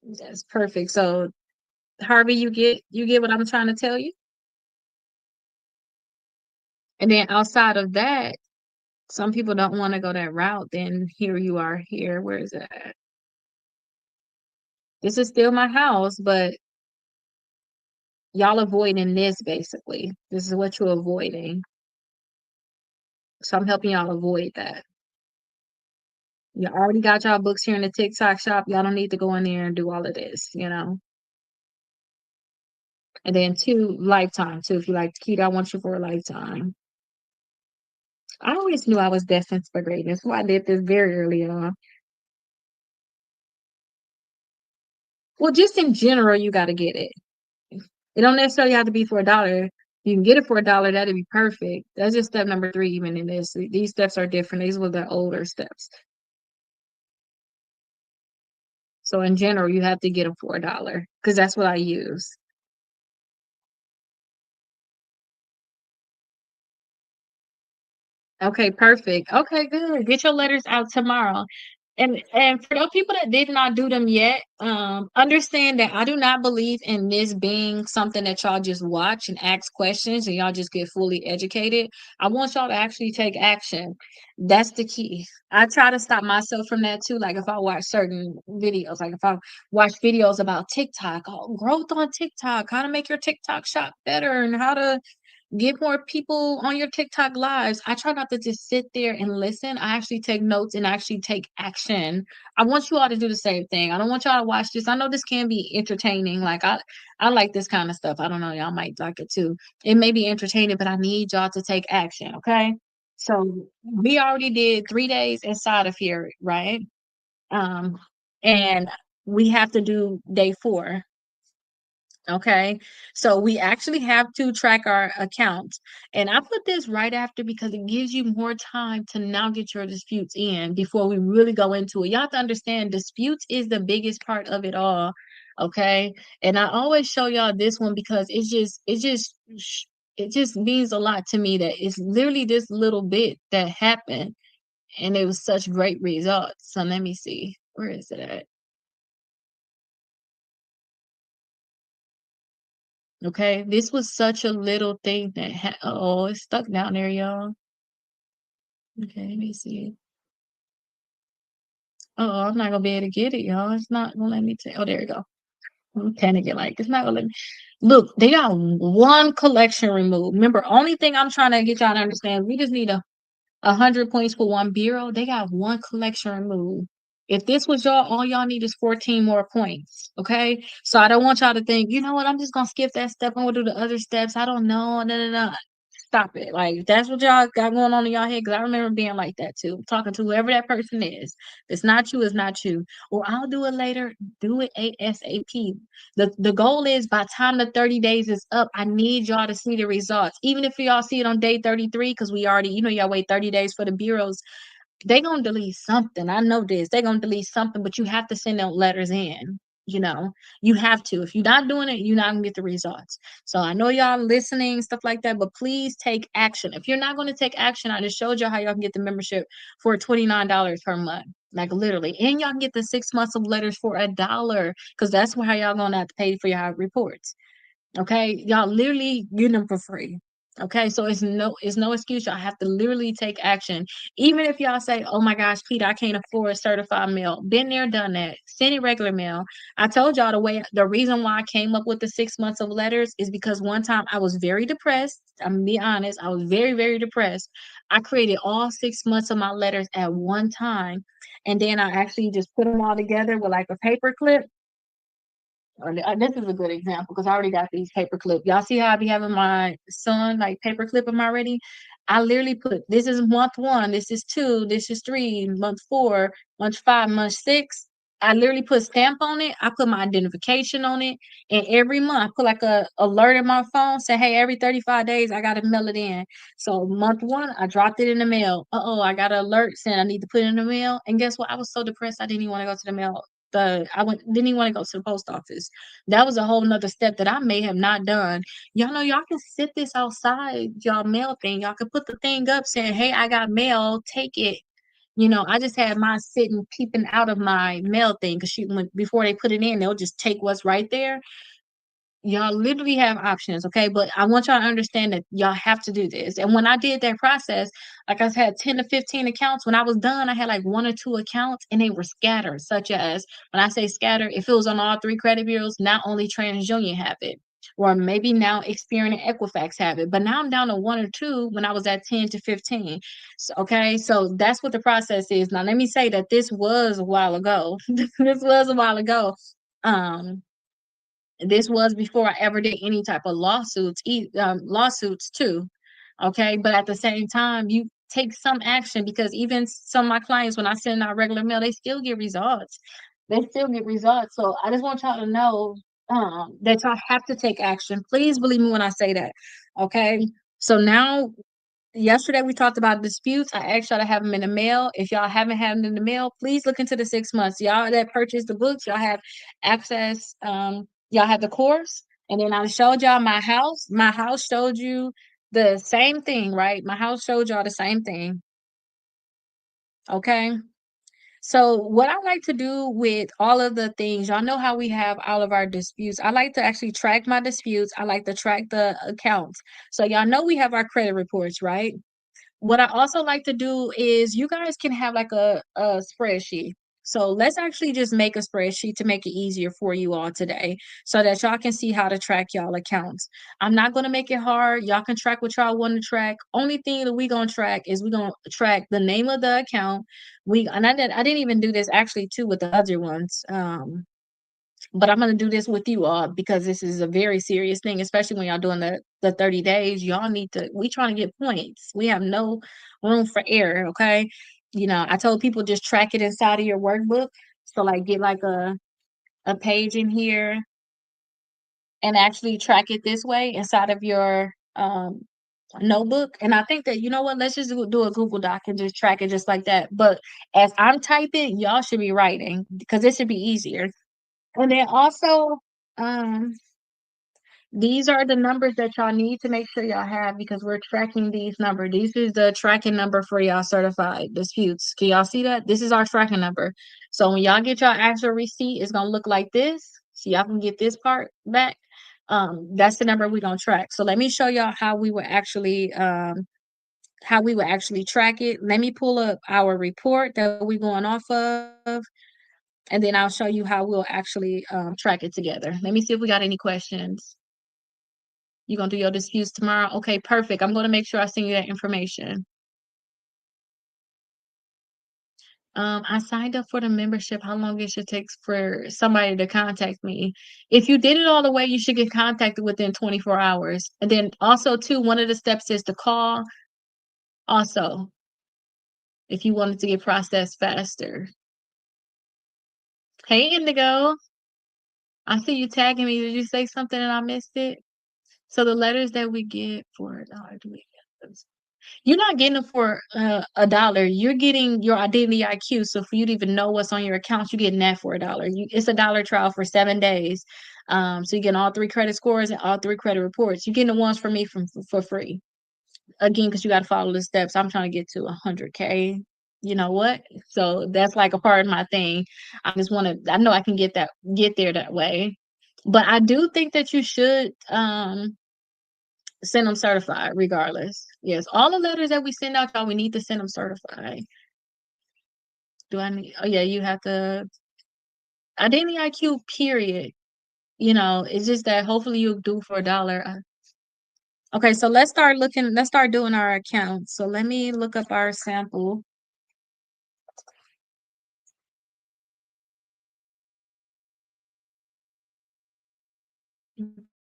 That's perfect. So Harvey, you get what I'm trying to tell you? And then outside of that, some people don't want to go that route. Then here you are here. Where is it at? This is still my house, but y'all avoiding this basically. This is what you're avoiding. So I'm helping y'all avoid that. You already got y'all books here in the TikTok shop. Y'all don't need to go in there and do all of this. And then two, lifetime too. If you like Keto, I want you for a lifetime. I always knew I was destined for greatness. So I did this very early on. Well, just in general, you got to get it. It don't necessarily have to be for $1. You can get it for $1. That'd be perfect. That's just step number three. Even in this, these steps are different. These were the older steps. So in general, you have to get them for $1 because that's what I use. Okay, perfect. Okay, good. Get your letters out tomorrow. And for those people that did not do them yet, understand that I do not believe in this being something that y'all just watch and ask questions and y'all just get fully educated. I want y'all to actually take action. That's the key. I try to stop myself from that too. Like if I watch certain videos, like if I watch videos about TikTok, oh, growth on TikTok, how to make your TikTok shop better and how to get more people on your TikTok lives. I try not to just sit there and listen. I actually take notes and actually take action. I want you all to do the same thing. I don't want y'all to watch this. I know this can be entertaining. Like I like this kind of stuff. I don't know, y'all might like it too. It may be entertaining, but I need y'all to take action, okay? So we already did 3 days inside of here, right? Um, and we have to do day four. Okay, so we actually have to track our accounts. And I put this right after because it gives you more time to now get your disputes in before we really go into it. You have to understand disputes is the biggest part of it all. Okay. And I always show y'all this one because it just means a lot to me that it's literally this little bit that happened and it was such great results. So let me see. Where is it at? Okay, this was such a little thing that oh, it's stuck down there, y'all. Okay, let me see. Oh, I'm not gonna be able to get it, y'all. It's not gonna let me take. Oh, there we go. I'm panicking like it's not gonna let me. Look, they got one collection removed. Remember, only thing I'm trying to get y'all to understand, we just need a 100 points for one bureau. They got one collection removed. If this was y'all, all y'all need is 14 more points. Okay. So I don't want y'all to think, you know what, I'm just gonna skip that step and we'll do the other steps. I don't know. No, no, no. Stop it. Like if that's what y'all got going on in y'all head. Cause I remember being like that too. Talking to whoever that person is. If it's not you, it's not you. Or I'll do it later. Do it ASAP. The goal is by time the 30 days is up, I need y'all to see the results. Even if y'all see it on day 33, because we already, y'all wait 30 days for the bureaus, they gonna delete something. I know this. They gonna delete something, but you have to send them letters in. You know, you have to. If you're not doing it, you're not gonna get the results. So I know y'all listening, stuff like that, but please take action. If you're not gonna take action, I just showed y'all how y'all can get the membership for $29 per month. Like literally. And y'all can get the 6 months of letters for $1. Because that's how y'all gonna have to pay for your reports. Okay. Y'all literally get them for free. Okay, so it's no excuse. Y'all have to literally take action. Even if y'all say, "Oh my gosh, Peter, I can't afford certified mail." Been there, done that. Send it regular mail. I told y'all the reason why I came up with the 6 months of letters is because one time I was very depressed. I'm gonna be honest, I was very, very depressed. I created all 6 months of my letters at one time, and then I actually just put them all together with like a paper clip. This is a good example because I already got these paper clip. Y'all see how I be having my son like paper clip them already? I literally put this is month one, this is two, this is three, month four, month five, month six. I literally put stamp on it. I put my identification on it, and every month I put like a alert in my phone say, "Hey, every 35 days I gotta mail it in." So month one, I dropped it in the mail. I got an alert saying I need to put it in the mail. And guess what? I was so depressed I didn't even want to go to the mail. I went didn't even want to go to the post office. That was a whole nother step that I may have not done. Y'all know y'all can sit this outside y'all mail thing. Y'all can put the thing up saying, "Hey, I got mail, take it." I just had mine sitting peeping out of my mail thing because she went before they put it in, they'll just take what's right there. Y'all literally have options, okay? But I want y'all to understand that y'all have to do this. And when I did that process, like I had 10 to 15 accounts. When I was done, I had like one or two accounts and they were scattered, such as when I say scattered, if it was on all three credit bureaus, not only TransUnion have it, or maybe now Experian and Equifax have it. But now I'm down to one or two when I was at 10 to 15. So, okay, so that's what the process is. Now, let me say that this was a while ago. This was a while ago. Um, this was before I ever did any type of lawsuits too. Okay, but at the same time, you take some action because even some of my clients, when I send out regular mail, they still get results. They still get results. So I just want y'all to know that y'all have to take action. Please believe me when I say that. Okay. So now yesterday we talked about disputes. I asked y'all to have them in the mail. If y'all haven't had them in the mail, please look into the 6 months. Y'all that purchased the books, y'all have access. Y'all have the course, and then I showed y'all my house. My house showed you the same thing, right? My house showed y'all the same thing. Okay. So what I like to do with all of the things, y'all know how we have all of our disputes. I like to actually track my disputes. I like to track the accounts. So y'all know we have our credit reports, right? What I also like to do is you guys can have like a spreadsheet. So let's actually just make a spreadsheet to make it easier for you all today so that y'all can see how to track y'all accounts. I'm not going to make it hard. Y'all can track what y'all want to track. Only thing that we going to track is we going to track the name of the account. I didn't even do this actually too with the other ones. But I'm gonna do this with you all because this is a very serious thing, especially when y'all doing the 30 days. Y'all need to we trying to get points. We have no room for error, okay? I told people just track it inside of your workbook. So like get like a page in here and actually track it this way inside of your notebook. And I think that you know what, let's just do a Google Doc and just track it just like that. But as I'm typing, y'all should be writing because it should be easier. And then also, um, these are the numbers that y'all need to make sure y'all have because we're tracking these numbers. This is the tracking number for y'all certified disputes. Can y'all see that? This is our tracking number. So when y'all get y'all actual receipt, it's gonna look like this. So y'all can get this part back. That's the number we're gonna track. So let me show y'all how we would actually track it. Let me pull up our report that we're going off of, and then I'll show you how we'll actually track it together. Let me see if we got any questions. You gonna do your disputes tomorrow? Okay, perfect. I'm gonna make sure I send you that information. I signed up for the membership. How long it should take for somebody to contact me? If you did it all the way, you should get contacted within 24 hours. And then also too, one of the steps is to call. Also, if you wanted to get processed faster. Hey, Indigo. I see you tagging me. Did you say something and I missed it? So the letters that we get for do we get those? You're not getting them for $1. You're getting your identity IQ. So for you to even know what's on your account, you're getting that for $1. It's a dollar trial for 7 days. So you get all three credit scores and all three credit reports. You're getting the ones from me for free. Again, because you got to follow the steps. I'm trying to get to 100K. You know what? So that's like a part of my thing. I just want to. I know I can get there that way. But I do think that you should. Send them certified regardless. Yes, all the letters that we send out, y'all, we need to send them certified. Do I need? Oh yeah, you have to identity IQ. Period. It's just that hopefully you'll do for $1. Okay, so let's start looking. Let's start doing our accounts. So let me look up our sample.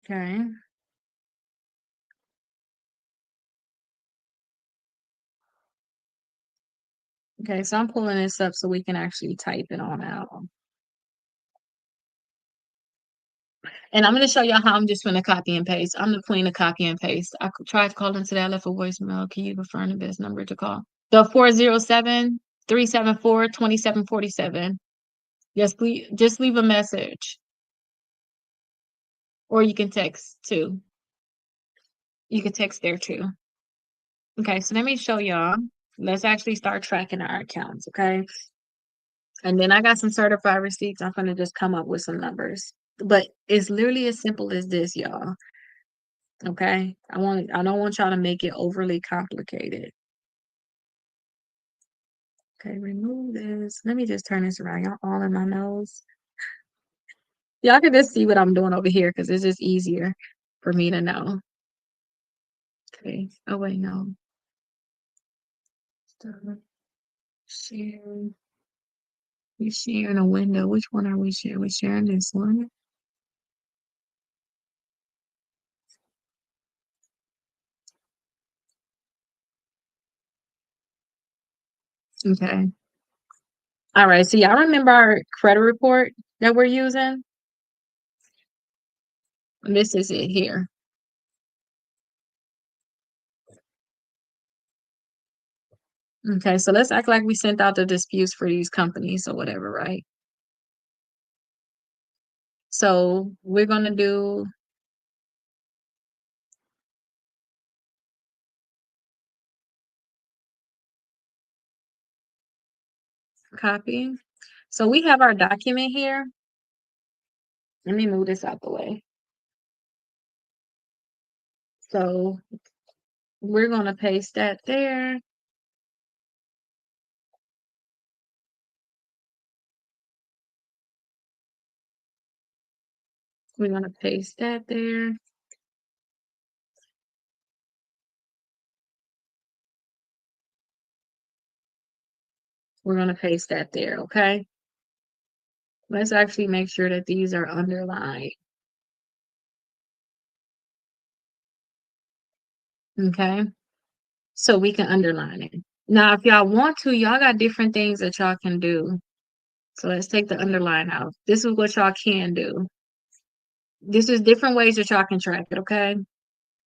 Okay. Okay, so I'm pulling this up so we can actually type it on out. And I'm going to show y'all how I'm just going to copy and paste. I'm the queen of copy and paste. I tried calling today. I left a voicemail. Can you confirm the best number to call? The 407-374-2747. Yes, please. Just leave a message. Or you can text too. You can text there too. Okay, so let me show y'all. Let's actually start tracking our accounts, okay? And then I got some certified receipts. I'm going to just come up with some numbers. But it's literally as simple as this, y'all. Okay? I don't want y'all to make it overly complicated. Okay, remove this. Let me just turn this around. Y'all all in my nose. Y'all can just see what I'm doing over here because it's just easier for me to know. Okay. Oh wait, no. Stop sharing. We're sharing a window. Which one are we sharing? We're sharing this one. Okay. All right. So y'all remember our credit report that we're using? This is it here. Okay, so let's act like we sent out the disputes for these companies or whatever, right? So we're gonna do copy. So we have our document here. Let me move this out the way. So we're gonna paste that there. We're gonna paste that there. We're gonna paste that there, okay? Let's actually make sure that these are underlined. Okay, so we can underline it. Now, if y'all want to, y'all got different things that y'all can do. So let's take the underline out. This is what y'all can do. This is different ways that y'all can track it, okay?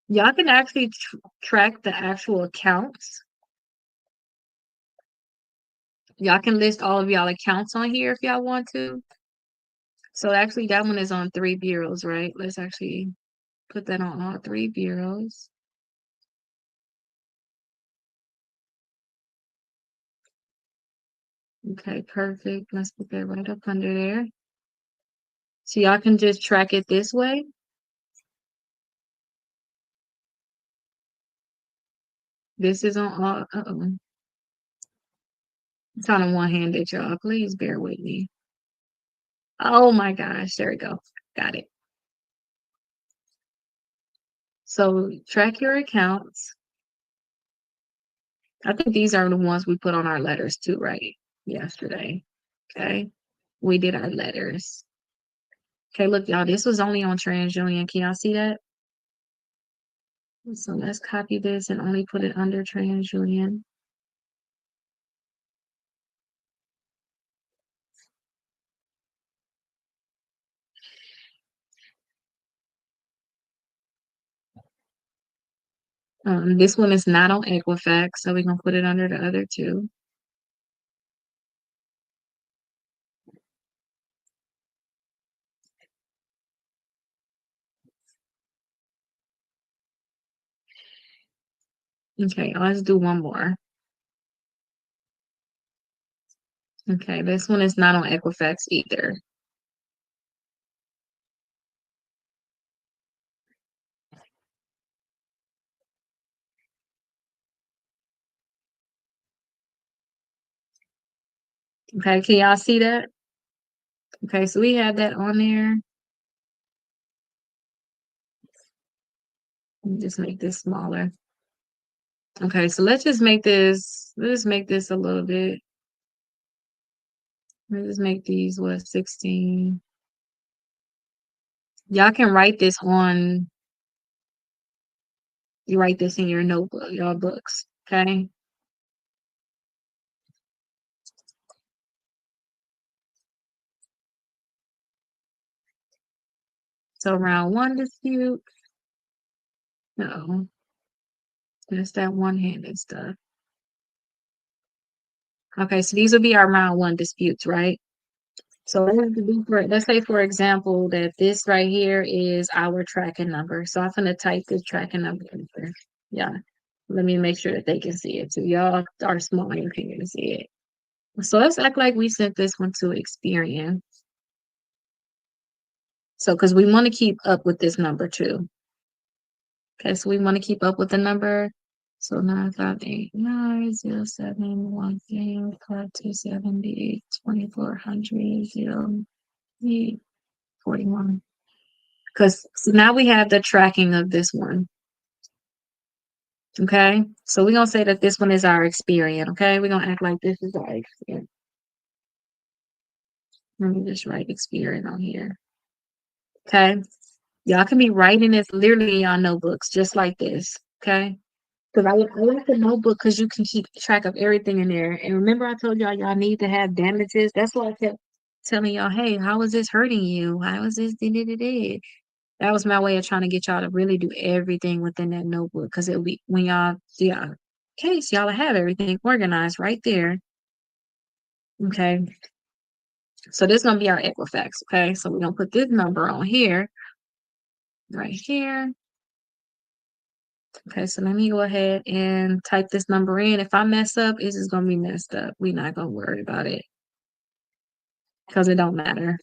Y'all can actually track the actual accounts. Y'all can list all of y'all accounts on here if y'all want to. So actually that one is on 3 bureaus, right? Let's actually put that on all 3 bureaus. Okay, perfect. Let's put that right up under there. So y'all can just track it this way. This is on all, uh-oh. It's on a one-handed, y'all. Please bear with me. Oh my gosh, there we go. Got it. So track your accounts. I think these are the ones we put on our letters too, right? Yesterday. Okay. We did our letters. Okay, look, y'all, this was only on TransUnion. Can y'all see that? So let's copy this and only put it under TransUnion. This one is not on Equifax, so we're gonna put it under the other two. Okay, let's do one more. Okay, this one is not on Equifax either. Okay, can y'all see that? Okay, so we have that on there. Let me just make this smaller. Okay, so let's make this a little bit. Let's just make these what 16. Y'all can write this on, you write this in your notebook, your books. Okay. So round one dispute. No, that's that one-handed stuff. Okay, so these will be our round one disputes, right? So let's say for example that this right here is our tracking number. So I'm gonna type this tracking number in here. Yeah. Let me make sure that they can see it too. Y'all are small, you can't even see it. So let's act like we sent this one to Experian. So because we want to keep up with this number too. Okay, so we want to keep up with the number. So 95890718527802400 because so now we have the tracking of this one. Okay, so we're gonna say that this one is our Experian. Okay, we're gonna act like this is our Experian. Let me just write Experian on here. Okay, y'all can be writing this literally on notebooks just like this. Okay, because I like the notebook because you can keep track of everything in there. And remember, I told y'all need to have damages. That's why I kept telling y'all, hey, how is this hurting you? How is this? That was my way of trying to get y'all to really do everything within that notebook because it'll be when y'all do y'all case, y'all have everything organized right there. Okay. So this is gonna be our Equifax. Okay. So we're gonna put this number on here, right here. Okay, so let me go ahead and type this number in. If I mess up, it's just gonna be messed up. We're not gonna worry about it because it don't matter.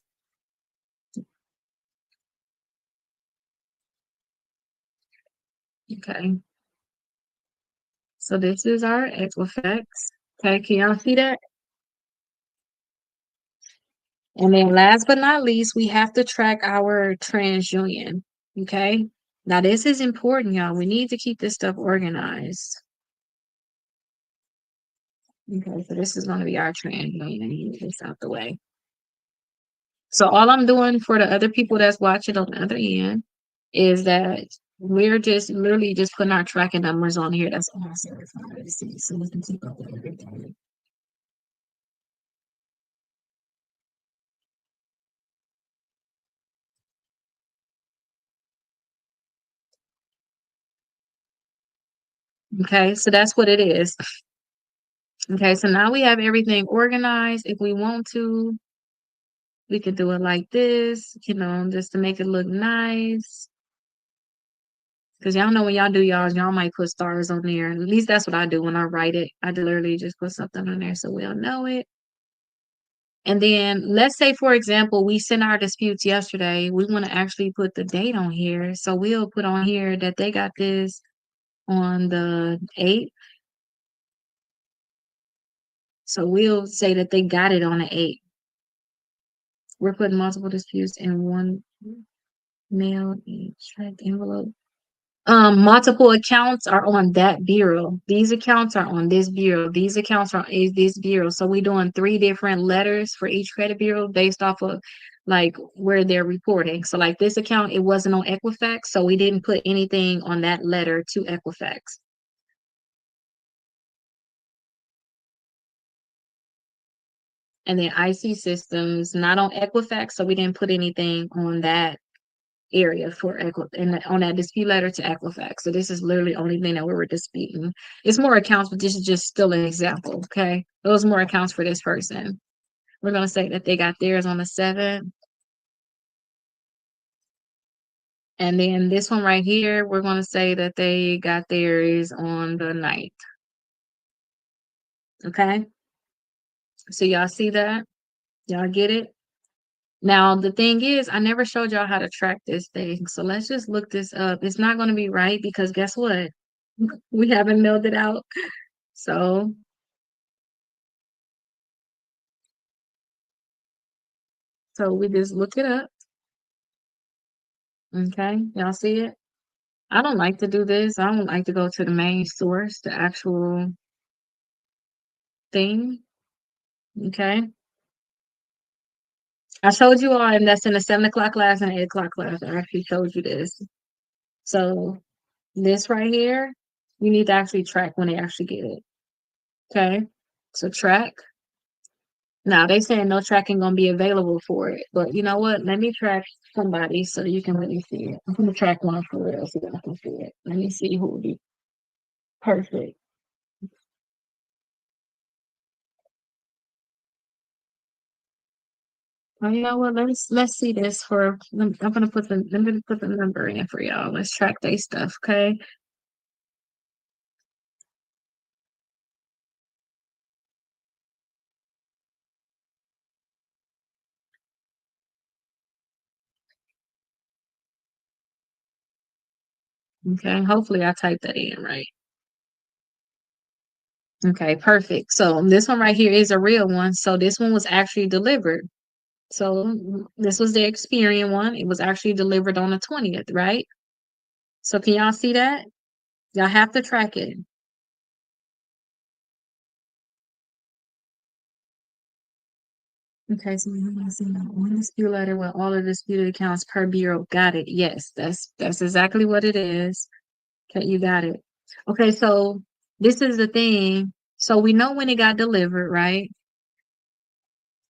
Okay. So this is our Equifax. Okay, can y'all see that? And then last but not least, we have to track our TransUnion. Okay. Now this is important, y'all. We need to keep this stuff organized. Okay, so this is going to be our TransUnion. I need this out the way. So all I'm doing for the other people that's watching on the other end is that we're just literally just putting our tracking numbers on here. That's all certified to see, so we can keep up with everything. Okay, so that's what it is. Okay, so now we have everything organized. If we want to, we could do it like this, just to make it look nice. Because y'all know when y'all do y'all might put stars on there. At least that's what I do when I write it. I literally just put something on there so we'll know it. And then let's say, for example, we sent our disputes yesterday. We want to actually put the date on here. So we'll put on here that they got this on the 8th. So we'll say that they got it on the 8th. We're putting multiple disputes in one mail check envelope. Multiple accounts are on that bureau. These accounts are on this bureau. These accounts are is this bureau. So we're doing 3 different letters for each credit bureau based off of like where they're reporting. So like this account, it wasn't on Equifax, so we didn't put anything on that letter to Equifax. And then IC systems not on Equifax, so we didn't put anything on that area for on that dispute letter to Equifax. So this is literally the only thing that we were disputing. It's more accounts, but this is just still an example. Okay, those more accounts for this person. We're gonna say that they got theirs on the 7th, and then this one right here, we're gonna say that they got theirs on the 9th. Okay, so y'all see that? Y'all get it? Now, the thing is, I never showed y'all how to track this thing. So let's just look this up. It's not going to be right because guess what? We haven't mailed it out. So So we just look it up. Okay, y'all see it? I don't like to do this. I don't like to go to the main source, the actual thing. Okay. I showed you all, and that's in the 7 o'clock class and 8 o'clock class. I actually showed you this. So this right here, you need to actually track when they actually get it. Okay. So track. Now they saying no tracking gonna be available for it, but you know what? Let me track somebody so you can really see it. I'm gonna track one for real so that I can see it. Let me see who would be perfect. Oh, you know what? Let's see this for. I'm gonna put the number in for y'all. Let's track their stuff. Okay. Okay. Hopefully I typed that in right. Okay. Perfect. So this one right here is a real one. So this one was actually delivered. So this was the Experian one. It was actually delivered on the 20th, right? So can y'all see that? Y'all have to track it. Okay, so you want to see one dispute letter with all the disputed accounts per bureau. Got it. Yes, that's exactly what it is. Okay, you got it. Okay, so this is the thing. So we know when it got delivered, right?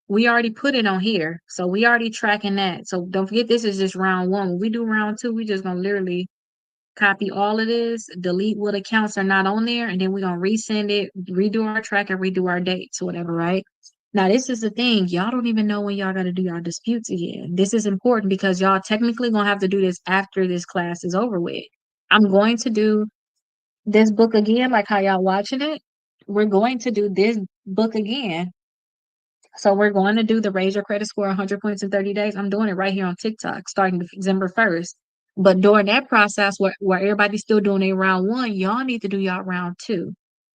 We already put it on here. So we already tracking that. So don't forget this is just round one. When we do round two, we just gonna literally copy all of this, delete what accounts are not on there, and then we're gonna resend it, redo our track, and redo our dates, whatever, right? Now, this is the thing. Y'all don't even know when y'all gotta do your disputes again. This is important because y'all technically gonna have to do this after this class is over with. I'm going to do this book again, like how y'all watching it. We're going to do this book again. So we're going to do the Raise Your Credit Score 100 points in 30 days. I'm doing it right here on TikTok starting December 1st. But during that process where everybody's still doing their round one, y'all need to do y'all round two.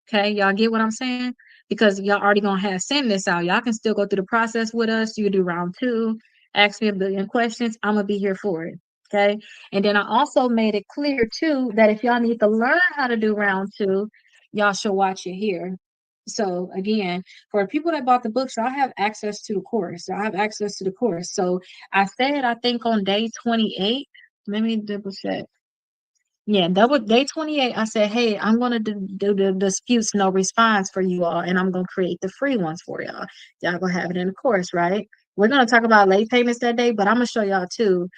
Okay, y'all get what I'm saying? Because y'all already gonna have send this out. Y'all can still go through the process with us. You can do round two, ask me a billion questions. I'm gonna be here for it. Okay. And then I also made it clear too that if y'all need to learn how to do round two, y'all should watch it here. So again, for people that bought the books, y'all have access to the course. Y'all have access to the course. So I said, I think on day 28, let me double check. Yeah, double day 28, I said, hey, I'm gonna do the disputes no response for you all, and I'm gonna create the free ones for y'all. Y'all gonna have it in the course, right? We're gonna talk about late payments that day, but I'm gonna show y'all too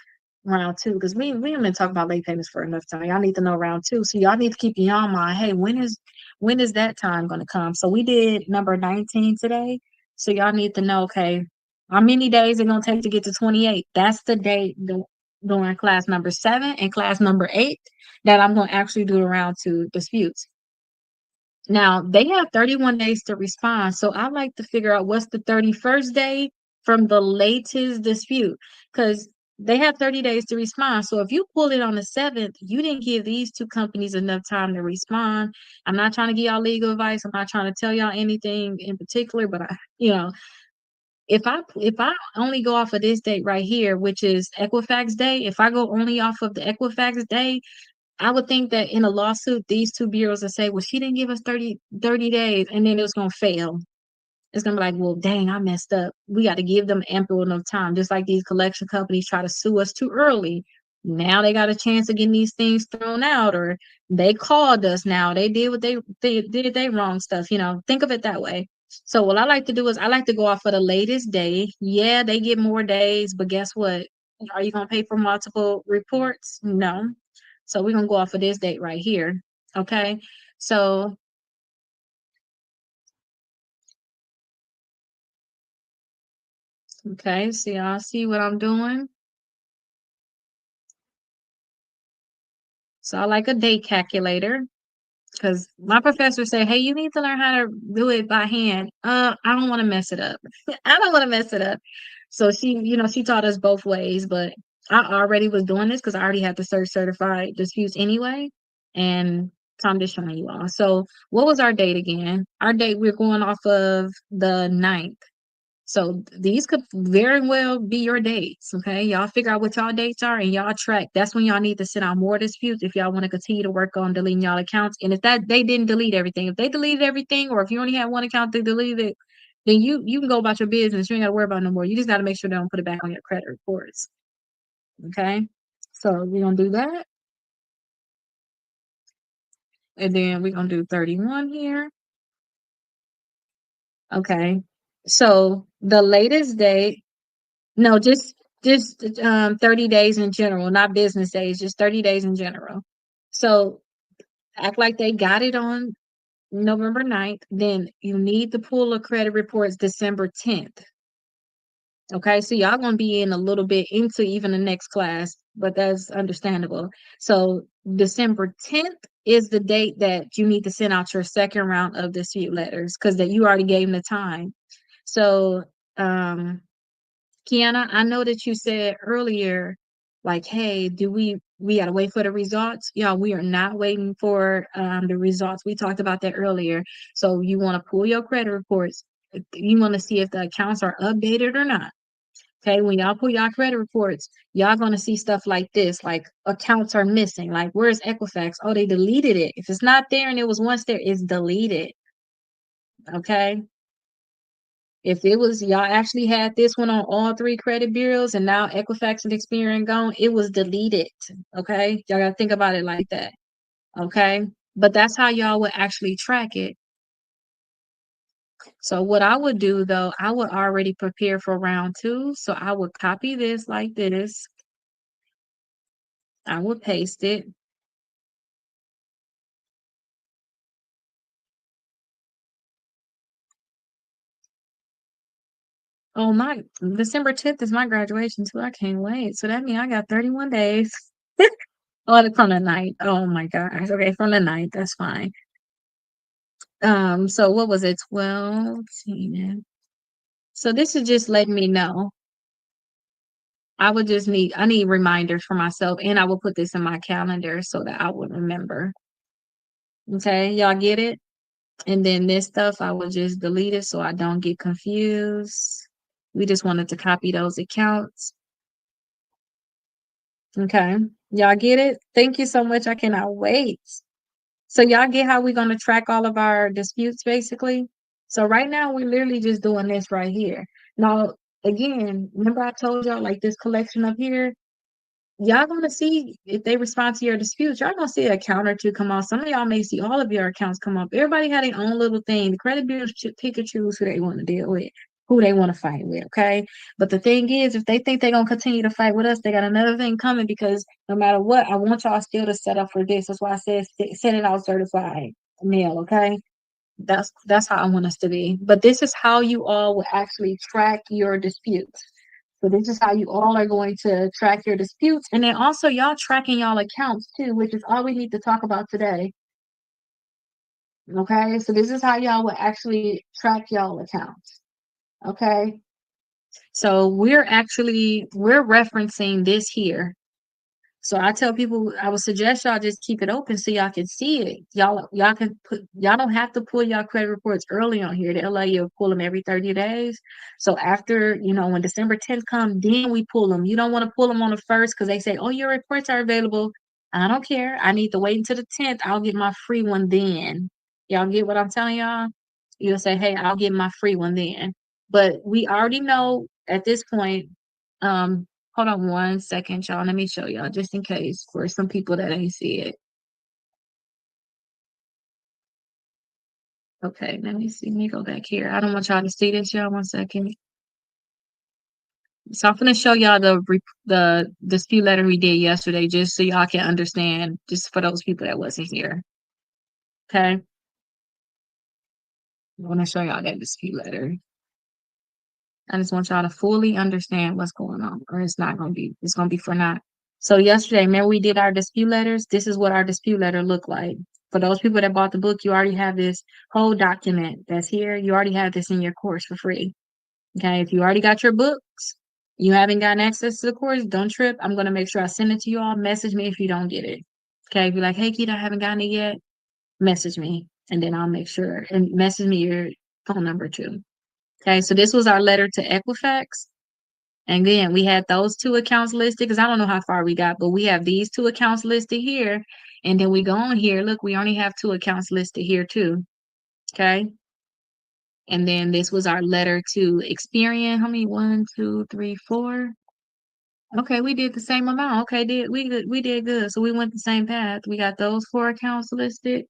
round two because we haven't been talking about late payments for enough time. Y'all need to know round two. So y'all need to keep in your mind, hey, when is that time gonna come? So we did number 19 today. So y'all need to know, okay, how many days it gonna take to get to 28? That's the date during class number 7 and class number 8 that I'm gonna actually do the round two disputes. Now they have 31 days to respond. So I like to figure out what's the 31st day from the latest dispute. Because they have 30 days to respond. So if you pull it on the 7th, you didn't give these two companies enough time to respond. I'm not trying to give y'all legal advice. I'm not trying to tell y'all anything in particular, but if I only go off of this date right here, which is Equifax Day, if I go only off of the Equifax Day, I would think that in a lawsuit, these two bureaus would say, well, she didn't give us 30 days, and then it was going to fail. It's going to be like, well, dang, I messed up. We got to give them ample enough time. Just like these collection companies try to sue us too early. Now they got a chance of getting these things thrown out, or they called us now. They did what they did they wrong stuff. Think of it that way. So what I like to do is I like to go off of the latest day. Yeah, they get more days, but guess what? Are you going to pay for multiple reports? No. So we're gonna go off of this date right here. Okay. So, okay, so y'all see what I'm doing? So I like a date calculator because my professor said, hey, you need to learn how to do it by hand. I don't want to mess it up. I don't want to mess it up. So she taught us both ways, but I already was doing this because I already had the certified disputes anyway. And so I'm just showing you all. So what was our date again? Our date, we're going off of the 9th. So these could very well be your dates. Okay. Y'all figure out what y'all dates are and y'all track. That's when y'all need to send out more disputes if y'all want to continue to work on deleting y'all accounts. And if that they didn't delete everything, if they deleted everything, or if you only had one account they deleted it, then you can go about your business. You ain't gotta worry about it no more. You just gotta make sure they don't put it back on your credit reports. Okay. So we're gonna do that. And then we're gonna do 31 here. Okay. So the latest date, no, just 30 days in general, not business days, just 30 days in general. So act like they got it on November 9th, then you need to pull a credit reports December 10th. Okay, so y'all gonna be in a little bit into even the next class, but that's understandable. So December 10th is the date that you need to send out your second round of dispute letters because that you already gave them the time. So Kiana, I know that you said earlier, like, hey, do we gotta wait for the results? Yeah, we are not waiting for the results. We talked about that earlier. So you want to pull your credit reports. You want to see if the accounts are updated or not. Okay, when y'all pull y'all credit reports, y'all gonna see stuff like this, like accounts are missing. Like, where's Equifax? Oh, they deleted it. If it's not there and it was once there, it's deleted. Okay. If it was y'all actually had this one on all three credit bureaus and now Equifax and Experian gone, it was deleted. Okay. Y'all gotta think about it like that. Okay. But that's how y'all would actually track it. So what I would do though, I would already prepare for round two. So I would copy this like this. I would paste it. Oh my, December 10th is my graduation too. I can't wait. So that means I got 31 days. Oh, from the night. Oh my gosh. Okay, from the night. That's fine. So what was it? 12. 10. So this is just letting me know. I need reminders for myself, and I will put this in my calendar so that I would remember. Okay, y'all get it? And then this stuff, I will just delete it so I don't get confused. We just wanted to copy those accounts. Okay. Y'all get it? Thank you so much. I cannot wait. So y'all get how we're gonna track all of our disputes basically? So right now we're literally just doing this right here. Now, again, remember I told y'all like this collection up here, y'all gonna see if they respond to your disputes, y'all gonna see a account or two come off. Some of y'all may see all of your accounts come up. Everybody had their own little thing. The credit bureaus pick and choose who they want to deal with, who they want to fight with, okay? But the thing is, if they think they're gonna continue to fight with us, they got another thing coming because no matter what, I want y'all still to set up for this. That's why I said send it out certified mail, okay? That's how I want us to be. But this is how you all will actually track your disputes. So this is how you all are going to track your disputes. And then also y'all tracking y'all accounts too, which is all we need to talk about today. Okay. So this is how y'all will actually track y'all accounts. Okay. So we're referencing this here. So I tell people I would suggest y'all just keep it open so y'all can see it. Y'all can y'all don't have to pull y'all credit reports early on here. They'll let you pull them every 30 days. So after, when December 10th comes, then we pull them. You don't want to pull them on the first because they say, oh, your reports are available. I don't care. I need to wait until the 10th. I'll get my free one then. Y'all get what I'm telling y'all? You'll say, hey, I'll get my free one then. But we already know at this point, um, hold on one second, y'all. Let me show y'all just in case for some people that ain't see it. Okay, let me see. Let me go back here. I don't want y'all to see this, y'all. One second. So I'm gonna show y'all the dispute letter we did yesterday, just so y'all can understand, just for those people that wasn't here. Okay, I'm gonna show y'all that dispute letter. I just want y'all to fully understand what's going on, or it's gonna be for naught. So yesterday, remember we did our dispute letters? This is what our dispute letter looked like. For those people that bought the book, you already have this whole document that's here. You already have this in your course for free. Okay, if you already got your books, you haven't gotten access to the course, don't trip. I'm gonna make sure I send it to you all. Message me if you don't get it. Okay, be like, hey Keita, I haven't gotten it yet. Message me, and then I'll make sure and message me your phone number too. Okay, so this was our letter to Equifax. And again, we had those two accounts listed because I don't know how far we got, but we have these two accounts listed here. And then we go on here. Look, we only have two accounts listed here too. Okay. And then this was our letter to Experian. How many? One, two, three, four. Okay, we did the same amount. Okay, we did good. So we went the same path. We got those four accounts listed.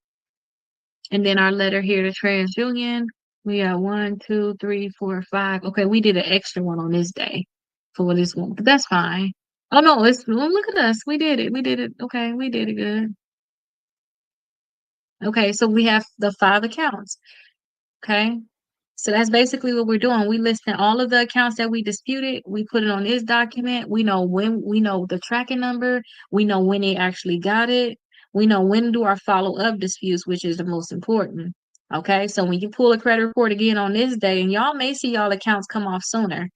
And then our letter here to TransUnion. We got one, two, three, four, five. Okay, we did an extra one on this day for this one, but that's fine. Oh no, look at us. We did it. We did it. Okay, we did it good. Okay, so we have the five accounts. Okay. So that's basically what we're doing. We listing all of the accounts that we disputed. We put it on this document. We know the tracking number. We know when they actually got it. We know when do our follow-up disputes, which is the most important. Okay. So when you pull a credit report again on this day, and y'all may see y'all accounts come off sooner.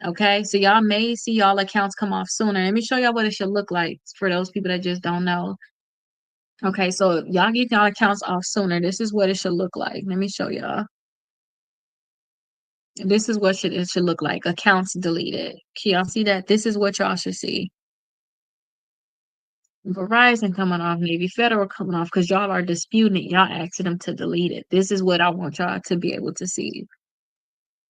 Okay. So y'all may see y'all accounts come off sooner. Let me show y'all what it should look like for those people that just don't know. Okay. So y'all get y'all accounts off sooner. This is what it should look like. Let me show y'all. This is what it should look like. Accounts deleted. Can y'all see that? This is what y'all should see. Verizon coming off, Navy Federal coming off, because y'all are disputing it. Y'all asking them to delete it. This is what I want y'all to be able to see.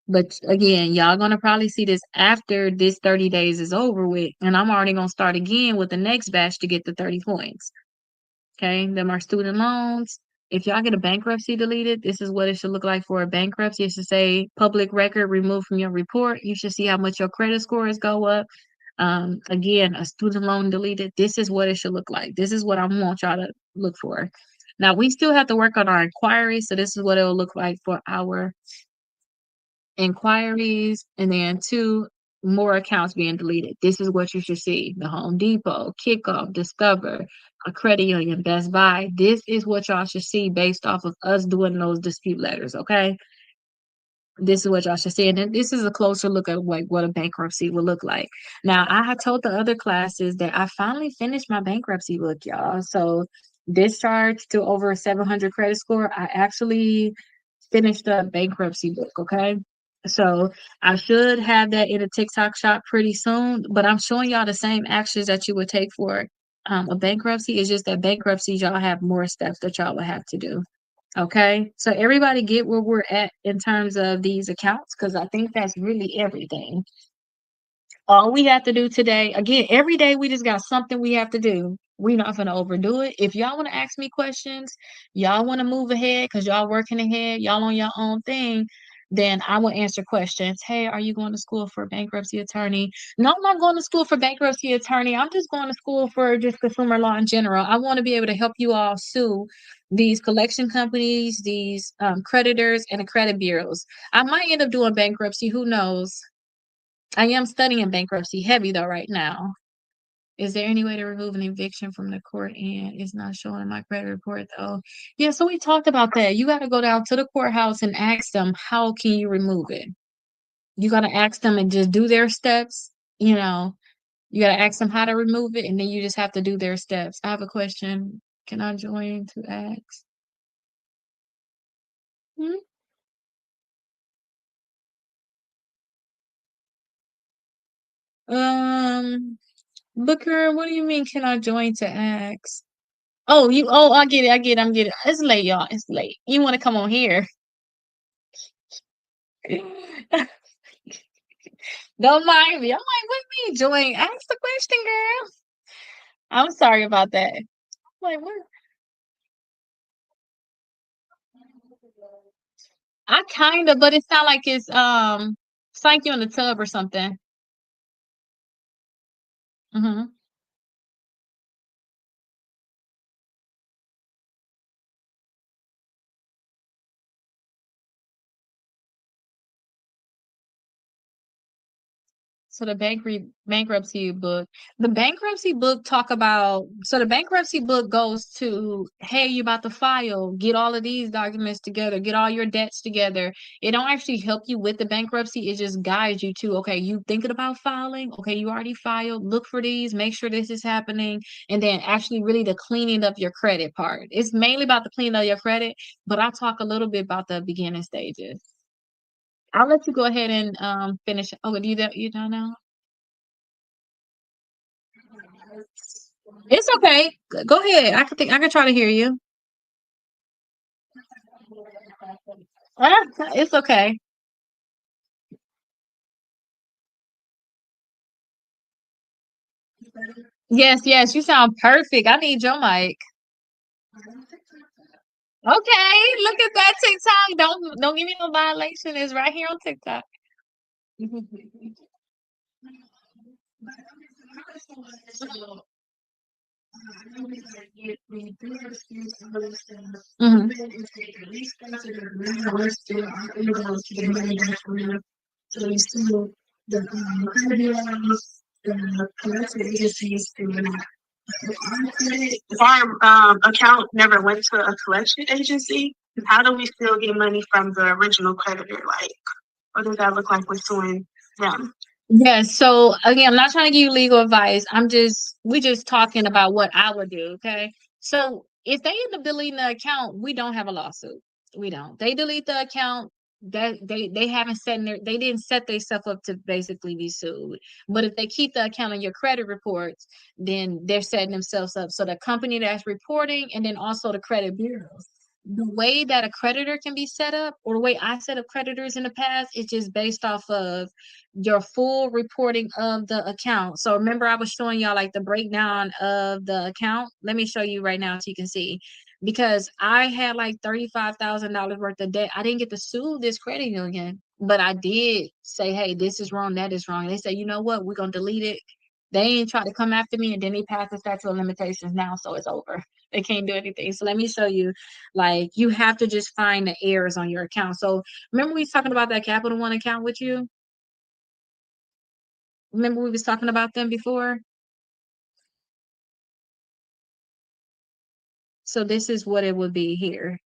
But again, y'all gonna probably see this after this 30 days is over with, and I'm already gonna start again with the next batch to get the 30 points. Okay, them are student loans. If y'all get a bankruptcy deleted, this is what it should look like for a bankruptcy. It should say public record removed from your report. You should see how much your credit scores go up. Again, a student loan deleted. This is what it should look like. This is what I want y'all to look for. Now we still have to work on our inquiries, so this is what it will look like for our inquiries, and then two more accounts being deleted. This is what you should see: the Home Depot, Kickoff, Discover, a Credit Union, Best Buy. This is what y'all should see based off of us doing those dispute letters. Okay, this is what y'all should see, and then this is a closer look at like what a bankruptcy would look like. Now, I had told the other classes that I finally finished my bankruptcy book, y'all. So discharge to over 700 credit score. I actually finished the bankruptcy book. Okay. So I should have that in a TikTok shop pretty soon, but I'm showing y'all the same actions that you would take for a bankruptcy. It's just that bankruptcy, y'all have more steps that y'all would have to do. Okay. So everybody get where we're at in terms of these accounts, because I think that's really everything. All we have to do today, again, every day we just got something we have to do. We're not going to overdo it. If y'all want to ask me questions, y'all want to move ahead because y'all working ahead, y'all on your own thing, then I will answer questions. Hey, are you going to school for bankruptcy attorney? No, I'm not going to school for bankruptcy attorney. I'm just going to school for just consumer law in general. I want to be able to help you all sue these collection companies, these creditors, and the credit bureaus. I might end up doing bankruptcy. Who knows? I am studying bankruptcy heavy though right now. Is there any way to remove an eviction from the court and it's not showing in my credit report though? Yeah, so we talked about that. You got to go down to the courthouse and ask them, how can you remove it? You got to ask them and just do their steps. You know, you got to ask them how to remove it, and then you just have to do their steps. I have a question. Can I join to ask? Hmm? Um, Booker, what do you mean? Can I join to ask? Oh, I get it. I get it. I'm getting it. It's late, y'all. It's late. You want to come on here? Don't mind me. I'm like, what me join? Ask the question, girl. I'm sorry about that. I'm like, what? I kind of, but it's not like it's like you in the tub or something. Hmm. So the bankruptcy book talk about, so the bankruptcy book goes to, hey, you about to file, get all of these documents together, get all your debts together. It don't actually help you with the bankruptcy. It just guides you to, okay, you thinking about filing? Okay, you already filed. Look for these, make sure this is happening. And then actually really the cleaning of your credit part. It's mainly about the cleaning of your credit, but I'll talk a little bit about the beginning stages. I'll let you go ahead and finish. Oh, you done now? It's okay. Go ahead. I can try to hear you. Ah, it's okay. Yes, yes, you sound perfect. I need your mic. Okay, look at that TikTok. Don't give me no violation. It's right here on TikTok. Mhm. If our account never went to a collection agency, how do we still get money from the original creditor? Like, what does that look like with suing them? Yes. So again, I'm not trying to give you legal advice. We just talking about what I would do. Okay. So if they end up deleting the account, we don't have a lawsuit. We don't. They delete the account. That they haven't they didn't set themselves up to basically be sued. But if they keep the account on your credit reports, then they're setting themselves up. So the company that's reporting, and then also the credit bureaus. The way that a creditor can be set up, or the way I set up creditors in the past, is just based off of your full reporting of the account. So remember I was showing y'all like the breakdown of the account. Let me show you right now so you can see. Because I had like $35,000 worth of debt. I didn't get to sue this credit union, but I did say, hey, this is wrong, that is wrong. They said, you know what, we're gonna delete it. They ain't try to come after me, and then they passed the statute of limitations now, so it's over. They can't do anything. So let me show you. Like, you have to just find the errors on your account. So remember we was talking about that Capital One account with you? Remember we was talking about them before? So this is what it would be here.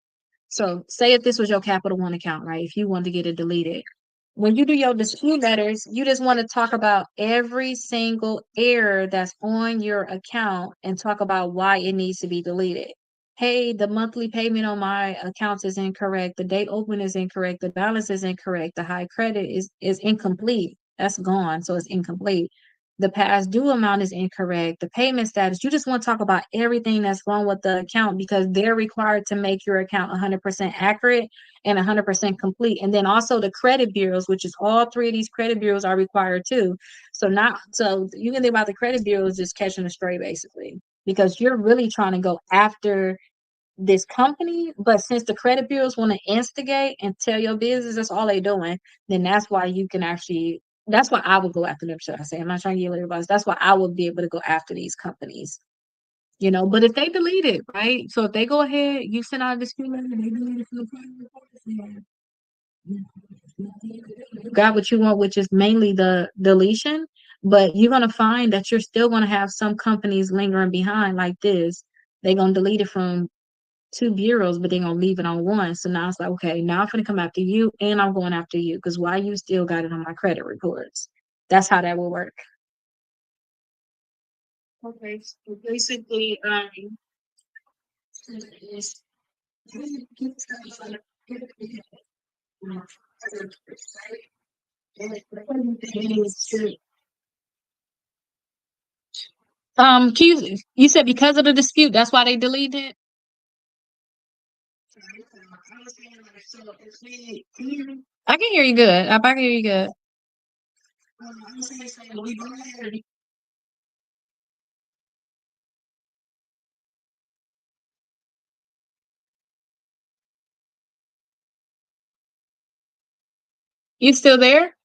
So say if this was your Capital One account, right? If you wanted to get it deleted. When you do your dispute letters, you just want to talk about every single error that's on your account and talk about why it needs to be deleted. Hey, the monthly payment on my accounts is incorrect. The date open is incorrect. The balance is incorrect. The high credit is incomplete. That's gone, so it's incomplete. The past due amount is incorrect. The payment status. You just want to talk about everything that's wrong with the account because they're required to make your account 100% accurate and 100% complete. And then also the credit bureaus, which is all three of these credit bureaus are required too. So you can think about the credit bureaus just catching a stray basically, because you're really trying to go after this company, but since the credit bureaus want to instigate and tell your business that's all they doing, then that's why I would go after them, should I say. I'm not trying to get everybody. That's why I would be able to go after these companies. But if they delete it, right? So if they go ahead, you send out a dispute letter, and they delete it from the credit report, you got what you want, which is mainly the deletion, but you're gonna find that you're still gonna have some companies lingering behind like this. They're gonna delete it from two bureaus, but they're gonna leave it on one. So now it's like, okay, now I'm gonna come after you and I'm going after you because why you still got it on my credit reports? That's how that will work. Okay, so basically, You said because of the dispute, that's why they deleted it? I can hear you good. I can hear you good. You still there?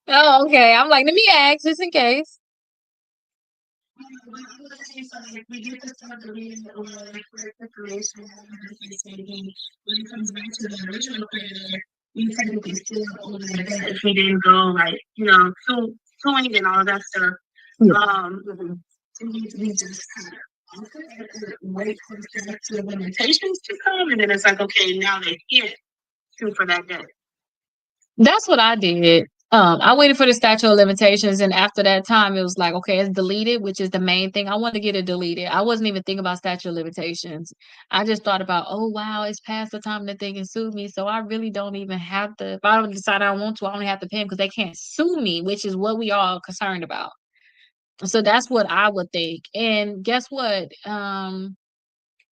Oh, okay. I'm like, let me ask just in case. if we didn't go like, suing and all that stuff, Yeah. we just kind of wait for the statute of limitations to come, and then it's like, okay, now they can't sue for that debt. That's what I did. I waited for the statute of limitations, and after that time, it was like, okay, it's deleted, which is the main thing. I want to get it deleted. I wasn't even thinking about statute of limitations. I just thought about, oh wow, it's past the time that they can sue me, so I really don't even have to. If I don't decide I want to, I only have to pay them because they can't sue me, which is what we all concerned about. So that's what I would think. And guess what?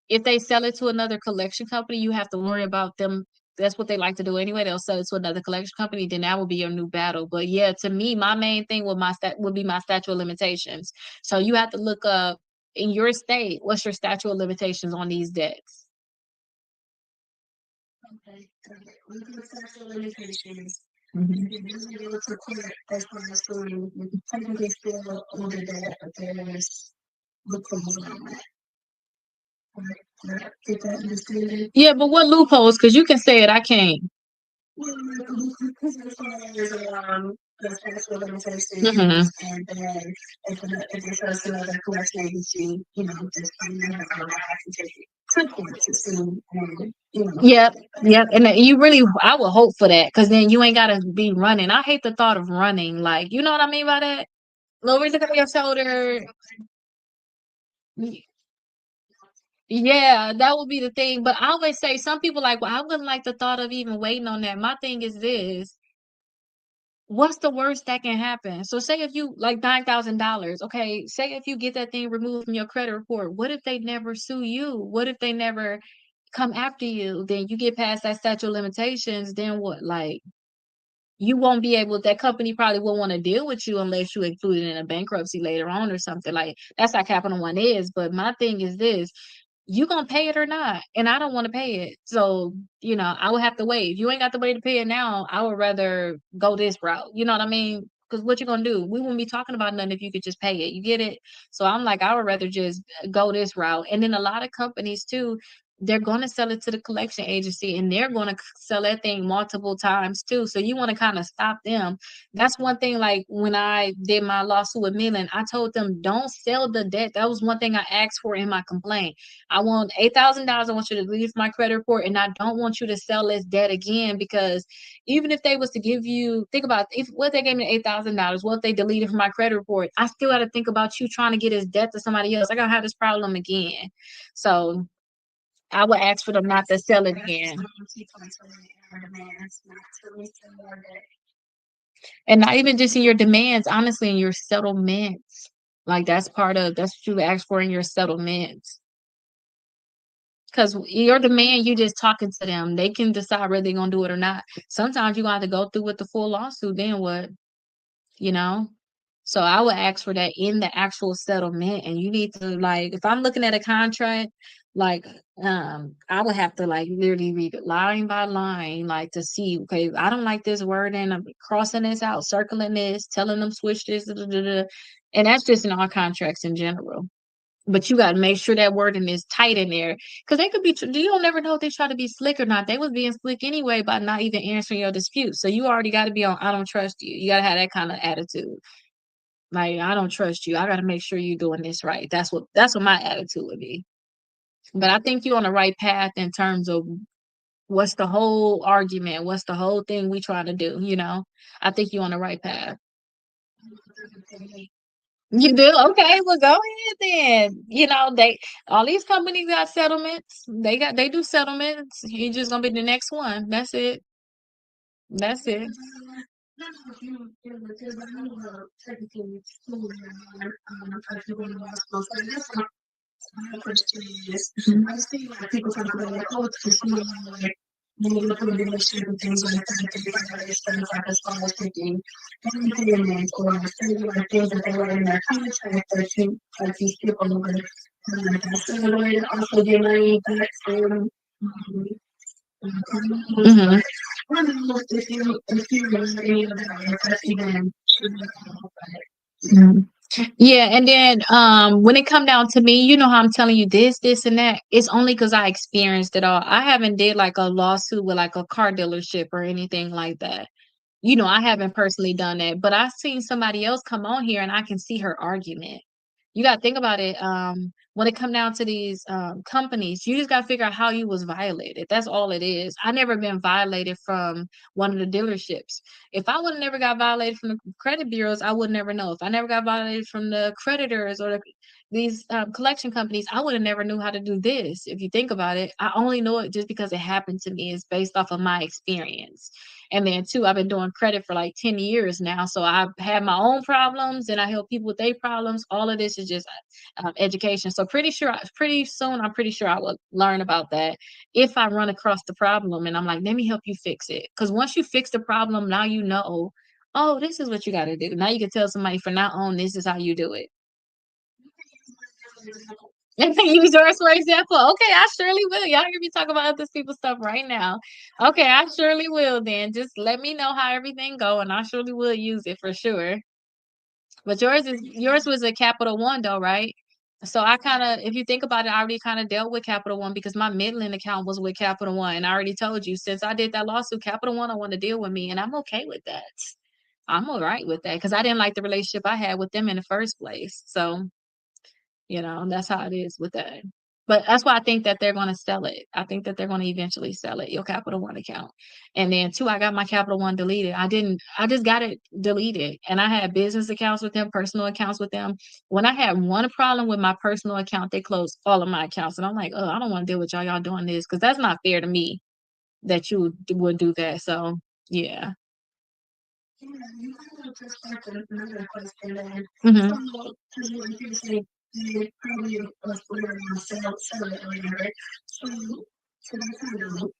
If they sell it to another collection company, you have to worry about them. That's what they like to do anyway. They'll sell it to another collection company, then that will be your new battle. But yeah, to me, my main thing with my would be my statute of limitations. So you have to look up in your state, what's your statute of limitations on these debts? Okay, got it. With the statute of limitations, Mhm. if you really go to court as far as suing, you can technically still order that, but there's loopholes on that. Right? Right? Get that understood? Yeah, but what loopholes? Because you can say it, I can't. Well, because as far as the statute of Mhm. limitations, and then if it goes to another collection agency, just you have to take it to court to sue, and Yep, yep. And you really, I would hope for that, because then you ain't gotta be running. I hate the thought of running. Like, you know what I mean by that? Lower look your shoulder. Yeah, that would be the thing. But I always say some people like, well, I wouldn't like the thought of even waiting on that. My thing is this. What's the worst that can happen? So say if you like $9,000, okay, say if you get that thing removed from your credit report, what if they never sue you? What if they never come after you? Then you get past that statute of limitations, then what? Like you won't be able, that company probably won't want to deal with you unless you include it in a bankruptcy later on or something. Like that's how Capital One is. But my thing is this, you gonna pay it or not? And I don't want to pay it. So, I would have to wait. If you ain't got the way to pay it now, I would rather go this route. You know what I mean? Because what you gonna do? We wouldn't be talking about nothing if you could just pay it. You get it? So I'm like, I would rather just go this route. And then a lot of companies too, they're going to sell it to the collection agency and they're going to sell that thing multiple times too. So you want to kind of stop them. That's one thing. Like when I did my lawsuit with Milan, I told them don't sell the debt. That was one thing I asked for in my complaint. I want $8,000. I want you to leave my credit report, and I don't want you to sell this debt again, because even if they was to give you, think about if what they gave me $8,000, what if they deleted from my credit report? I still got to think about you trying to get his debt to somebody else. I gotta have this problem again. So I would ask for them not to sell it again. And not even just in your demands, honestly, in your settlements. Like that's what you ask for in your settlements. Because your demand, you just talking to them. They can decide whether they're gonna do it or not. Sometimes you gonna have to go through with the full lawsuit, then what? You know? So I would ask for that in the actual settlement. And you need to, like, if I'm looking at a contract, like I would have to like literally read it line by line, like to see, okay, I don't like this word and I'm crossing this out, circling this, telling them switch this, da, da, da, da. And that's just in all contracts in general. But you got to make sure that wording is tight in there, because they could be. You don't never know if they try to be slick or not. They was being slick anyway by not even answering your dispute. So you already got to be on. I don't trust you. You got to have that kind of attitude. Like I don't trust you. I got to make sure you're doing this right. That's what my attitude would be. But I think you're on the right path in terms of what's the whole argument, what's the whole thing we trying to do. I think you're on the right path. You do? Okay, well go ahead then. They all these companies got settlements. They do settlements. You just gonna be the next one. That's it. That's it. My question is, Mhm. I see like people talk about like, oh, it's like when you look at the mission and things like that, they got this stuff like as far as taking entertainment or certain like things that they were in their contract that you like these people would so they would also get money back from Mhm. I don't know if you remember any of that, if that's even Mhm. Yeah, and then when it come down to me, you know how I'm telling you this, and that. It's only because I experienced it all. I haven't did like a lawsuit with like a car dealership or anything like that. I haven't personally done that, but I've seen somebody else come on here and I can see her argument. You got to think about it. when it come down to these companies, you just gotta figure out how you was violated. That's all it is. I never been violated from one of the dealerships. If I would have never got violated from the credit bureaus, I would never know. If I never got violated from the creditors or these collection companies, I would have never knew how to do this. If you think about it, I only know it just because it happened to me. It's based off of my experience. And then two, I've been doing credit for like 10 years now. So I've had my own problems and I help people with their problems. All of this is just education. So pretty soon, I'm pretty sure I will learn about that if I run across the problem and I'm like, let me help you fix it. Because once you fix the problem, now you know, oh, this is what you got to do. Now you can tell somebody from now on, this is how you do it. And then use yours for example. Okay, I surely will. Y'all hear me talk about other people's stuff right now. Okay, I surely will then. Just let me know how everything go and I surely will use it for sure. But yours was a Capital One though, right? So I kind of, if you think about it, I already kind of dealt with Capital One because my Midland account was with Capital One. And I already told you since I did that lawsuit, Capital One don't want to deal with me, and I'm okay with that. I'm all right with that because I didn't like the relationship I had with them in the first place. So that's how it is with that. But that's why I think that they're going to sell it. I think that they're going to eventually sell it, your Capital One account. And then two, I got my Capital One deleted. I just got it deleted. And I had business accounts with them, personal accounts with them. When I had one problem with my personal account, they closed all of my accounts. And I'm like, oh, I don't want to deal with y'all doing this because that's not fair to me that you would do that. So yeah. Yeah, you kind of just like another question then. Hmm. So, because you like you say, you probably was born on sell it or whatever. So, so that's kind of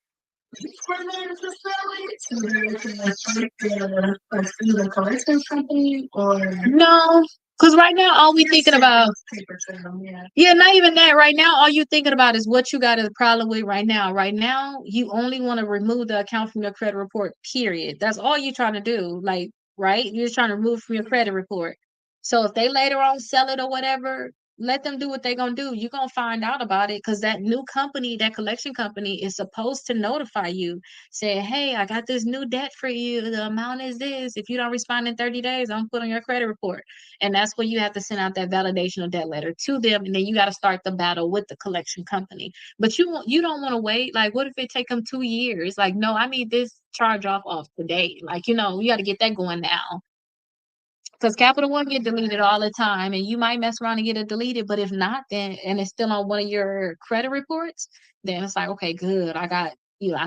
for them to sell it. So they're gonna start the collections company or No, because right now all we thinking about, paper trail. Yeah. yeah, not even that. Right now, all you thinking about is what you got a problem with right now. Right now, you only want to remove the account from your credit report, period. That's all you're trying to do. Like, right? You're just trying to remove from your credit report. So if they later on sell it or whatever, let them do what they're gonna do. You're gonna find out about it because that new company, that collection company, is supposed to notify you, say, hey, I got this new debt for you. The amount is this. If you don't respond in 30 days, I'm put on your credit report. And that's where you have to send out that validation of debt letter to them, and then you got to start the battle with the collection company. But you don't want to wait. Like, what if it take them 2 years? Like, no, I need this charge off today. Like, you got to get that going now. Because Capital One get deleted all the time, and you might mess around and get it deleted. But if not, then and it's still on one of your credit reports, then it's like, okay, good. I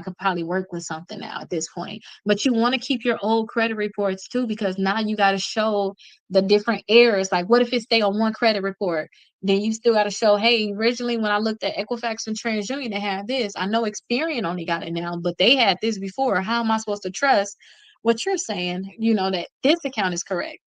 could probably work with something now at this point. But you want to keep your old credit reports too, because now you got to show the different errors. Like, what if it stay on one credit report? Then you still got to show, hey, originally when I looked at Equifax and TransUnion, they had this. I know Experian only got it now, but they had this before. How am I supposed to trust what you're saying? That this account is correct.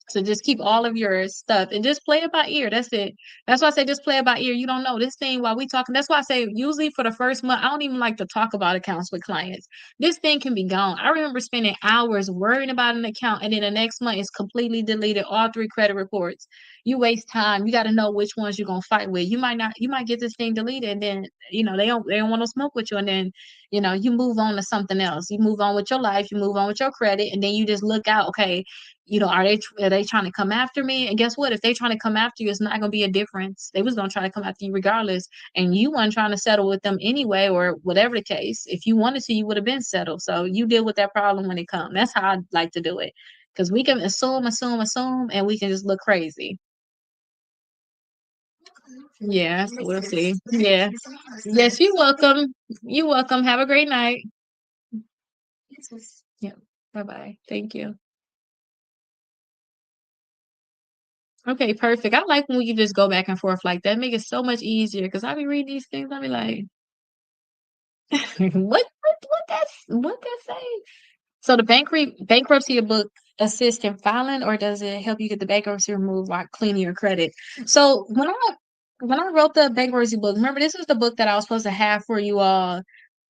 So just keep all of your stuff and just play it by ear. That's it. That's why I say just play it by ear. You don't know this thing while we talking. That's why I say usually for the first month, I don't even like to talk about accounts with clients. This thing can be gone. I remember spending hours worrying about an account and then the next month it's completely deleted all three credit reports. You waste time. You got to know which ones you're gonna fight with. You might get this thing deleted and then they don't want to smoke with you and then you move on to something else. You move on with your life, you move on with your credit, and then you just look out, okay, are they trying to come after me? And guess what? If they trying to come after you, it's not gonna be a difference. They was gonna try to come after you regardless, and you weren't trying to settle with them anyway, or whatever the case. If you wanted to, you would have been settled. So you deal with that problem when it comes. That's how I like to do it, because we can assume, and we can just look crazy. Yeah, so we'll see. Yeah. Yes, you're welcome. You're welcome. Have a great night. Yeah. Bye bye. Thank you. Okay, perfect. I like when we can just go back and forth like that. Make it so much easier because I be reading these things. I be like, what that say? So the bankruptcy book assist in filing, or does it help you get the bankruptcy removed while cleaning your credit? So when I wrote the bankruptcy book, remember this is the book that I was supposed to have for you all.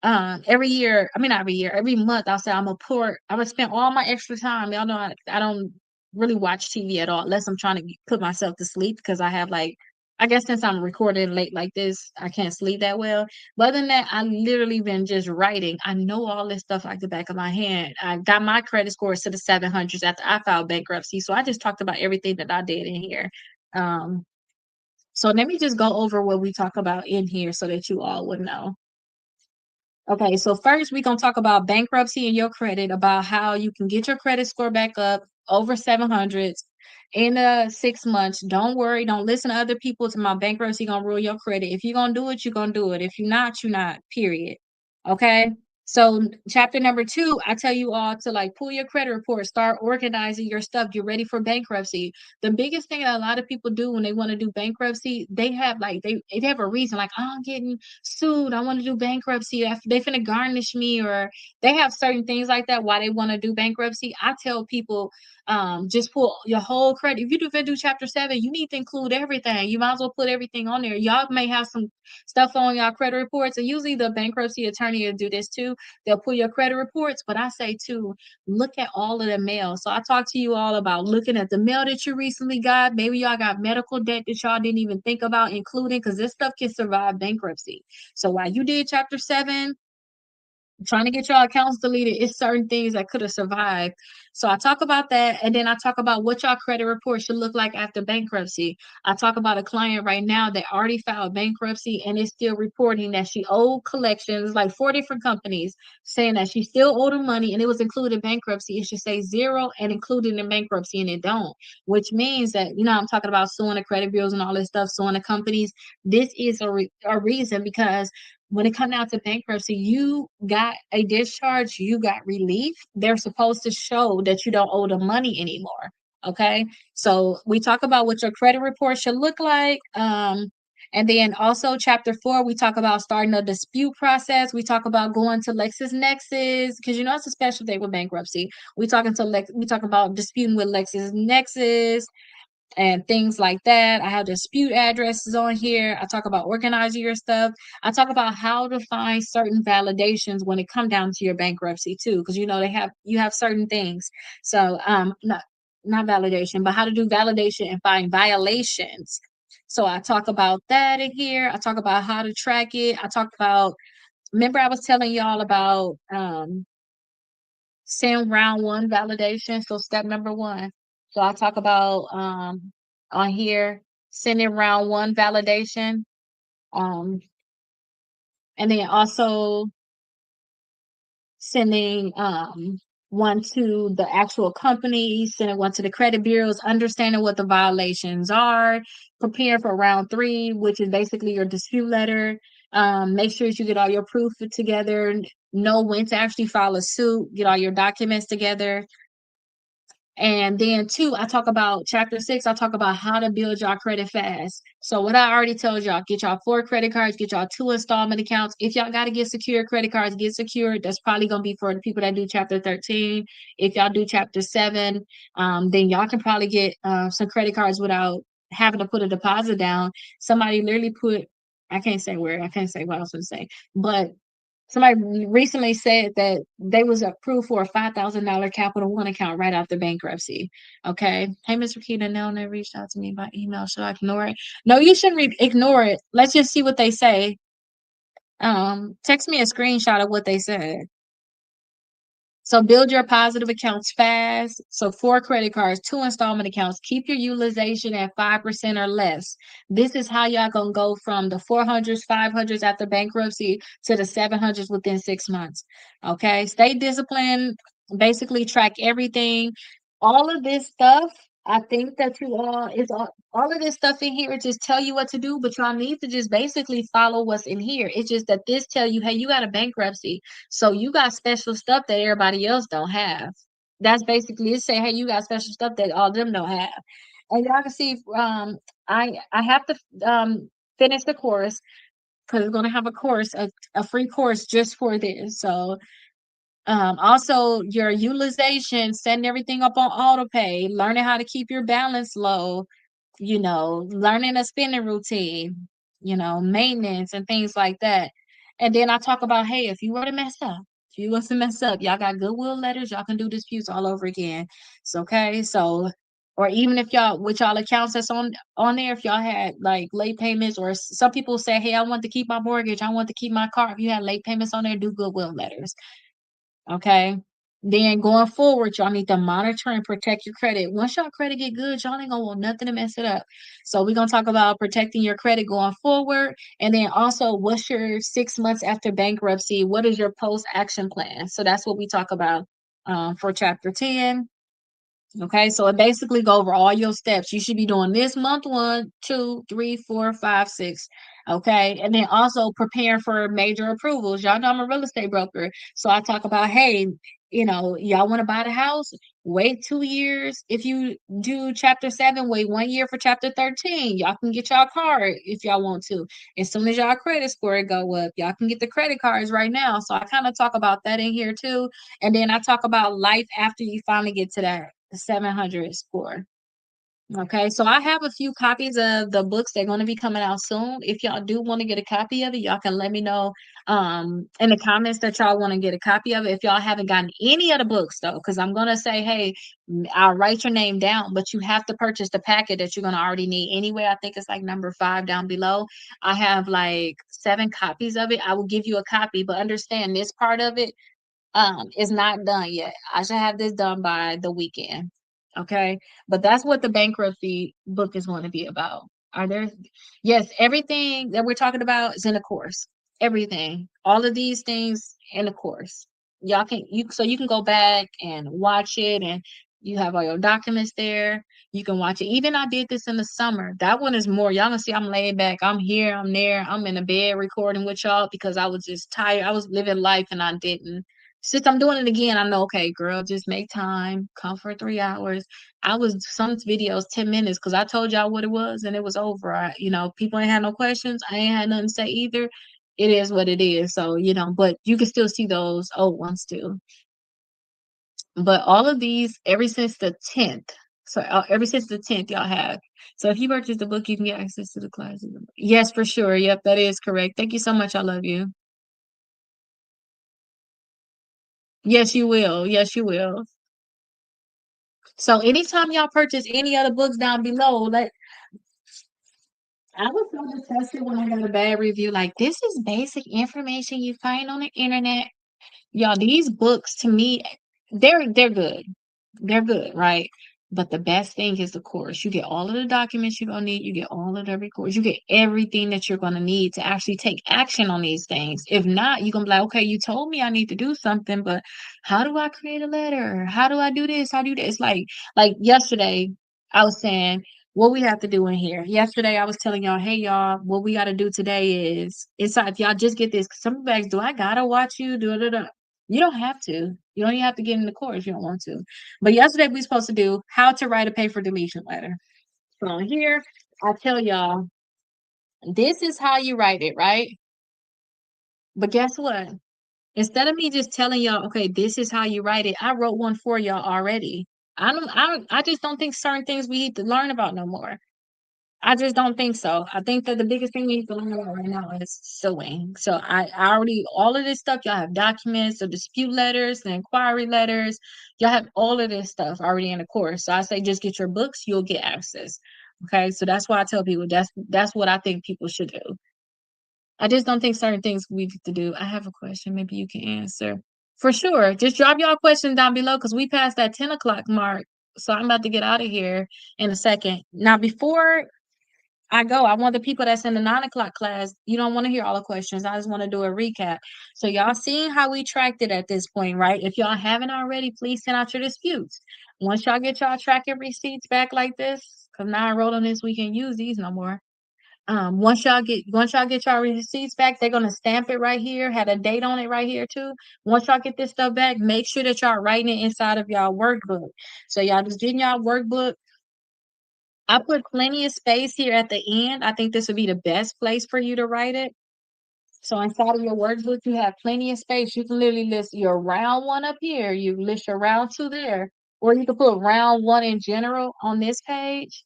Every year, I mean not every year, every month I'll say I'm gonna spend all my extra time. Y'all know I don't really watch TV at all unless I'm trying to put myself to sleep because I have like I guess since I'm recording late like this, I can't sleep that well. But other than that, I literally been just writing. I know all this stuff like the back of my hand. I got my credit scores to the 700s after I filed bankruptcy. So I just talked about everything that I did in here. Um, So let me just go over what we talk about in here so that you all would know. Okay, so first we're gonna talk about bankruptcy and your credit, about how you can get your credit score back up over 700s in 6 months. Don't worry, don't listen to other people to my bankruptcy gonna rule your credit. If you're gonna do it, you're gonna do it. If you're not, you're not, period. Okay. So chapter number 2, I tell you all to like pull your credit report, start organizing your stuff, get ready for bankruptcy. The biggest thing that a lot of people do when they want to do bankruptcy, they have like they have a reason, like, oh, I'm getting sued, I want to do bankruptcy, they finna garnish me, or they have certain things like that why they want to do bankruptcy. I tell people, just pull your whole credit. If you do chapter 7, you need to include everything. You might as well put everything on there. Y'all may have some stuff on your credit reports, and usually the bankruptcy attorney will do this too. They'll pull your credit reports, but I say too, look at all of the mail. So I talked to you all about looking at the mail that you recently got. Maybe y'all got medical debt that y'all didn't even think about including, because this stuff can survive bankruptcy. So while you did chapter 7, trying to get your accounts deleted, it's certain things that could have survived. So I talk about that, and then I talk about what your credit report should look like after bankruptcy. I talk about a client right now that already filed bankruptcy and is still reporting that she owed collections, like 4 different companies, saying that she still owed them money and it was included in bankruptcy. It should say zero and included in bankruptcy, and it don't, which means that, I'm talking about suing the credit bureaus and all this stuff, suing the companies. This is a reason, because when it comes down to bankruptcy, you got a discharge, you got relief. They're supposed to show that you don't owe the money anymore. Okay. So we talk about what your credit report should look like. And then also chapter 4, we talk about starting a dispute process. We talk about going to LexisNexis, because it's a special day with bankruptcy. We talk about disputing with LexisNexis and things like that. I have dispute addresses on here. I talk about organizing your stuff. I talk about how to find certain validations when it come down to your bankruptcy too, because you have certain things. So not validation, but how to do validation and find violations. So I talk about that in here. I talk about how to track it. I talk about, remember I was telling y'all about send round 1 validation. So step number 1. So I talk about on here sending round 1 validation. Um and then also sending one to the actual company, sending one to the credit bureaus, understanding what the violations are, prepare for round 3, which is basically your dispute letter. Make sure that you get all your proof together, know when to actually file a suit, get all your documents together. And then 2, I talk about chapter 6, I talk about how to build your credit fast. So what I already told y'all, get y'all 4 credit cards, get y'all 2 installment accounts. If y'all got to get secure credit cards, get secured. That's probably going to be for the people that do chapter 13. If y'all do chapter 7, then y'all can probably get some credit cards without having to put a deposit down. Somebody literally put, I can't say where, I can't say what I was going to say, but somebody recently said that they was approved for a $5,000 Capital One account right after bankruptcy. Okay. Hey, Ms. Rakita, no, they reached out to me by email. Should I ignore it? No, you shouldn't ignore it. Let's just see what they say. Text me a screenshot of what they said. So build your positive accounts fast. So 4 credit cards, 2 installment accounts. Keep your utilization at 5% or less. This is how y'all gonna go from the 400s, 500s after bankruptcy to the 700s within 6 months. Okay, stay disciplined. Basically, track everything. All of this stuff, I think that you all is all of this stuff in here just tell you what to do, but y'all need to just basically follow what's in here. It's just that this tell you, hey, you got a bankruptcy. So you got special stuff that everybody else don't have. That's basically it. Say, hey, you got special stuff that all them don't have. And y'all can see, I have to finish the course, because it's gonna have a course, a free course just for this. So also your utilization, setting everything up on auto pay, learning how to keep your balance low, learning a spending routine, maintenance and things like that. And then I talk about, hey, if you were to mess up, if you was to mess up, y'all got goodwill letters, y'all can do disputes all over again. It's okay. So, or even if y'all, with y'all accounts that's on there, if y'all had like late payments, or some people say, hey, I want to keep my mortgage, I want to keep my car. If you had late payments on there, do goodwill letters. Okay. Then going forward, y'all need to monitor and protect your credit. Once y'all credit get good, y'all ain't gonna want nothing to mess it up. So we're gonna talk about protecting your credit going forward. And then also what's your 6 months after bankruptcy? What is your post action plan? So that's what we talk about for chapter 10. Okay, so it basically go over all your steps. You should be doing this month 1, 2, 3, 4, 5, 6. Okay, and then also prepare for major approvals. Y'all know I'm a real estate broker, so I talk about, hey, y'all want to buy the house? Wait 2 years. If you do chapter 7, wait 1 year for chapter 13. Y'all can get y'all card if y'all want to. As soon as y'all credit score go up, y'all can get the credit cards right now. So I kind of talk about that in here too. And then I talk about life after you finally get to that 700 score. Okay, so I have a few copies of the books. They're going to be coming out soon. If y'all do want to get a copy of it, y'all can let me know in the comments that y'all want to get a copy of it. If y'all haven't gotten any of the books though, because I'm going to say, hey, I'll write your name down, but you have to purchase the packet that you're going to already need anyway. I think it's like number 5 down below. I have like 7 copies of it. I will give you a copy, but understand this part of it is not done yet. I should have this done by the weekend. Okay. But that's what the bankruptcy book is going to be about. Are there Yes, everything that we're talking about is in the course. Everything. All of these things in the course. Y'all can you so you can go back and watch it, and you have all your documents there. You can watch it. Even I did this in the summer. That one is more. Y'all gonna see I'm laid back. I'm here, I'm there, I'm in the bed recording with y'all because I was just tired. I was living life and I didn't. Since I'm doing it again, I know, okay, girl, just make time, come for 3 hours. I was some videos 10 minutes because I told y'all what it was and it was over. People ain't had no questions. I ain't had nothing to say either. It is what it is. So, but you can still see those old ones too. But all of these, ever since the 10th. So, ever since the 10th, y'all have. So, if you purchase the book, you can get access to the classes. Yes, for sure. Yep, that is correct. Thank you so much. I love you. Yes, you will. Yes, you will. So anytime y'all purchase any other books down below, like I was so disgusted when I got a bad review. Like, this is basic information you find on the internet. Y'all, these books to me, they're good. They're good, right? But the best thing is the course. You get all of the documents you're gonna need, you get all of the records, you get everything that you're gonna need to actually take action on these things. If not, you're gonna be like, okay, you told me I need to do something, but how do I create a letter? How do I do this? How do you do this? Like yesterday, I was saying what we have to do in here. Yesterday, I was telling y'all, hey y'all, what we gotta do today is inside. If y'all just get this, some bags, do I gotta watch you? You don't have to. You don't even have to get in the course if you don't want to. But yesterday we supposed to do how to write a pay for deletion letter. So here I tell y'all, this is how you write it, right? But guess what? Instead of me just telling y'all, okay, this is how you write it, I wrote one for y'all already. I just don't think certain things we need to learn about no more. I just don't think so. I think that the biggest thing we need to learn about right now is suing. So I already all of this stuff, y'all have documents, the dispute letters, the inquiry letters, y'all have all of this stuff already in the course. So I say just get your books, you'll get access. Okay. So that's why I tell people that's what I think people should do. I just don't think certain things we need to do. I have a question, maybe you can answer. For sure. Just drop y'all questions down below because we passed that 10 o'clock mark. So I'm about to get out of here in a second. Now, before I want the people that's in the 9 o'clock class, you don't want to hear all the questions. I just want to do a recap. So y'all seeing how we tracked it at this point, right? If y'all haven't already, please send out your disputes. Once y'all get y'all tracking receipts back like this, because now I wrote on this, we can't use these no more. Once y'all get y'all receipts back, they're gonna stamp it right here, had a date on it right here too. Once y'all get this stuff back, make sure that y'all writing it inside of y'all workbook. So y'all just getting y'all workbook. I put plenty of space here at the end. I think this would be the best place for you to write it. So inside of your workbook, you have plenty of space. You can literally list your round one up here. You list your round two there. Or you can put round one in general on this page.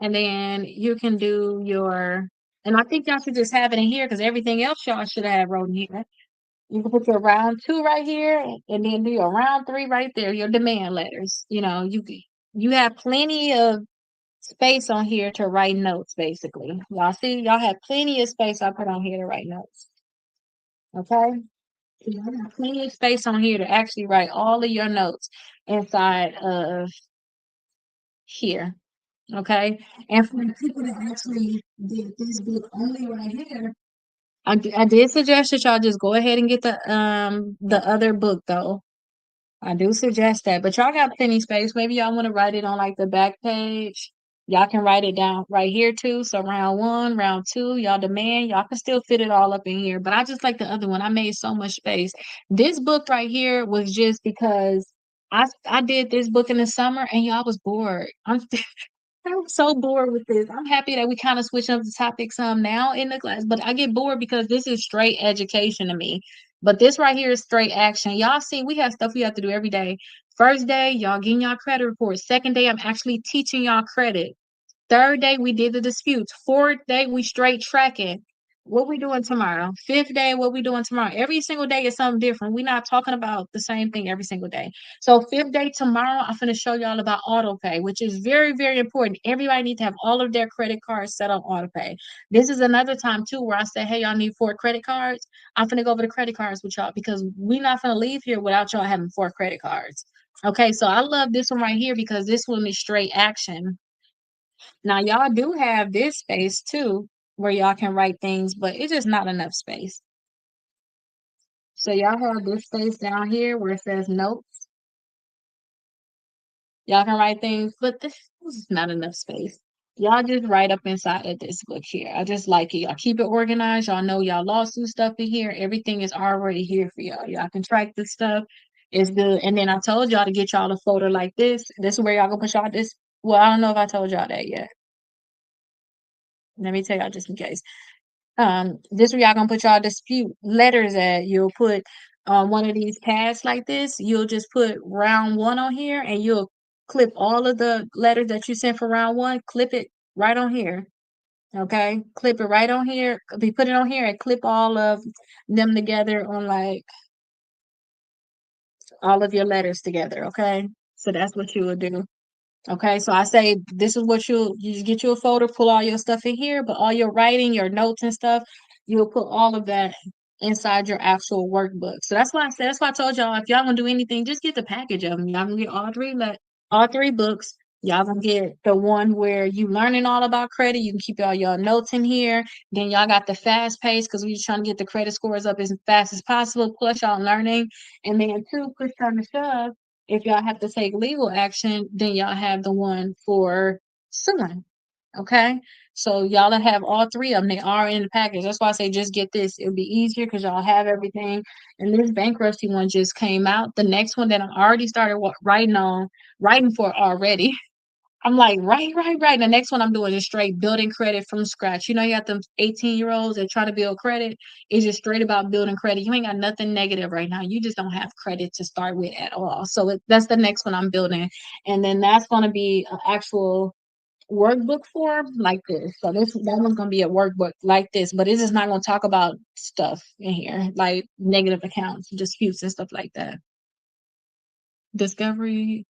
And then you can do and I think y'all should just have it in here because everything else y'all should have wrote in here. You can put your round two right here and then do your round three right there, your demand letters. You have plenty of space on here to write notes, basically. Y'all see, y'all have plenty of space I put on here to write notes. Okay. You got plenty of space on here to actually write all of your notes inside of here. Okay. And for the people that actually did this book only right here, I did suggest that y'all just go ahead and get the other book though. I do suggest that, but y'all got plenty space. Maybe y'all want to write it on like the back page. Y'all can write it down right here too. So round one, round two, y'all demand, y'all can still fit it all up in here. But I just like the other one. I made so much space. This book right here was just because I did this book in the summer and y'all was bored. I'm so bored with this. I'm happy that we kind of switch up the topic some now in the class, but I get bored because this is straight education to me. But this right here is straight action. Y'all see, we have stuff we have to do every day. First day, y'all getting y'all credit reports. Second day, I'm actually teaching y'all credit. Third day, we did the disputes. Fourth day, we straight tracking. What we doing tomorrow? Fifth day, what we doing tomorrow? Every single day is something different. We're not talking about the same thing every single day. So fifth day tomorrow, I'm going to show y'all about auto pay, which is very, very important. Everybody needs to have all of their credit cards set on auto pay. This is another time too where I say, hey, y'all need 4 credit cards. I'm going to go over the credit cards with y'all because we're not going to leave here without y'all having 4 credit cards. Okay, so I love this one right here because this one is straight action. Now, y'all do have this space too, where y'all can write things, but it's just not enough space. So y'all have this space down here where it says notes. Y'all can write things, but this is not enough space. Y'all just write up inside of this book here. I just like it. Y'all keep it organized. Y'all know y'all lawsuit stuff in here. Everything is already here for y'all. Y'all can track this stuff. It's good. And then I told y'all to get y'all a folder like this. This is where y'all gonna put y'all this. Well, I don't know if I told y'all that yet. Let me tell y'all just in case. This where y'all gonna put y'all dispute letters at. You'll put on one of these pads like this, you'll just put round one on here and you'll clip all of the letters that you sent for round one, clip it right on here. Okay, clip it right on here. Be put it on here and clip all of them together on like all of your letters together. Okay, so that's what you would do. Okay, so I say this is what you just get you a folder, pull all your stuff in here, but all your writing, your notes and stuff, you'll put all of that inside your actual workbook. So that's why I said that's why I told y'all if y'all gonna do anything, just get the package of them. Y'all gonna get all 3 books. Y'all gonna get the one where you learning all about credit. You can keep all your notes in here. Then y'all got the fast pace because we just trying to get the credit scores up as fast as possible. Plus y'all learning, and then two push come to shove if y'all have to take legal action, then y'all have the one for suing. Okay. So y'all have all 3 of them. They are in the package. That's why I say just get this. It'll be easier because y'all have everything. And this bankruptcy one just came out. The next one that I already started writing for already. I'm like, right. The next one I'm doing is straight building credit from scratch. You know, you got them 18-year-olds that try to build credit. It's just straight about building credit. You ain't got nothing negative right now. You just don't have credit to start with at all. So that's the next one I'm building. And then that's going to be an actual workbook form like this. So that one's going to be a workbook like this, but it's just not going to talk about stuff in here like negative accounts, disputes and stuff like that. Discovery.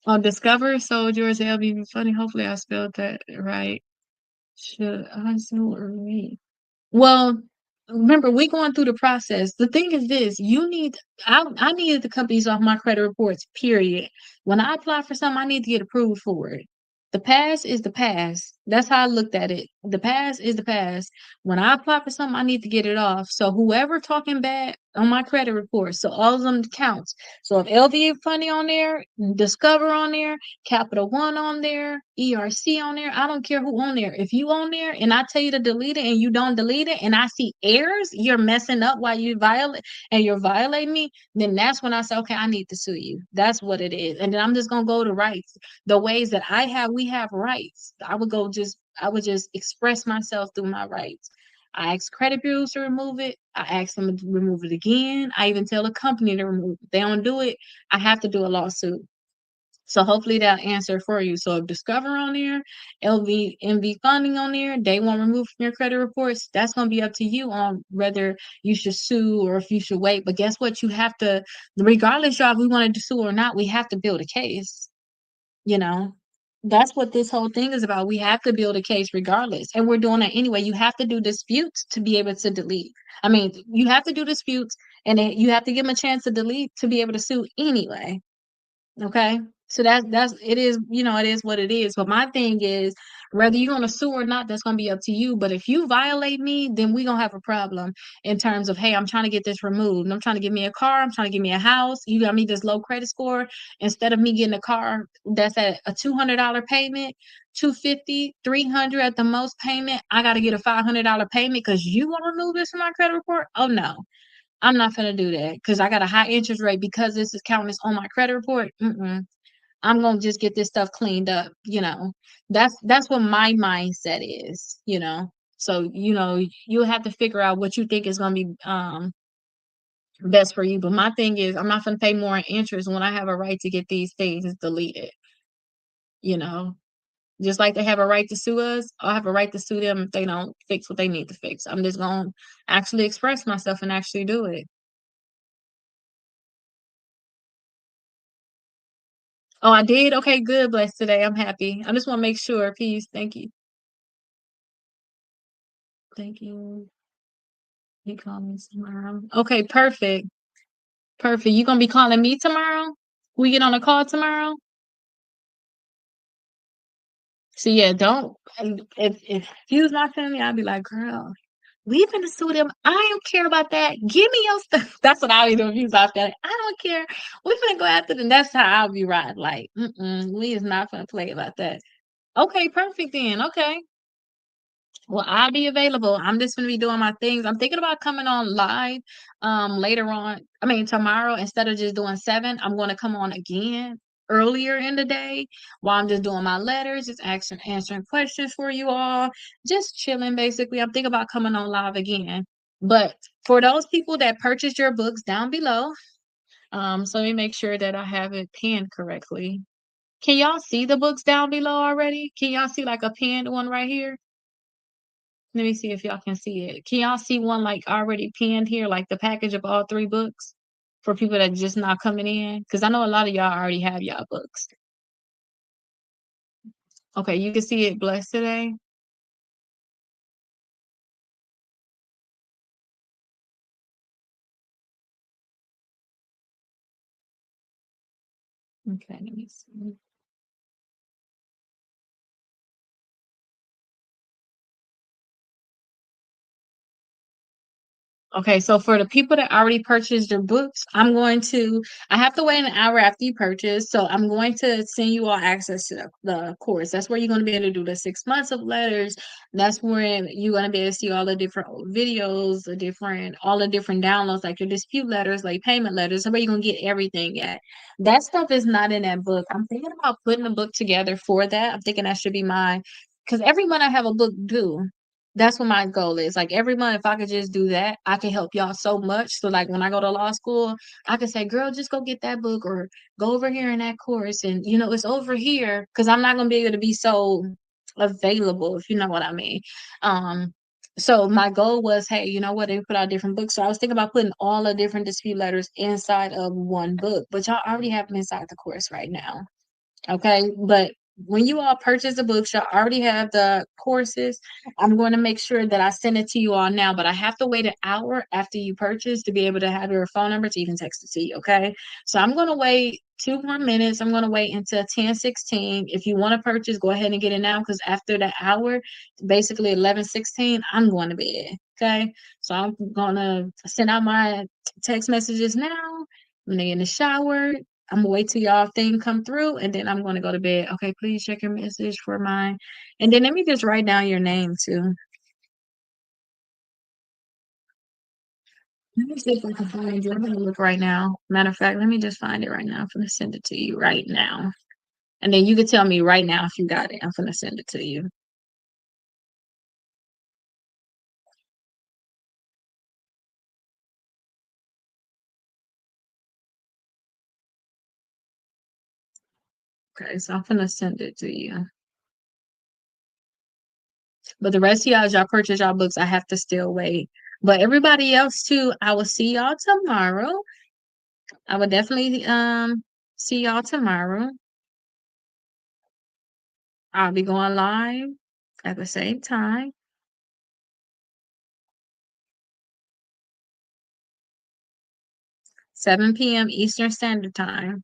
Oh, Discover Soldiers LB Funny. Hopefully I spelled that right. Should I so read? Well, remember, we going through the process. The thing is this, I needed the companies off my credit reports, period. When I apply for something, I need to get approved for it. The past is the past. That's how I looked at it. The past is the past. When I apply for something, I need to get it off. So whoever talking bad on my credit report, so all of them counts. So if LV Funny on there, Discover on there, Capital One on there, ERC on there, I don't care who on there. If you on there and I tell you to delete it and you don't delete it and I see errors, you're messing up while you violate and you're violating me, then that's when I say, okay, I need to sue you. That's what it is. And then I'm just gonna go to rights. The ways that we have rights. I would just express myself through my rights. I ask credit bureaus to remove it. I ask them to remove it again. I even tell a company to remove it. If they don't do it, I have to do a lawsuit. So hopefully that'll answer for you. So if Discover on there, LVMV funding on there, they won't remove from your credit reports. That's gonna be up to you on whether you should sue or if you should wait. But guess what? You have to, regardless of if we wanted to sue or not, we have to build a case, you know. That's what this whole thing is about. We have to build a case regardless, and we're doing that anyway. You have to do disputes to be able to delete. I mean, you have to do disputes, and then you have to give them a chance to delete to be able to sue anyway. Okay. So that's it is, it is what it is. But my thing is, whether you're gonna sue or not, that's gonna be up to you. But if you violate me, then we're gonna have a problem in terms of, hey, I'm trying to get this removed. I'm trying to give me a car, I'm trying to give me a house. You got me this low credit score. Instead of me getting a car that's at a $200 payment, 250, 300 at the most payment, I gotta get a $500 payment because you want to remove this from my credit report. Oh no. I'm not gonna do that because I got a high interest rate because this is counting on my credit report. I'm gonna just get this stuff cleaned up. That's what my mindset is. So, you'll have to figure out what you think is gonna be best for you. But my thing is I'm not gonna pay more in interest when I have a right to get these things deleted, you know. Just like they have a right to sue us, I have a right to sue them if they don't fix what they need to fix. I'm just gonna actually express myself and actually do it. Oh, I did? Okay, good. Blessed today. I'm happy. I just want to make sure. Peace. Thank you. Thank you. You call me tomorrow. Okay, perfect. Perfect. You gonna be calling me tomorrow? We get on a call tomorrow? So yeah, don't if you was my family, I'd be like, girl, we finna sue them. I don't care about that. Give me your stuff. That's what I would do if you was my family. I don't care. We finna go after them. That's how I'll be riding. Like, we is not gonna play about that. Okay, perfect then. Okay. Well, I'll be available. I'm just gonna be doing my things. I'm thinking about coming on live later on. I mean tomorrow instead of just doing 7, I'm gonna come on again earlier in the day while I'm just doing my letters, just answering questions for you all, just chilling basically. I'm thinking about coming on live again. But for those people that purchased your books down below, so let me make sure that I have it pinned correctly. Can y'all see the books down below already? Can y'all see like a pinned one right here? Let me see if y'all can see it. Can y'all see one like already pinned here, like the package of all 3 books for people that just not coming in? Because I know a lot of y'all already have y'all books. Okay, you can see it blessed today. Okay, let me see. Okay, so for the people that already purchased their books, I have to wait an hour after you purchase. So I'm going to send you all access to the course. That's where you're going to be able to do the 6 months of letters. That's when you're going to be able to see all the different videos, all the different downloads, like your dispute letters, like payment letters. So where you're going to get everything at. That stuff is not in that book. I'm thinking about putting a book together for that. I'm thinking that should be mine. Because every month I have a book due. That's what my goal is. Like every month, if I could just do that, I can help y'all so much. So like when I go to law school, I can say, girl, just go get that book or go over here in that course. And it's over here because I'm not gonna be able to be so available, if you know what I mean. So my goal was, hey, you know what? They put out different books. So I was thinking about putting all the different dispute letters inside of one book, but y'all already have them inside the course right now. Okay, but when you all purchase the books, you'll already have the courses. I'm going to make sure that I send it to you all now, but I have to wait an hour after you purchase to be able to have your phone number to even text it to you. Okay, so I'm going to wait 2 more minutes. I'm going to wait until 10:16. If you want to purchase, go ahead and get it now because after that hour, basically 11:16, I'm going to bed. Okay, so I'm going to send out my text messages now. When they in the shower, I'm gonna wait till y'all thing come through and then I'm gonna go to bed. Okay, please check your message for mine. And then let me just write down your name too. Let me see if I can find you. I'm gonna look right now. Matter of fact, let me just find it right now. I'm gonna send it to you right now. And then you can tell me right now if you got it. I'm gonna send it to you. Okay, so I'm gonna send it to you. But the rest of y'all purchase y'all books, I have to still wait. But everybody else too, I will see y'all tomorrow. I will definitely see y'all tomorrow. I'll be going live at the same time. 7 PM Eastern Standard Time.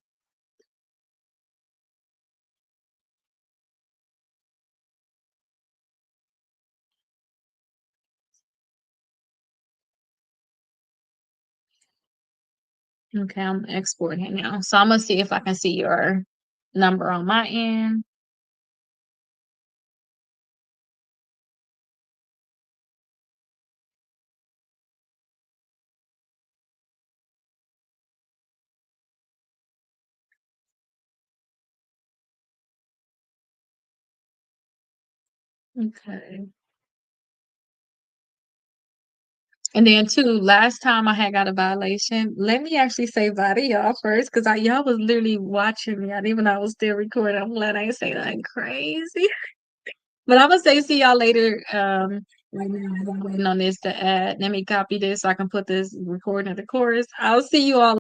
Okay, I'm exporting it now. So I'm gonna see if I can see your number on my end. Okay. And then too, last time I had got a violation, let me actually say bye to y'all first, because y'all was literally watching me. I didn't even know I was still recording. I'm glad I ain't say nothing crazy. But I'm gonna say see y'all later. Right now I'm waiting on this to add. Let me copy this so I can put this recording of the chorus. I'll see you all